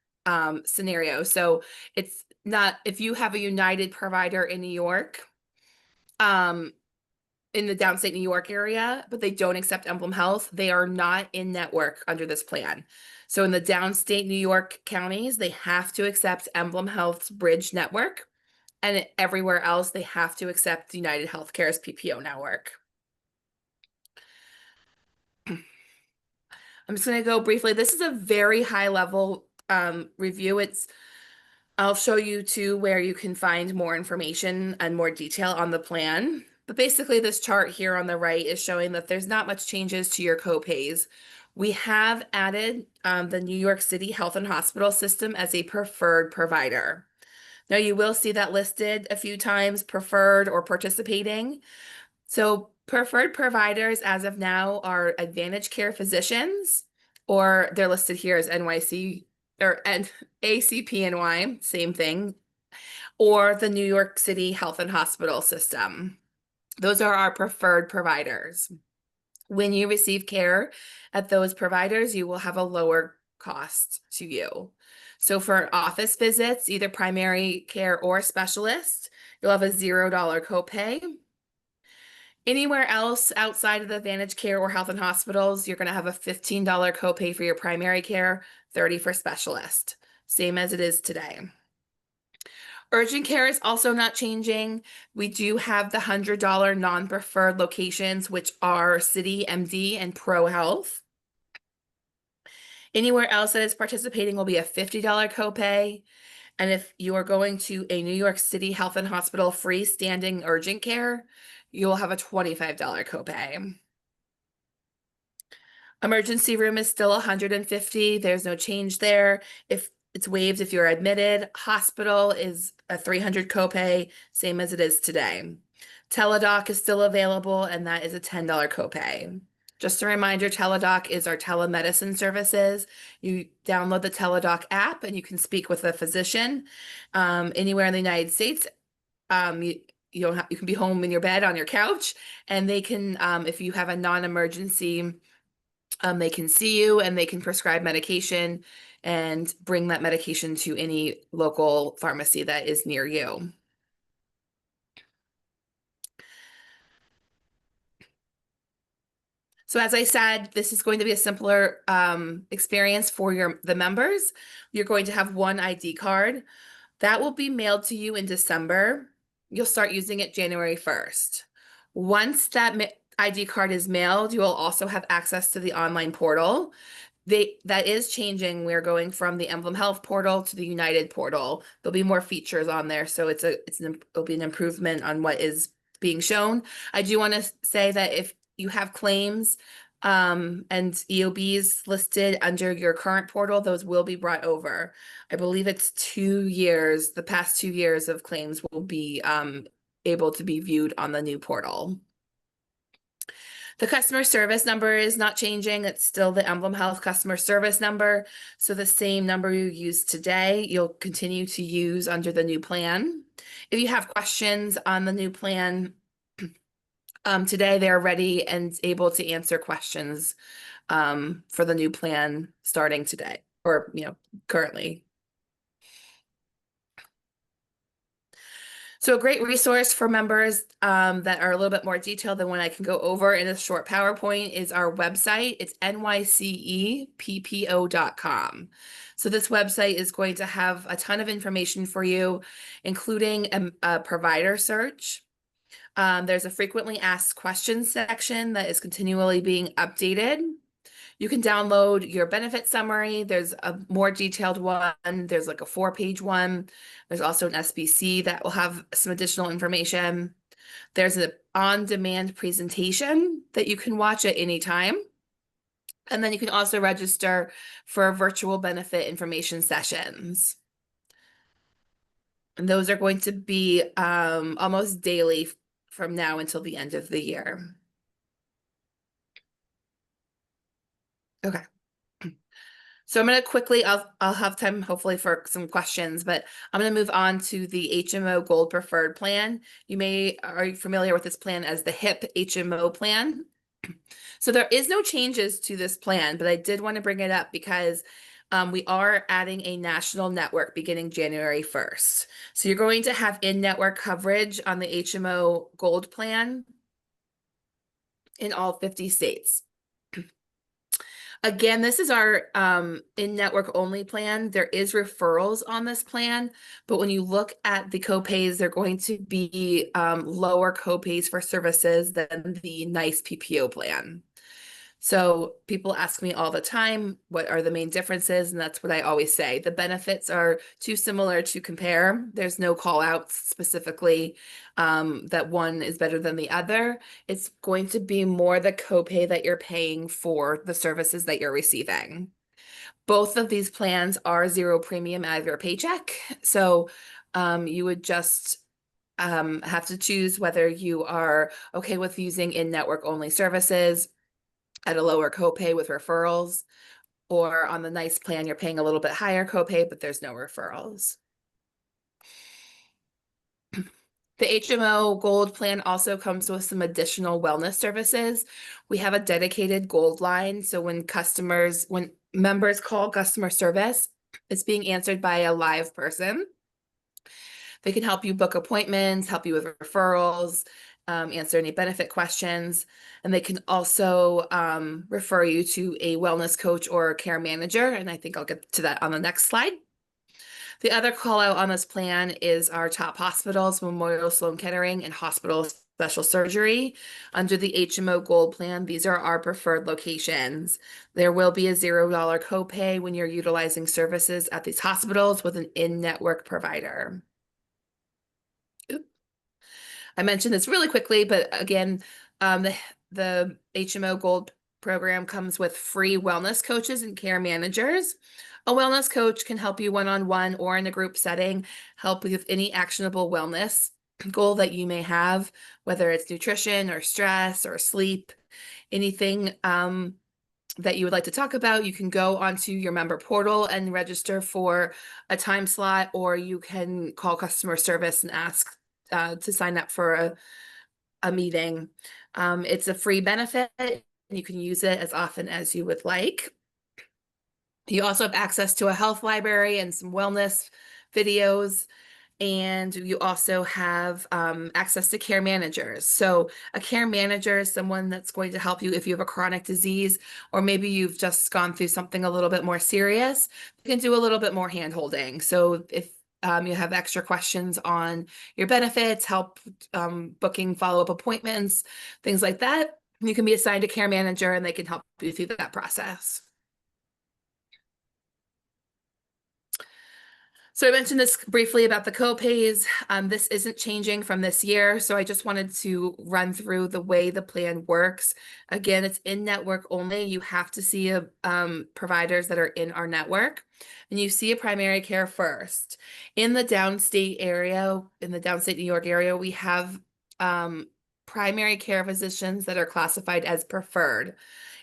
scenario. So it's not, if you have a United provider in New York, in the downstate New York area, but they don't accept Emblem Health, they are not in network under this plan. So in the downstate New York counties, they have to accept Emblem Health's Bridge network. And everywhere else, they have to accept United Healthcare's PPO network. I'm just going to go briefly. This is a very high level review. I'll show you too where you can find more information and more detail on the plan. But basically this chart here on the right is showing that there's not much changes to your copays. We have added the New York City Health and Hospital System as a preferred provider. Now you will see that listed a few times, preferred or participating. So preferred providers as of now are Advantage Care physicians, or they're listed here as NYC or ACPNY, same thing, or the New York City Health and Hospital System. Those are our preferred providers. When you receive care at those providers, you will have a lower cost to you. So for office visits, either primary care or specialist, you'll have a $0 copay. Anywhere else outside of the Advantage Care or Health and Hospitals, you're going to have a $15 copay for your primary care, $30 for specialist, same as it is today. Urgent care is also not changing. We do have the $100 non-preferred locations, which are City, MD, and Pro Health. Anywhere else that is participating will be a $50 copay. And if you are going to a New York City Health and Hospital freestanding urgent care, you'll have a $25 copay. Emergency room is still $150. There's no change there. If it's waived if you're admitted. Hospital is a $300 copay, same as it is today. Teladoc is still available, and that is a $10 copay. Just a reminder, Teladoc is our telemedicine services. You download the Teladoc app and you can speak with a physician anywhere in the United States. You can be home in your bed on your couch, and they can, if you have a non-emergency, they can see you and they can prescribe medication and bring that medication to any local pharmacy that is near you. So as I said, this is going to be a simpler experience for the members. You're going to have one ID card. That will be mailed to you in December. You'll start using it January 1st. Once that ID card is mailed, you will also have access to the online portal. That is changing. We're going from the Emblem Health portal to the United portal. There'll be more features on there, so it'll be an improvement on what is being shown. I do want to say that if you have claims and EOBs listed under your current portal, those will be brought over. I believe it's 2 years. The past 2 years of claims will be able to be viewed on the new portal. The customer service number is not changing. It's still the Emblem Health customer service number. So the same number you use today, you'll continue to use under the new plan. If you have questions on the new plan, today they're ready and able to answer questions for the new plan starting today or, currently. So a great resource for members that are a little bit more detailed than what I can go over in a short PowerPoint is our website. It's nyceppo.com. So this website is going to have a ton of information for you, including a provider search. There's a frequently asked questions section that is continually being updated. You can download your benefit summary. There's a more detailed one. There's like a 4-page one. There's also an SBC that will have some additional information. There's an on-demand presentation that you can watch at any time. And then you can also register for virtual benefit information sessions. And those are going to be almost daily from now until the end of the year. Okay. So I'm going to quickly, I'll have time hopefully for some questions, but I'm going to move on to the HMO Gold Preferred Plan. Are you familiar with this plan as the HIP HMO plan? So there is no changes to this plan, but I did want to bring it up because we are adding a national network beginning January 1st. So you're going to have in-network coverage on the HMO Gold plan in all 50 states. Again, this is our in-network only plan. There is referrals on this plan, but when you look at the copays, they're going to be lower copays for services than the NICE PPO plan. So people ask me all the time, what are the main differences? And that's what I always say. The benefits are too similar to compare. There's no call outs specifically that one is better than the other. It's going to be more the copay that you're paying for the services that you're receiving. Both of these plans are zero premium out of your paycheck. So you would just have to choose whether you are okay with using in-network only services at a lower copay with referrals, or on the NICE plan, you're paying a little bit higher copay, but there's no referrals. The HMO Gold plan also comes with some additional wellness services. We have a dedicated Gold line, so when members call customer service, it's being answered by a live person. They can help you book appointments, help you with referrals, answer any benefit questions, and they can also refer you to a wellness coach or a care manager, and I think I'll get to that on the next slide. The other call out on this plan is our top hospitals, Memorial Sloan Kettering and Hospital Special Surgery. Under the HMO Gold plan, these are our preferred locations. There will be a $0 copay when you're utilizing services at these hospitals with an in-network provider. I mentioned this really quickly, but again, the HMO Gold program comes with free wellness coaches and care managers. A wellness coach can help you one-on-one or in a group setting, help with any actionable wellness goal that you may have, whether it's nutrition or stress or sleep, anything that you would like to talk about. You can go onto your member portal and register for a time slot, or you can call customer service and ask to sign up for a meeting. It's a free benefit, and you can use it as often as you would like. You also have access to a health library and some wellness videos, and you also have access to care managers. So a care manager is someone that's going to help you if you have a chronic disease, or maybe you've just gone through something a little bit more serious. You can do a little bit more hand-holding. So if you have extra questions on your benefits, help booking follow-up appointments, things like that, you can be assigned a care manager and they can help you through that process. So I mentioned this briefly about the copays. This isn't changing from this year, so I just wanted to run through the way the plan works. Again, it's in-network only. You have to see providers that are in our network, and you see a primary care first. In the downstate area, in the downstate New York area, we have primary care physicians that are classified as preferred.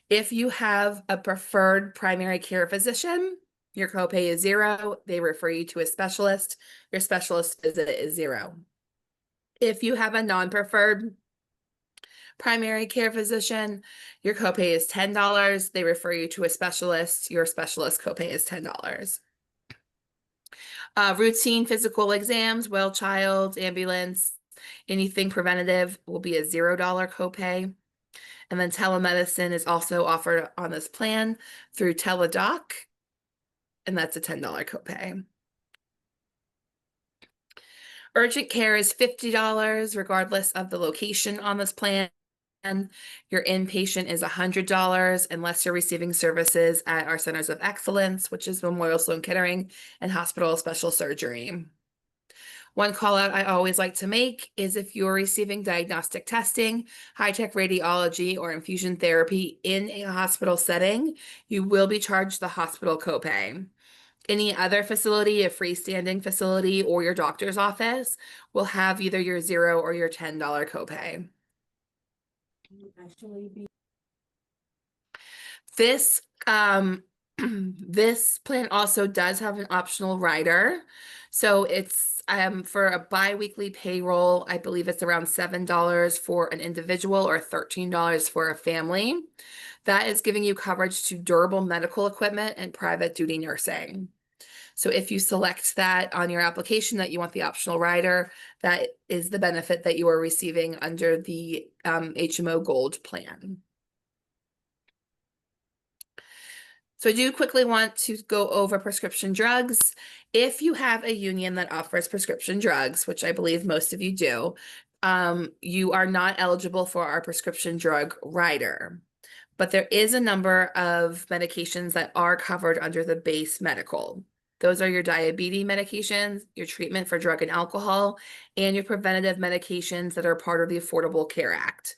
If you have a preferred primary care physician, your copay is $0. They refer you to a specialist. Your specialist visit is $0. If you have a non-preferred primary care physician, your copay is $10. They refer you to a specialist. Your specialist copay is $10. Routine physical exams, well child, ambulance, anything preventative will be a $0 copay. And then telemedicine is also offered on this plan through Teladoc, and that's a $10 copay. Urgent care is $50 regardless of the location on this plan. Your inpatient is $100 unless you're receiving services at our centers of excellence, which is Memorial Sloan Kettering and Hospital Special Surgery. One call out I always like to make is if you're receiving diagnostic testing, high-tech radiology, or infusion therapy in a hospital setting, you will be charged the hospital copay. Any other facility, a freestanding facility, or your doctor's office will have either your $0 or your $10 copay. This this plan also does have an optional rider. So it's for a bi-weekly payroll, I believe it's around $7 for an individual or $13 for a family. That is giving you coverage to durable medical equipment and private duty nursing. So if you select that on your application that you want the optional rider, that is the benefit that you are receiving under the HMO Gold plan. So I do quickly want to go over prescription drugs. If you have a union that offers prescription drugs, which I believe most of you do, you are not eligible for our prescription drug rider. But there is a number of medications that are covered under the base medical. Those are your diabetes medications, your treatment for drug and alcohol, and your preventative medications that are part of the Affordable Care Act.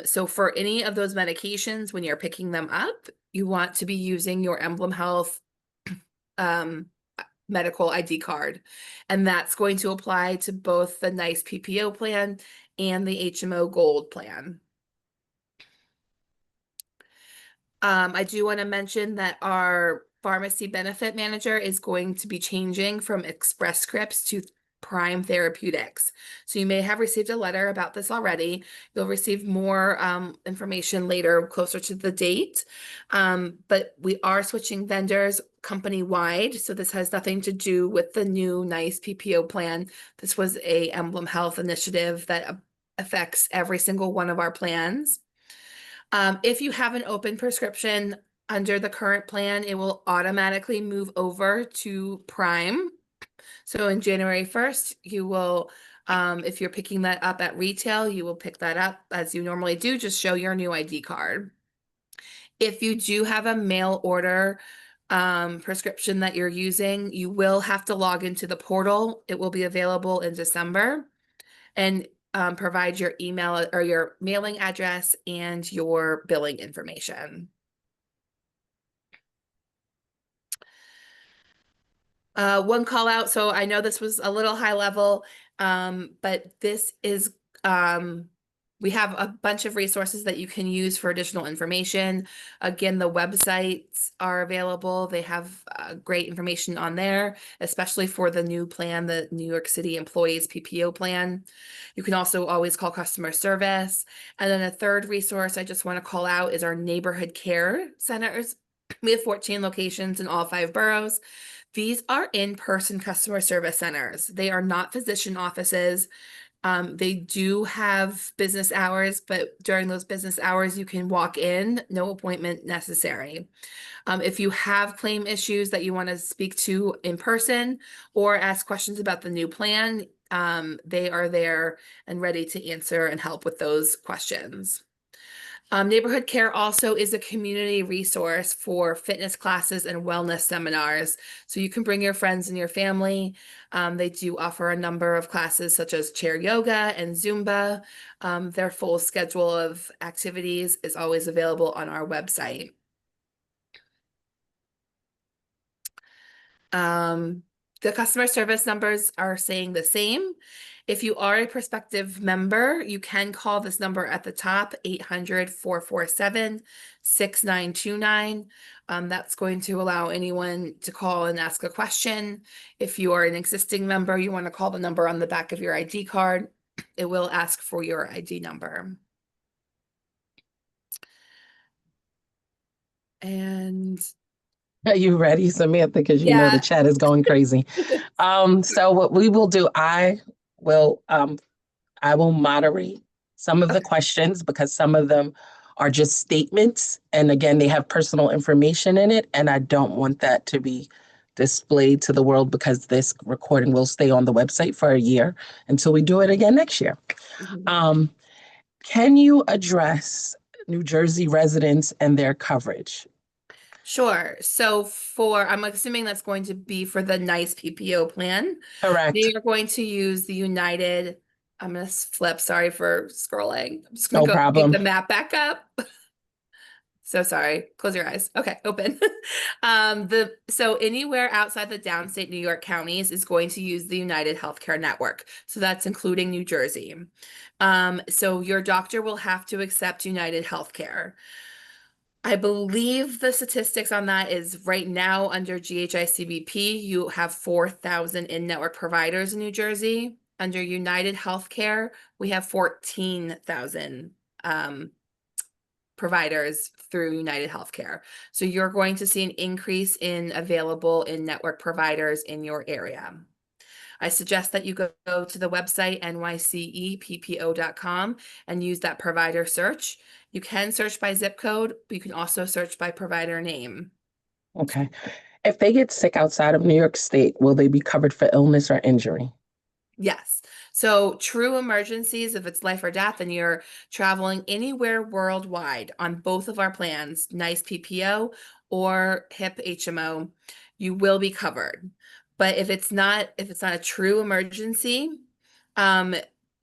So for any of those medications, when you're picking them up, you want to be using your Emblem Health medical ID card. And that's going to apply to both the NICE PPO plan and the HMO Gold plan. I do want to mention that our pharmacy benefit manager is going to be changing from Express Scripts to Prime Therapeutics. So you may have received a letter about this already. You'll receive more information later, closer to the date. But we are switching vendors company-wide. So this has nothing to do with the new NICE PPO plan. This was a Emblem Health initiative that affects every single one of our plans. If you have an open prescription under the current plan, it will automatically move over to Prime. So in January 1st, you will, if you're picking that up at retail, you will pick that up as you normally do, just show your new ID card. If you do have a mail order prescription that you're using, you will have to log into the portal. It will be available in December. And provide your email or your mailing address and your billing information. One call out. So I know this was a little high level, but this is, we have a bunch of resources that you can use for additional information. Again, the websites are available. They have great information on there, especially for the new plan, the New York City Employees PPO plan. You can also always call customer service. And then a third resource I just want to call out is our neighborhood care centers. We have 14 locations in all 5 boroughs. These are in-person customer service centers. They are not physician offices. They do have business hours, but during those business hours, you can walk in, no appointment necessary. If you have claim issues that you want to speak to in person or ask questions about the new plan, they are there and ready to answer and help with those questions. Neighborhood Care also is a community resource for fitness classes and wellness seminars. So you can bring your friends and your family. They do offer a number of classes such as chair yoga and Zumba. Their full schedule of activities is always available on our website. The customer service numbers are saying the same. If you are a prospective member, you can call this number at the top, 800-447-6929. That's going to allow anyone to call and ask a question. If you are an existing member, you want to call the number on the back of your ID card. It will ask for your ID number. And are you ready, Samantha? Because you know the chat is going crazy. So what we will do, I will moderate some of the questions because some of them are just statements. And again, they have personal information in it. And I don't want that to be displayed to the world because this recording will stay on the website for a year until we do it again next year. Can you address New Jersey residents and their coverage? Sure. So I'm assuming that's going to be for the NICE PPO plan. Correct. They are going to use the United, I'm going to flip, sorry for scrolling. I'm just going to go get the map back up. So sorry, close your eyes. Okay, open. So anywhere outside the downstate New York counties is going to use the United Healthcare Network. So that's including New Jersey. So your doctor will have to accept United Healthcare. I believe the statistics on that is right now under GHI CBP, you have 4,000 in-network providers in New Jersey. Under United Healthcare, we have 14,000 providers through United Healthcare. So you're going to see an increase in available in-network providers in your area. I suggest that you go to the website nyceppo.com and use that provider search. You can search by zip code, but you can also search by provider name. Okay. If they get sick outside of New York State, will they be covered for illness or injury? Yes. So true emergencies, if it's life or death and you're traveling anywhere worldwide on both of our plans, NICE PPO or HIP HMO, you will be covered. But if it's not a true emergency,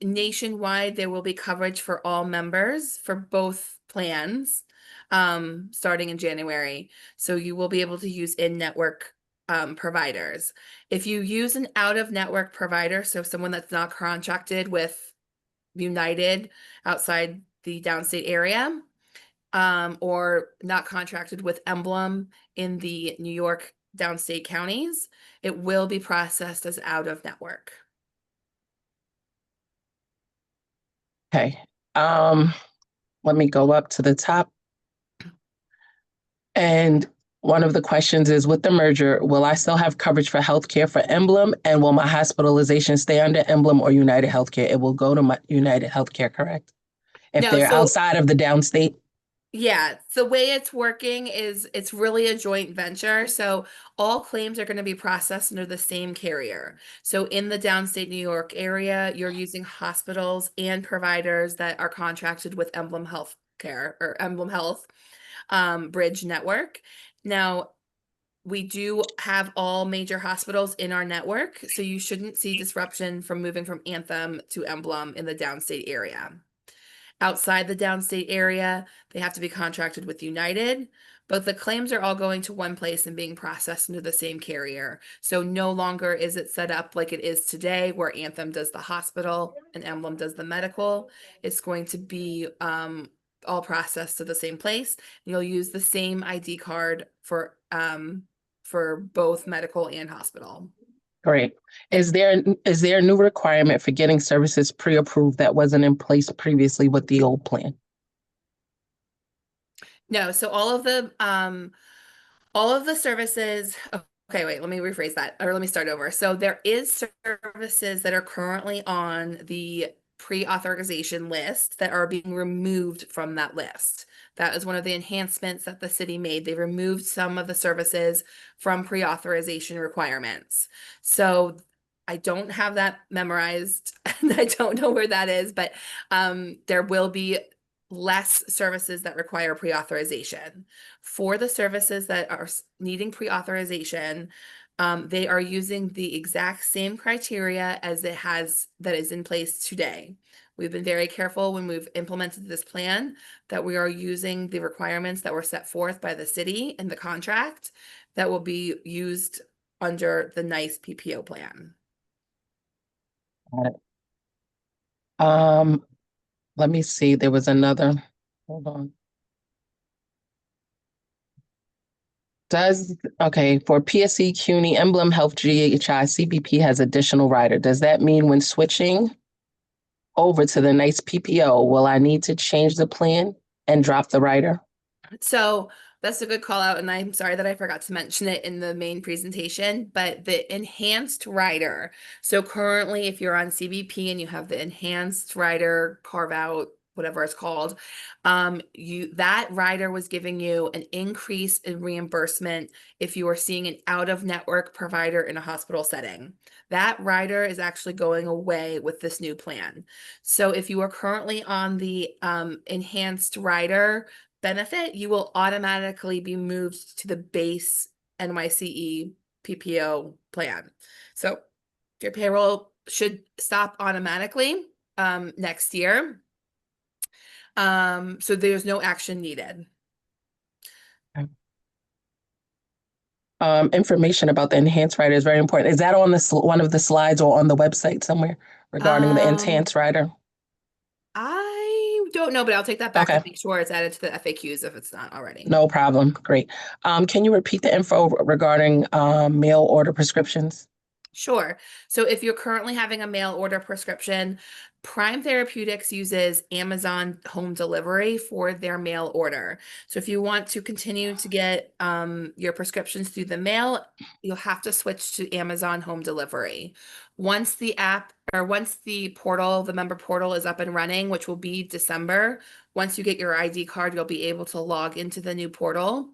nationwide, there will be coverage for all members for both plans, starting in January. So you will be able to use in-network providers. If you use an out-of-network provider, so someone that's not contracted with United outside the downstate area, or not contracted with Emblem in the New York downstate counties, it will be processed as out-of-network. Okay. Let me go up to the top. And one of the questions is, with the merger, will I still have coverage for healthcare for Emblem? And will my hospitalization stay under Emblem or United Healthcare? It will go to my United Healthcare, correct? If No, they're so- outside of the downstate? Yeah, the way it's working is it's really a joint venture. So all claims are going to be processed under the same carrier. So in the downstate New York area, you're using hospitals and providers that are contracted with Emblem Healthcare or Emblem Health Bridge Network. Now, we do have all major hospitals in our network, so you shouldn't see disruption from moving from Anthem to Emblem in the downstate area. Outside the downstate area, they have to be contracted with United, but the claims are all going to one place and being processed into the same carrier. So no longer is it set up like it is today, where Anthem does the hospital and Emblem does the medical. It's going to be all processed to the same place. You'll use the same ID card for both medical and hospital. Great. Is there a new requirement for getting services pre-approved that wasn't in place previously with the old plan? No, so all of the services, okay, wait, let me rephrase that, or let me start over. So there is services that are currently on the pre-authorization list that are being removed from that list. That is one of the enhancements that the city made. They removed some of the services from pre-authorization requirements. So I don't have that memorized and I don't know where that is, but there will be less services that require pre-authorization. For the services that are needing pre-authorization, they are using the exact same criteria as that is in place today. We've been very careful when we've implemented this plan that we are using the requirements that were set forth by the city in the contract that will be used under the NICE PPO plan. Got it. Let me see. There was another. Hold on. For PSC, CUNY, Emblem Health, GHI, CBP has additional rider. Does that mean when switching over to the NICE PPO, will I need to change the plan and drop the rider? So that's a good call out, and I'm sorry that I forgot to mention it in the main presentation, but the enhanced rider. So currently, if you're on CBP and you have the enhanced rider carve out, whatever it's called, that rider was giving you an increase in reimbursement if you are seeing an out-of-network provider in a hospital setting. That rider is actually going away with this new plan. So if you are currently on the enhanced rider benefit, you will automatically be moved to the base NYCE PPO plan. So your payroll should stop automatically next year. So there's no action needed. Information about the enhanced rider is very important. Is that on one of the slides or on the website somewhere regarding the enhanced rider? I don't know, but I'll take that back and Okay. make sure it's added to the FAQs if it's not already. No problem. Great. Can you repeat the info regarding mail order prescriptions? Sure. So if you're currently having a mail order prescription, Prime Therapeutics uses Amazon home delivery for their mail order. So if you want to continue to get your prescriptions through the mail, you'll have to switch to Amazon home delivery. Once the app or once the portal, the member portal is up and running, which will be December, once you get your ID card, you'll be able to log into the new portal.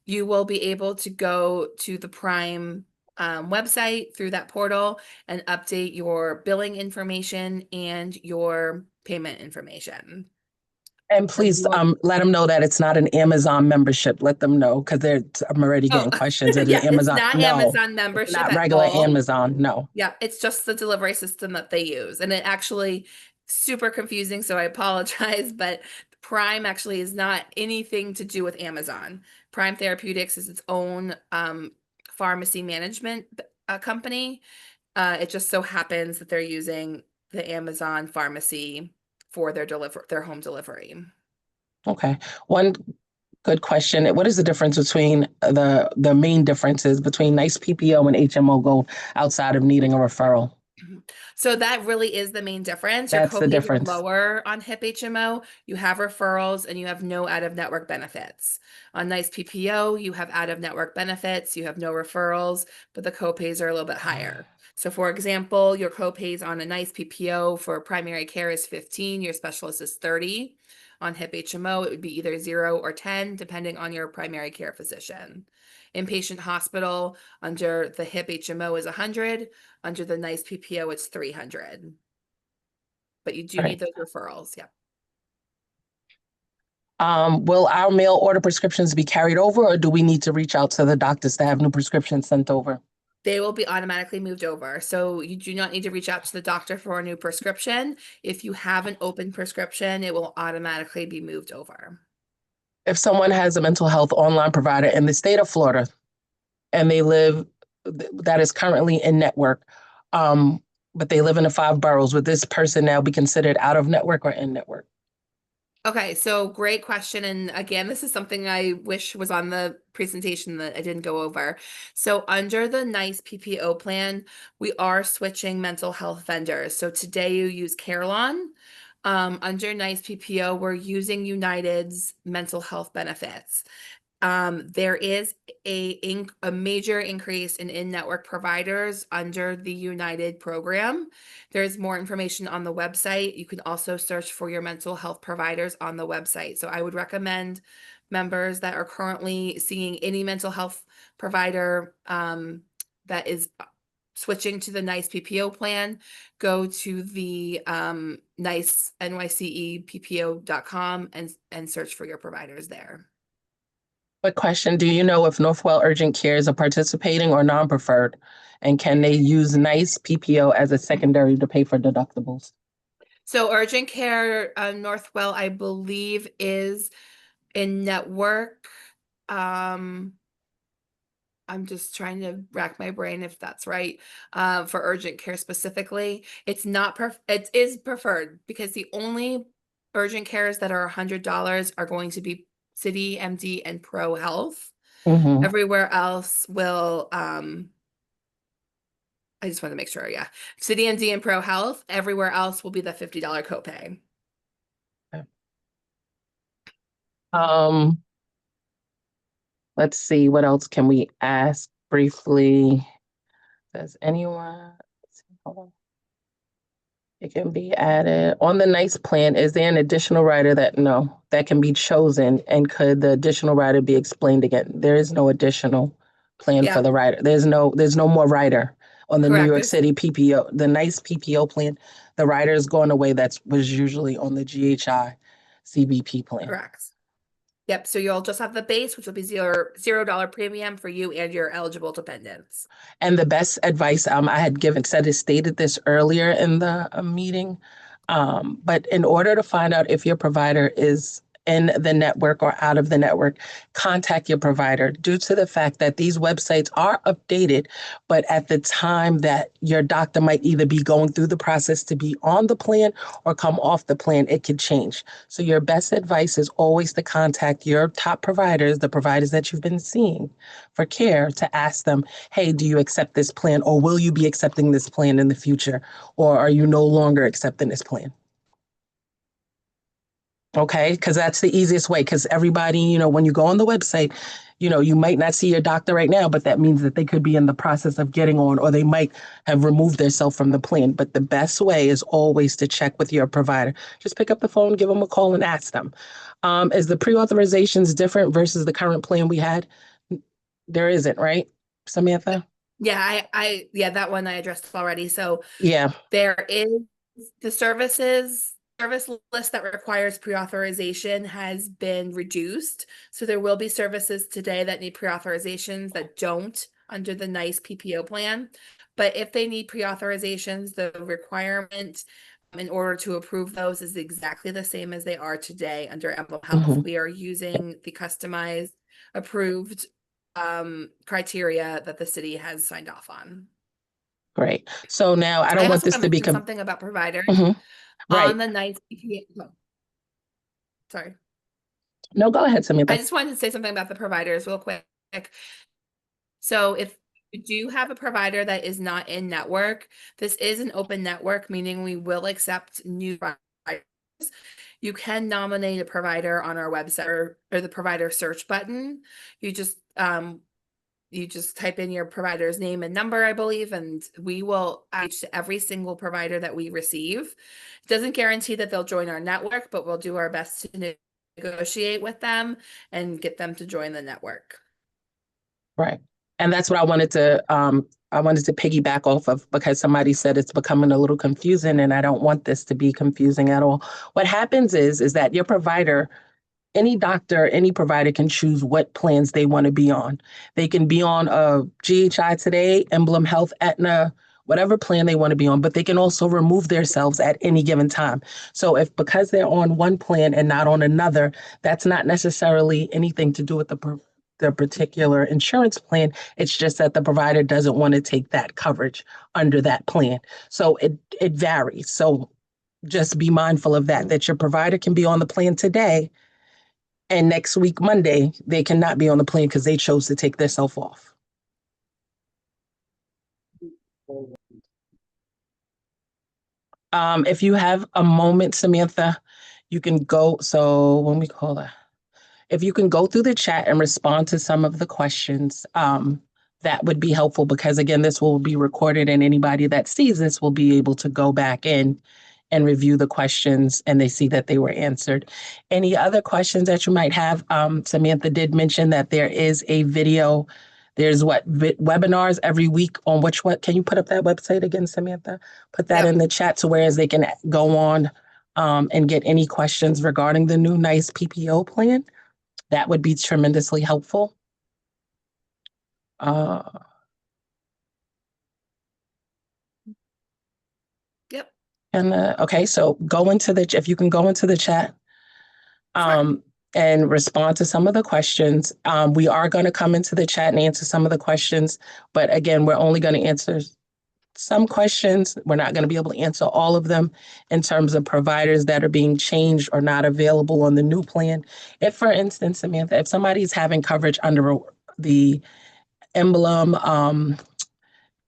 You will be able to go to the Prime website through that portal and update your billing information and your payment information. And please let them know that it's not an Amazon membership. Let them know because I'm already getting questions. It is Yeah, it's Amazon. not No, Amazon it's membership not at regular all. Amazon. No. Yeah, it's just the delivery system that they use. And it actually super confusing, so I apologize, but Prime actually is not anything to do with Amazon. Prime Therapeutics is its own pharmacy management company. It just so happens that they're using the Amazon pharmacy for their home delivery. Okay. One good question. What is the difference between the main differences between nice PPO and HMO Gold outside of needing a referral? So that really is the main difference. Your That's the copays are difference. lower on HIP HMO. You have referrals and you have no out-of-network benefits. On Nice PPO, you have out-of-network benefits, you have no referrals, but the copays are a little bit higher. So for example, your copays on a Nice PPO for primary care is 15, your specialist is 30. On HIP HMO, it would be either 0 or 10, depending on your primary care physician. Inpatient hospital under the HIP HMO is 100. Under the Nice PPO, it's 300. But you do need those referrals. Yeah. Will our mail order prescriptions be carried over, or do we need to reach out to the doctors to have new prescriptions sent over? They will be automatically moved over. So you do not need to reach out to the doctor for a new prescription. If you have an open prescription, it will automatically be moved over. If someone has a mental health online provider in the state of Florida and they live, that is currently in network, but they live in the 5 boroughs, would this person now be considered out of network or in network? Okay, so great question. And again, this is something I wish was on the presentation that I didn't go over. So under the Nice PPO plan, we are switching mental health vendors. So today you use Carelon. Under Nice PPO, we're using United's mental health benefits. There is a major increase in in-network providers under the United program. There's more information on the website. You can also search for your mental health providers on the website. So I would recommend members that are currently seeing any mental health provider that is switching to the Nice PPO plan, go to the Nice NYCEPPO.com and search for your providers there. Quick question, do you know if Northwell Urgent Cares are participating or non-preferred? And can they use Nice PPO as a secondary to pay for deductibles? So Urgent Care Northwell, I believe, is in network. I'm just trying to rack my brain if that's right. For urgent care specifically, it's not it is preferred because the only urgent cares that are $100 are going to be City MD and Pro Health. Mm-hmm. Everywhere else will I just want to make sure, yeah. City MD and Pro Health, everywhere else will be the $50 copay. Okay. Let's see, what else can we ask briefly? Does anyone, let's see, hold on. It can be added on the Nice plan. Is there an additional rider that can be chosen? And could the additional rider be explained again? There is no additional plan for the rider. There's no more rider on the New York City PPO, the Nice PPO plan. The rider is going away. That was usually on the GHI CBP plan. Correct. Yep. So you'll just have the base, which will be $0 premium for you and your eligible dependents. And the best advice I had stated this earlier in the meeting, but in order to find out if your provider is in the network or out of the network, contact your provider due to the fact that these websites are updated, but at the time that your doctor might either be going through the process to be on the plan or come off the plan, it could change. So your best advice is always to contact your top providers, the providers that you've been seeing for care, to ask them, hey, do you accept this plan, or will you be accepting this plan in the future, or are you no longer accepting this plan? Okay, because that's the easiest way. Because everybody, when you go on the website, you might not see your doctor right now, but that means that they could be in the process of getting on, or they might have removed themselves from the plan. But the best way is always to check with your provider. Just pick up the phone, give them a call, and ask them. Is the pre-authorizations different versus the current plan we had? There isn't, right, Samantha? Yeah, yeah, that one I addressed already. So Yeah. there is the service list that requires pre-authorization has been reduced. So there will be services today that need pre-authorizations that don't under the NICE PPO plan. But if they need pre-authorizations, the requirement in order to approve those is exactly the same as they are today under Emblem Health. Mhm. We are using the customized, approved criteria that the city has signed off on. Great. So now I don't want also this want to be mention something about providers right. on the NICE PPO. Sorry. No, go ahead, Samantha. I just wanted to say something about the providers real quick. So if you do have a provider that is not in network, this is an open network, meaning we will accept new providers. You can nominate a provider on our website or the provider search button. You just type in your provider's name and number, I believe, and we will reach to every single provider that we receive. It doesn't guarantee that they'll join our network, but we'll do our best to negotiate with them and get them to join the network. Right. And that's what I wanted to piggyback off of, because somebody said it's becoming a little confusing, and I don't want this to be confusing at all. What happens is that your provider, any doctor, any provider can choose what plans they want to be on. They can be on a GHI Today, Emblem Health, Aetna, whatever plan they want to be on, but they can also remove themselves at any given time. So if because they're on one plan and not on another, that's not necessarily anything to do with the particular insurance plan. It's just that the provider doesn't want to take that coverage under that plan. So it varies. So just be mindful of that your provider can be on the plan today, and next week, Monday, they cannot be on the plane because they chose to take themselves off. If you have a moment, Samantha, you can go. So when we call that, if you can go through the chat and respond to some of the questions, that would be helpful, because again, this will be recorded and anybody that sees this will be able to go back in and review the questions, and they see that they were answered. Any other questions that you might have? Samantha did mention that there is a video. There's webinars every week on what can you put up that website again, Samantha? Put that in the chat to whereas they can go on and get any questions regarding the new NICE PPO plan. That would be tremendously helpful. Yep. And okay, so if you can go into the chat and respond to some of the questions. We are going to come into the chat and answer some of the questions, but again, we're only going to answer some questions. We're not going to be able to answer all of them in terms of providers that are being changed or not available on the new plan. If, for instance, Samantha, if somebody's having coverage under the Emblem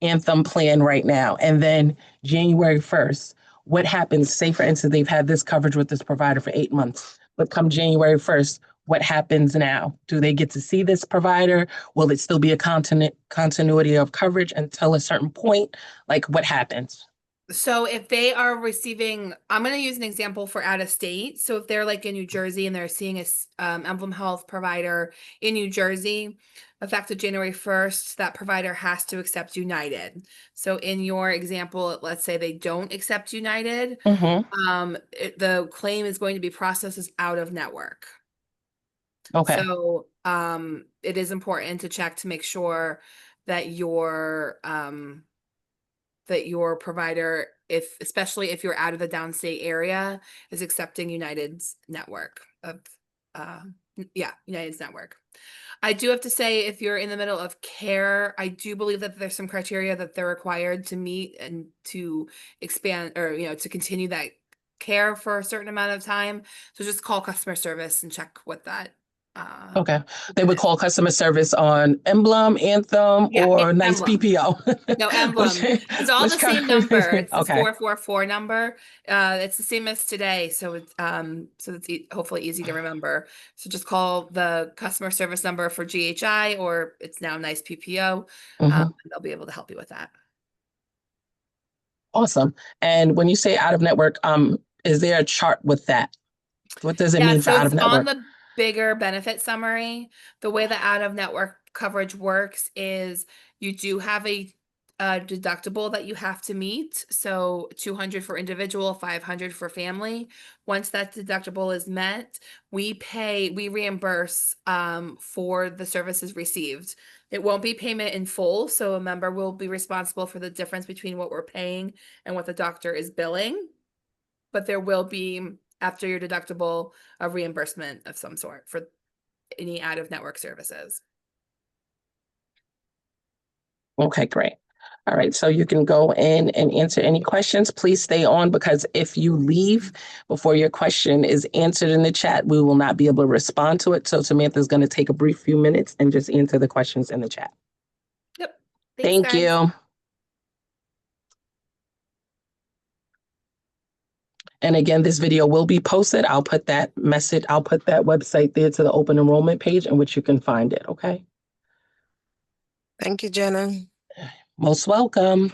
Anthem plan right now, and then January 1st, what happens? Say, for instance, they've had this coverage with this provider for 8 months, but come January 1st, what happens now? Do they get to see this provider? Will it still be a continuity of coverage until a certain point? Like, what happens? So if they are receiving, I'm going to use an example for out of state. So if they're like in New Jersey and they're seeing a Emblem Health provider in New Jersey, effective January 1st, that provider has to accept United. So in your example, let's say they don't accept United, the claim is going to be processed as out of network. Okay. So it is important to check to make sure that your provider, especially if you're out of the downstate area, is accepting United's network of United's network. I do have to say, if you're in the middle of care, I do believe that there's some criteria that they're required to meet and to expand or, to continue that care for a certain amount of time. So just call customer service and check what that. Okay. They would call customer service on Emblem, Anthem, Yeah, or Nice Emblem. PPO. No, Emblem. It's all the same kind? number. It's the Okay. 444 number. It's the same as today, so it's hopefully easy to remember. So just call the customer service number for GHI, or it's now Nice PPO. Mhm. They'll be able to help you with that. Awesome. And when you say out of network, is there a chart with that? What does it Yeah, mean for so out of it's on network? the bigger benefit summary. The way the out of network coverage works is you do have a deductible that you have to meet. So 200 for individual, 500 for family. Once that deductible is met, we reimburse for the services received. It won't be payment in full, so a member will be responsible for the difference between what we're paying and what the doctor is billing. But there will be, after your deductible, a reimbursement of some sort for any out-of-network services. Okay, great. All right, so you can go in and answer any questions. Please stay on, because if you leave before your question is answered in the chat, we will not be able to respond to it. So Samantha's going to take a brief few minutes and just answer the questions in the chat. Yep. Thank Thanks, guys. you. And again, this video will be posted. I'll put that website there to the open enrollment page in which you can find it, okay? Thank you, Jenna. Most welcome.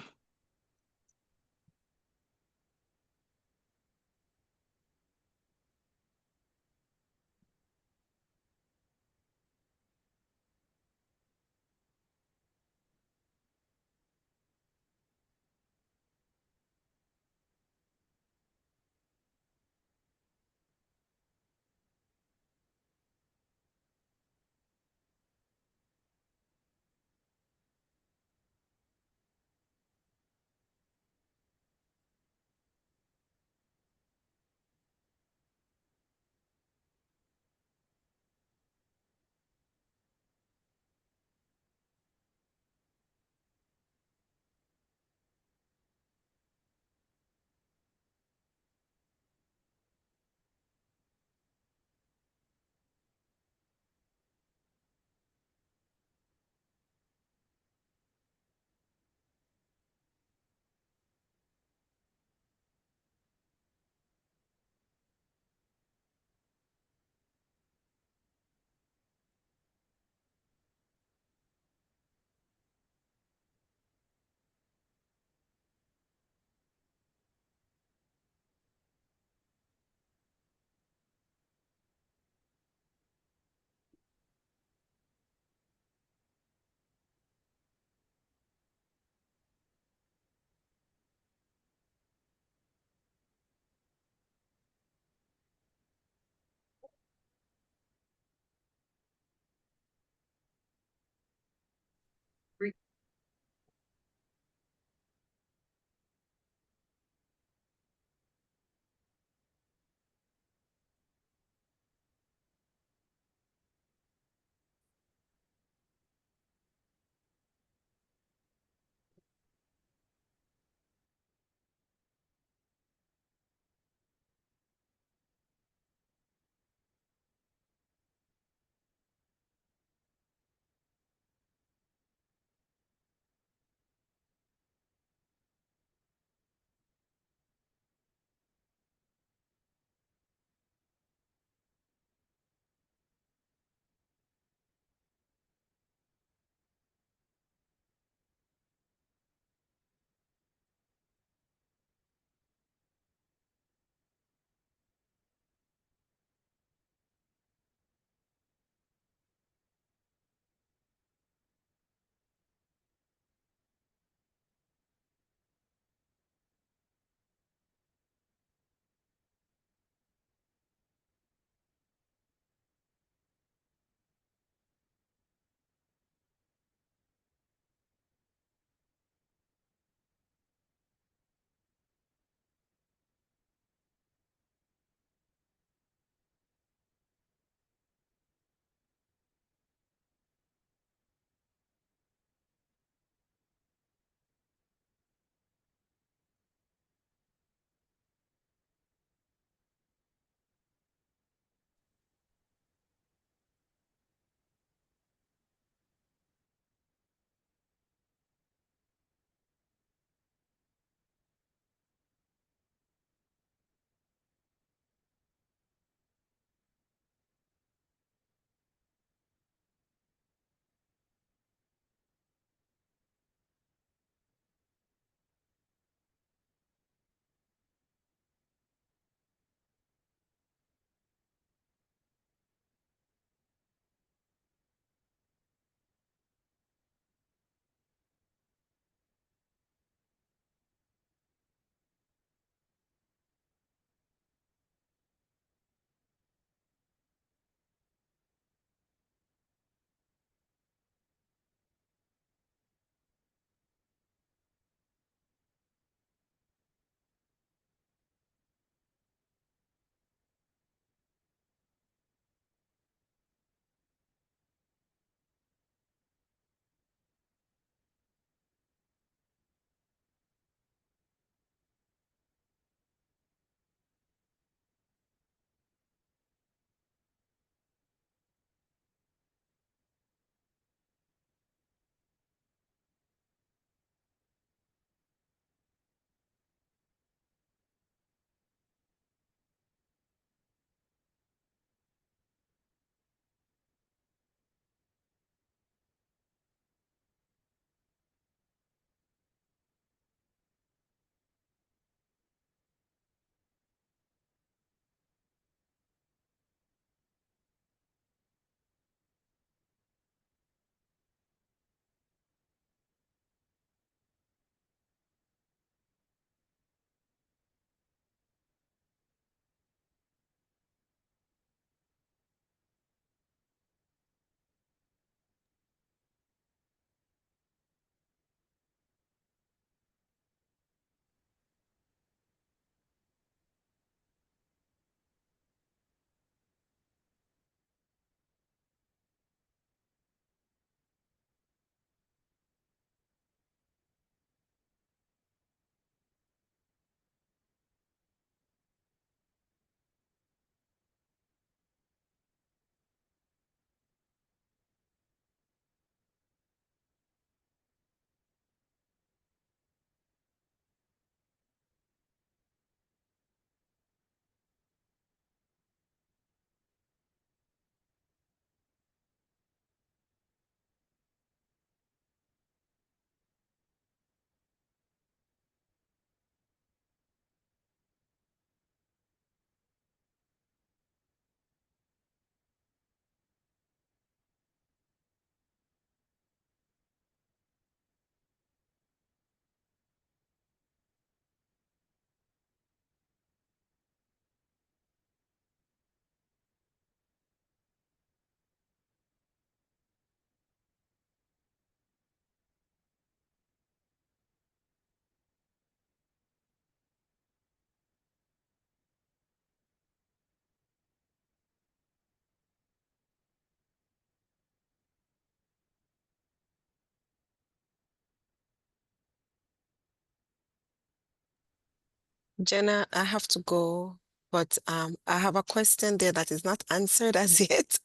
Jenna, I have to go, but I have a question there that is not answered as yet.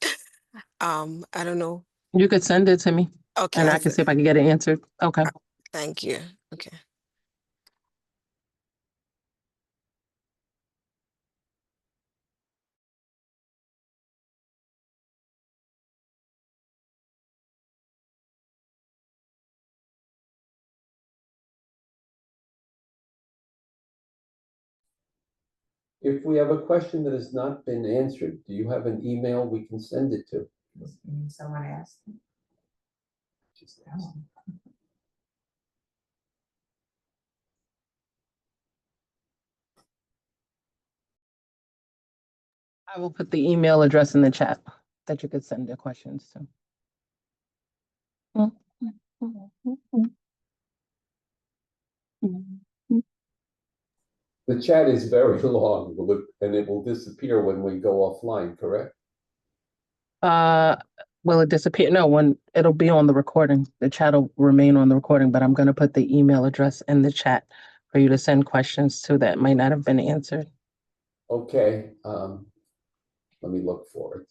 I don't know. You could send it to me Okay, and I can see if I can get it answered. Okay. thank you. Okay. If we have a question that has not been answered, do you have an email we can send it to? Someone asked. I will put the email address in the chat that you could send the questions to. The chat is very long, and it will disappear when we go offline, correct? Will it disappear? No, when it'll be on the recording. The chat will remain on the recording, but I'm gonna put the email address in the chat for you to send questions to that might not have been answered. Okay, let me look for it.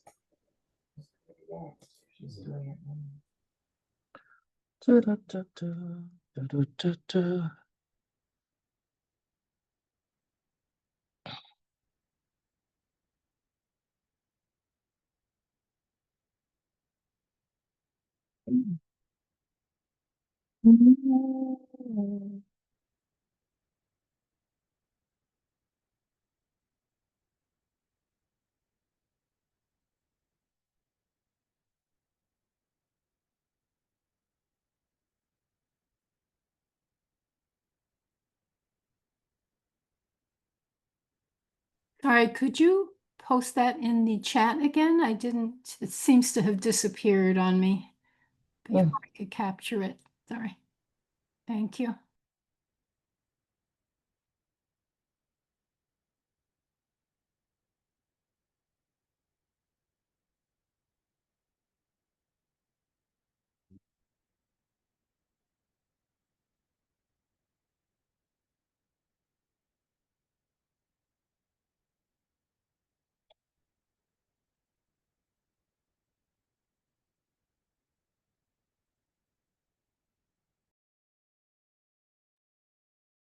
All right, could you post that in the chat again? I didn't, it seems to have disappeared on me before I could capture it. Sorry. Thank you.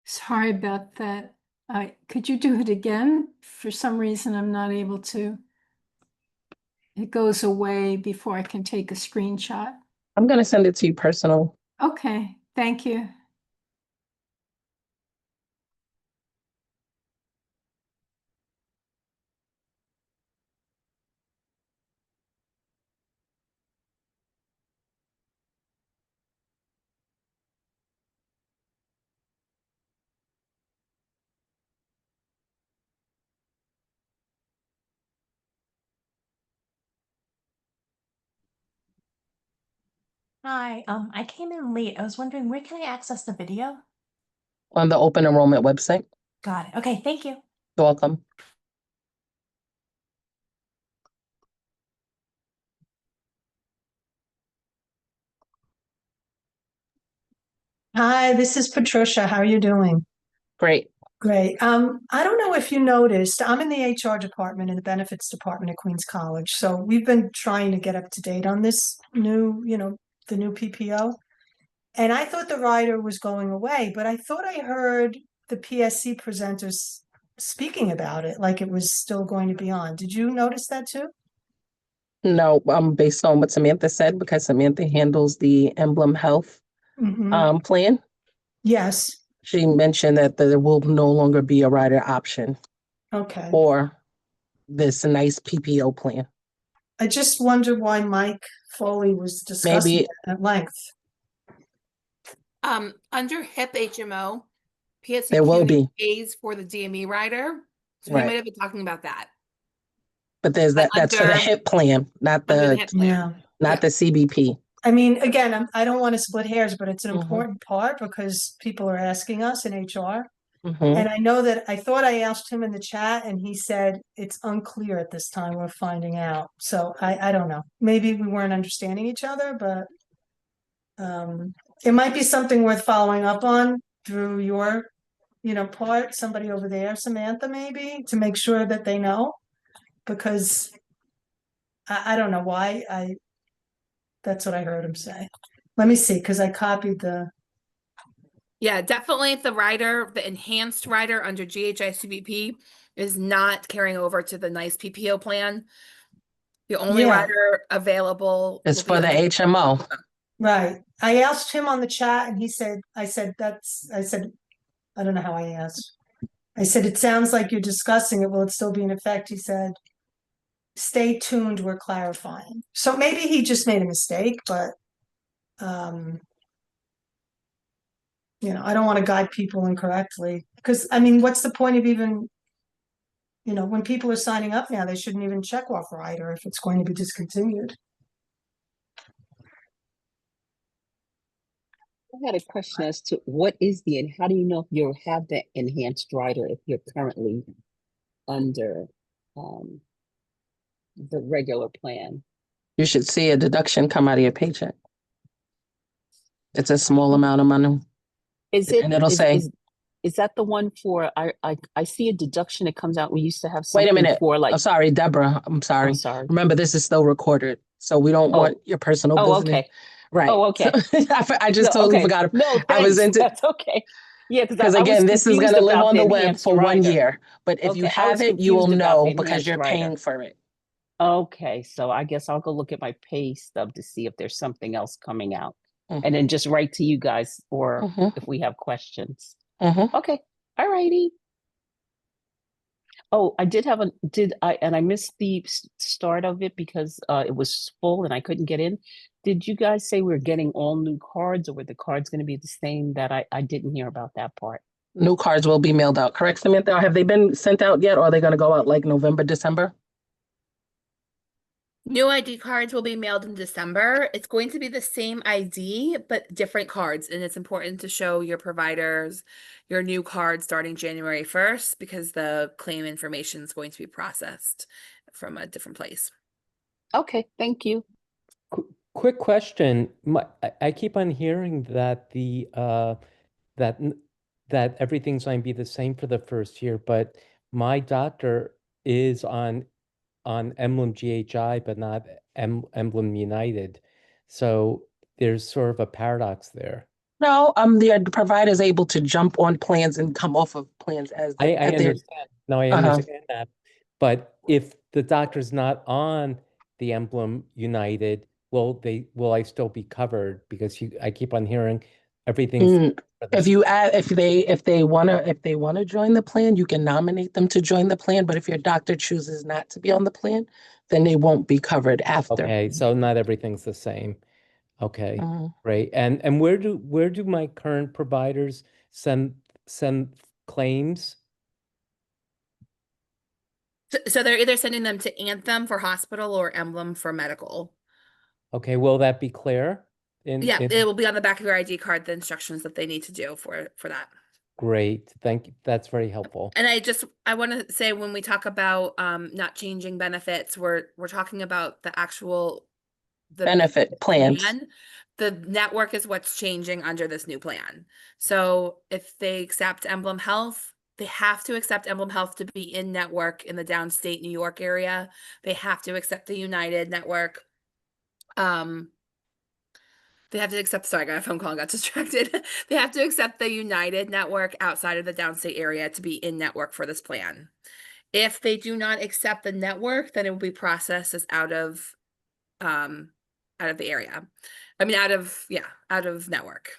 Sorry about that. Could you do it again? For some reason, I'm not able to. It goes away before I can take a screenshot. I'm gonna send it to you personal. Okay, thank you. Hi, I came in late. I was wondering, where can I access the video? On the open enrollment website. Got it. Okay, thank you. You're welcome. Hi, this is Patricia. How are you doing? Great. Great. I don't know if you noticed, I'm in the HR department in the benefits department at Queens College. So we've been trying to get up to date on this new, the new PPO. And I thought the rider was going away, but I thought I heard the PSC presenters speaking about it, like it was still going to be on. Did you notice that too? No, based on what Samantha said, because Samantha handles the Emblem Health plan. Yes. She mentioned that there will no longer be a rider option Okay. for this nice PPO plan. I just wondered why Mike Foley was discussing Maybe it at length. Under HIP HMO, PSC there will be, pays for the DME rider. So we Right. might have been talking about that. but there's But that's for the under- HIP plan, not Under the the HIP plan. not the CBP. I mean, again, I don't want to split hairs, but it's an Mhm. important part because people are asking us in HR. Mhm. And I know that I thought I asked him in the chat and he said it's unclear at this time. We're finding out. So I don't know. Maybe we weren't understanding each other, but it might be something worth following up on through your part somebody over there, Samantha, maybe, to make sure that they know? Because I don't know why that's what I heard him say. Let me see, because I copied the. Yeah, definitely the rider, the enhanced rider under GHI CBP is not carrying over to the NICE PPO plan. The only Yeah. rider available It's will be for the under- HMO. Right. I asked him on the chat and I said, I don't know how I asked. I said, it sounds like you're discussing it. Will it still be in effect? He said, stay tuned, we're clarifying. So maybe he just made a mistake, but I don't want to guide people incorrectly. Because I mean, what's the point of even, when people are signing up now, they shouldn't even check off rider if it's going to be discontinued. I had a question as to what is and how do you know if you'll have the enhanced rider if you're currently under the regular plan? You should see a deduction come out of your paycheck. It's a small amount of money. And it'll say, is that the one for I see a deduction that comes out? We used to have wait a something minute. for like I'm sorry, Deborah. I'm sorry. I'm sorry. Remember, this is still recorded, so we don't want your personal business. Okay. Right. Oh, okay. So, I just totally forgot. No, thanks. I was into That's okay. Yeah, because again, this is going to live on the web for 1 year. But if you have it, you will know because you're paying for it. Okay, so I guess I'll go look at my pay stub to see if there's something else coming out, and then just write to you guys or if we have questions. Okay, all righty. Oh, I did have and I missed the start of it because it was full and I couldn't get in. Did you guys say we're getting all new cards, or were the cards going to be the same? That I didn't hear about that part. New cards will be mailed out. Correct, Samantha? Have they been sent out yet, or are they going to go out like November, December? New ID cards will be mailed in December. It's going to be the same ID, but different cards. And it's important to show your providers your new card starting January 1st because the claim information is going to be processed from a different place. Okay, thank you. Quick question. I keep on hearing that that everything's going to be the same for the first year, but my doctor is on Emblem GHI, but not Emblem United. So there's sort of a paradox there. No, the provider is able to jump on plans and come off of plans as I understand. No, I understand that. But if the doctor's not on the Emblem United, will I still be covered? Because I keep on hearing everything. If they wanna join the plan, you can nominate them to join the plan. But if your doctor chooses not to be on the plan, then they won't be covered after. Okay, so not everything's the same. Okay, great. And where do my current providers send claims? So they're either sending them to Anthem for hospital or Emblem for medical. Okay, will that be clear? Yeah, it will be on the back of your ID card, the instructions that they need to do for that. Great, thank you. That's very helpful. And I want to say when we talk about not changing benefits, we're talking about the actual benefit plans. The network is what's changing under this new plan. So if they accept Emblem Health, they have to accept Emblem Health to be in network in the downstate New York area. They have to accept the United network. They have to accept, sorry, I got a phone call and got distracted. They have to accept the United network outside of the downstate area to be in network for this plan. If they do not accept the network, then it will be processed as out of the area. I mean, out of network.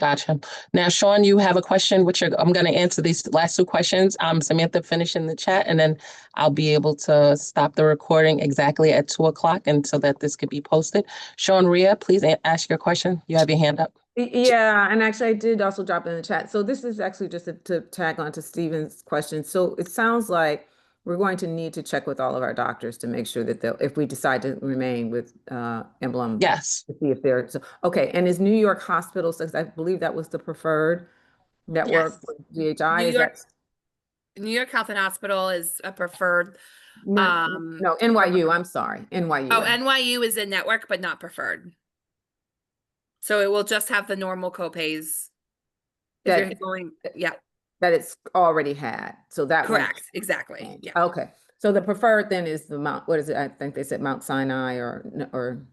Gotcha. Now, Sean, you have a question, I'm going to answer these last two questions. Samantha, finish in the chat, and then I'll be able to stop the recording exactly at 2:00 and so that this could be posted. Sean Rhea, please ask your question. You have your hand up. Yeah, and actually I did also drop it in the chat. So this is actually just to tag on to Stephen's question. So it sounds like we're going to need to check with all of our doctors to make sure that if we decide to remain with Emblem, yes, to see if they're okay. And is New York Hospital, since I believe that was the preferred network for GHI? New York Health and Hospital is a preferred. No, NYU. I'm sorry, NYU. Oh, NYU is a network, but not preferred. So it will just have the normal copays. If you're going, yeah. that it's already had. So that one. Correct, exactly, yeah. Okay, so the preferred then is the Mount, what is it? I think they said Mount Sinai or.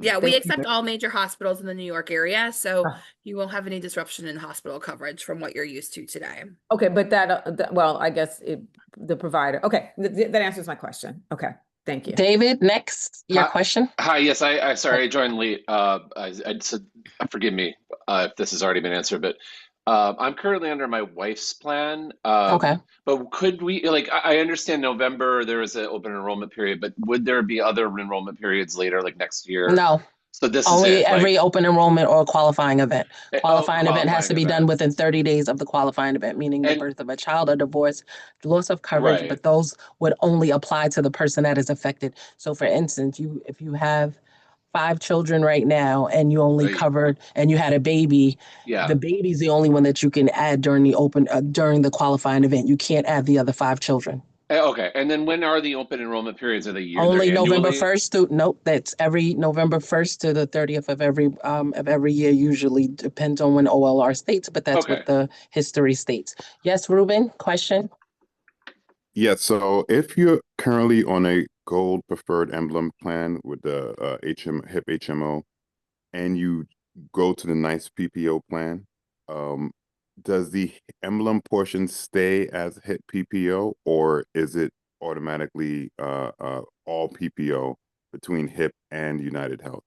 Yeah, they- we accept all major hospitals in the New York area, so Ah. you won't have any disruption in hospital coverage from what you're used to today. Okay, but well, I guess the provider, okay, that answers my question. Okay, thank you. David, next, your Hi- question. Hi, yes, I sorry, I joined late. I said, forgive me if this has already been answered, but I'm currently under my wife's plan. Okay. But could we, like, I understand November, there is an open enrollment period, but would there be other enrollment periods later, like next year? No, So this is only it, every like, open enrollment or qualifying event. Qualifying event has qualifying to be done event. within 30 days of the qualifying event, meaning the And birth of a child or divorce, loss of coverage, right, but those would only apply to the person that is affected. So for instance, if you have 5 children right now and you only right, covered and you had a baby, yeah. the baby's the only one that you can add during during the qualifying event. You can't add the other 5 children. Okay, and then when are the open enrollment periods? Are they Only they're November annually? 1st to, nope, that's every November 1st to the 30th of every year, usually depends on when OLR states, but that's Okay. what the history states. Yes, Ruben, question? Yeah, so if you're currently on a gold preferred emblem plan with the HIP HMO and you go to the NICE PPO plan, does the emblem portion stay as HIP PPO or is it automatically all PPO between HIP and United Health?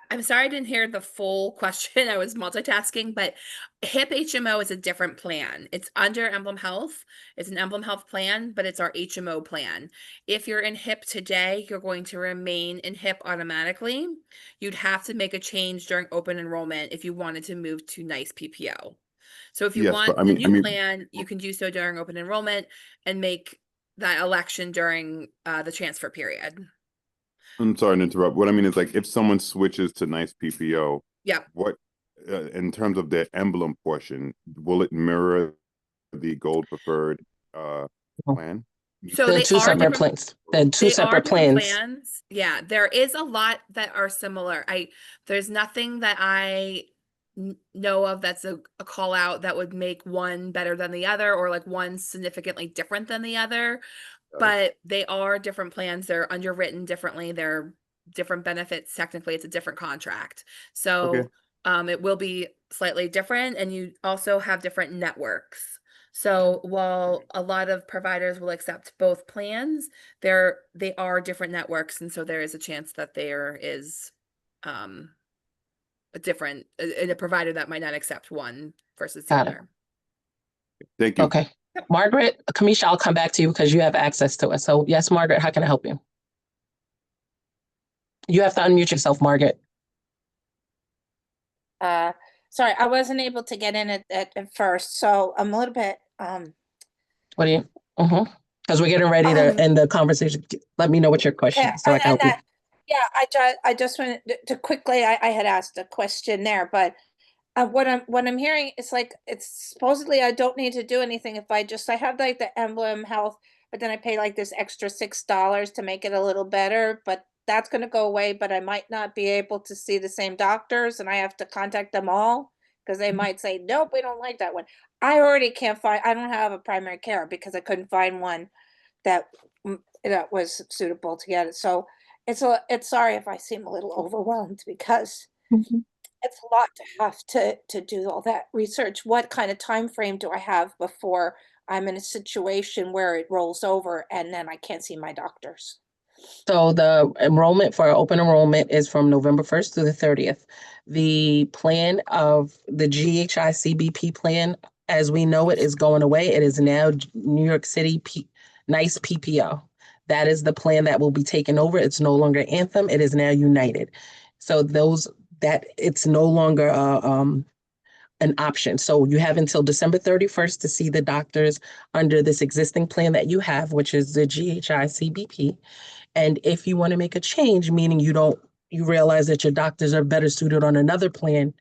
I'm sorry I didn't hear the full question. I was multitasking, but HIP HMO is a different plan. It's under Emblem Health. It's an Emblem Health plan, but it's our HMO plan. If you're in HIP today, you're going to remain in HIP automatically. You'd have to make a change during open enrollment if you wanted to move to NICE PPO. So if you Yes, want but the new plan, you can do so during open enrollment and make that election during the transfer period. I'm sorry to interrupt. What I mean is, like, if someone switches to NICE PPO, Yep. what, in terms of their emblem portion, will it mirror the gold preferred plan? So They're they two are separate different. plans. They're two They are separate different plans. plans. Yeah, there is a lot that are similar. There's nothing that I know of that's a call out that would make one better than the other or like one significantly different than the other. But they are different plans. They're underwritten differently. They're different benefits. Technically, it's a different contract. Okay. So it will be slightly different, and you also have different networks. So while a lot of providers will accept both plans, they are different networks, and so there is a chance that there is a different in a provider that might not accept one versus the Got it. other. Thank you. Okay. Margaret, Kamisha, I'll come back to you because you have access to it. So yes, Margaret, how can I help you? You have to unmute yourself, Margaret. Sorry, I wasn't able to get in at first, so I'm a little bit What do you? Because we're getting ready to end the conversation. Let me know what your question yeah, is so I can help you. yeah, I just wanted to quickly, I had asked a question there, but what I'm hearing is like it's supposedly I don't need to do anything if I have like the Emblem Health, but then I pay like this extra $6 to make it a little better, but that's going to go away, but I might not be able to see the same doctors and I have to contact them all because they might say, nope, we don't like that one. I already can't find, I don't have a primary care because I couldn't find one that that was suitable to get it. So it's sorry if I seem a little overwhelmed because it's a lot to have to do all that research. What kind of time frame do I have before I'm in a situation where it rolls over and then I can't see my doctors? So the enrollment for open enrollment is from November 1st to the 30th. The plan of the GHI CBP plan, as we know it, is going away. It is now New York City NICE PPO. That is the plan that will be taken over. It's no longer Anthem. It is now United. So it's no longer an option. So you have until December 31st to see the doctors under this existing plan that you have, which is the GHI CBP. And if you want to make a change, meaning you realize that your doctors are better suited on another plan,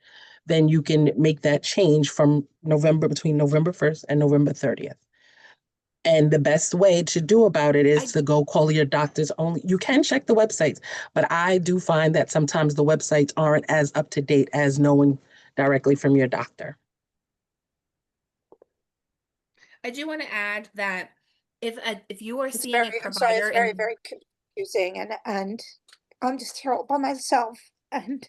then you can make that change from between November 1st and November 30th. And the best way to do about it is to go call your doctors only. You can check the websites, but I do find that sometimes the websites aren't as up to date as knowing directly from your doctor. I do want to add that if you are It's seeing a very, I'm sorry, it's provider very, in very confusing and I'm just here all by myself and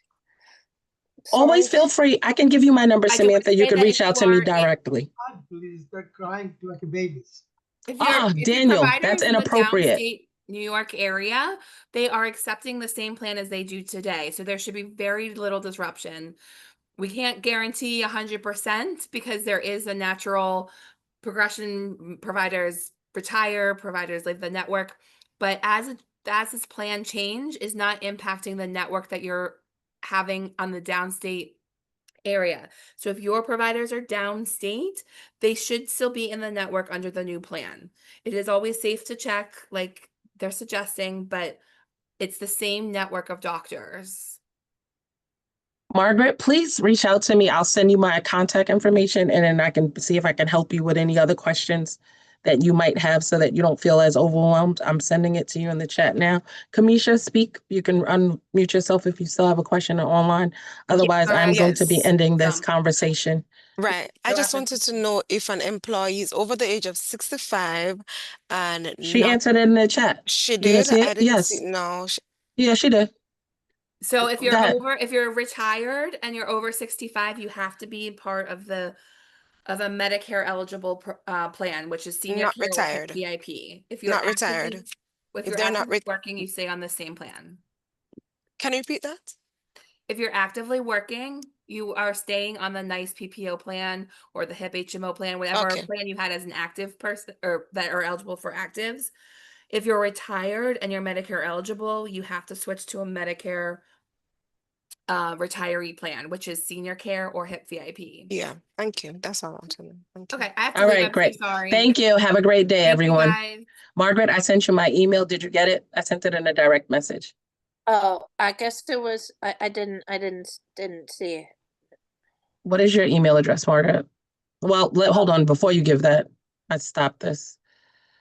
Always sorry. feel free. I can give you my number, I do want Samantha. to You say could that reach out to me directly. Please, they're crying like babies. if your Daniel, provider that's is in the inappropriate. downstate New York area, they are accepting the same plan as they do today. So there should be very little disruption. We can't guarantee 100% because there is a natural progression. Providers retire, providers leave the network, but as this plan change is not impacting the network that you're having on the downstate area. So if your providers are downstate, they should still be in the network under the new plan. It is always safe to check, like they're suggesting, but it's the same network of doctors. Margaret, please reach out to me. I'll send you my contact information and then I can see if I can help you with any other questions that you might have so that you don't feel as overwhelmed. I'm sending it to you in the chat now. Kamisha, speak. You can unmute yourself if you still have a question online. Otherwise, I'm going to be Yes. ending this conversation. Right. I just wanted to know if an employee is over the age of 65 and She not. answered it in the chat. She You didn't did? see I it? didn't see. Yes. No. Yeah, she did. So if Go you're ahead. if you're retired and you're over 65, you have to be part of a Medicare eligible plan, which is senior Not care or retired. VIP. If Not retired. if If you're they're not actively working, you stay on the same plan. Can you repeat that? If you're actively working, you are staying on the NICE PPO plan or the HIP HMO plan, whatever Okay. plan you had as an active person or that are eligible for actives. If you're retired and you're Medicare eligible, you have to switch to a Medicare retiree plan, which is senior care or HIP VIP. Yeah, thank you. That's all I want to know. Thank you. Okay, I have to All leave. right, I'm great. so sorry. Thank you. Have a great day, Thank you, everyone. guys. Margaret, I sent you my email. Did you get it? I sent it in a direct message. Oh, I guess there was, I didn't see it. What is your email address, Margaret? Well, hold on. Before you give that, let's stop this.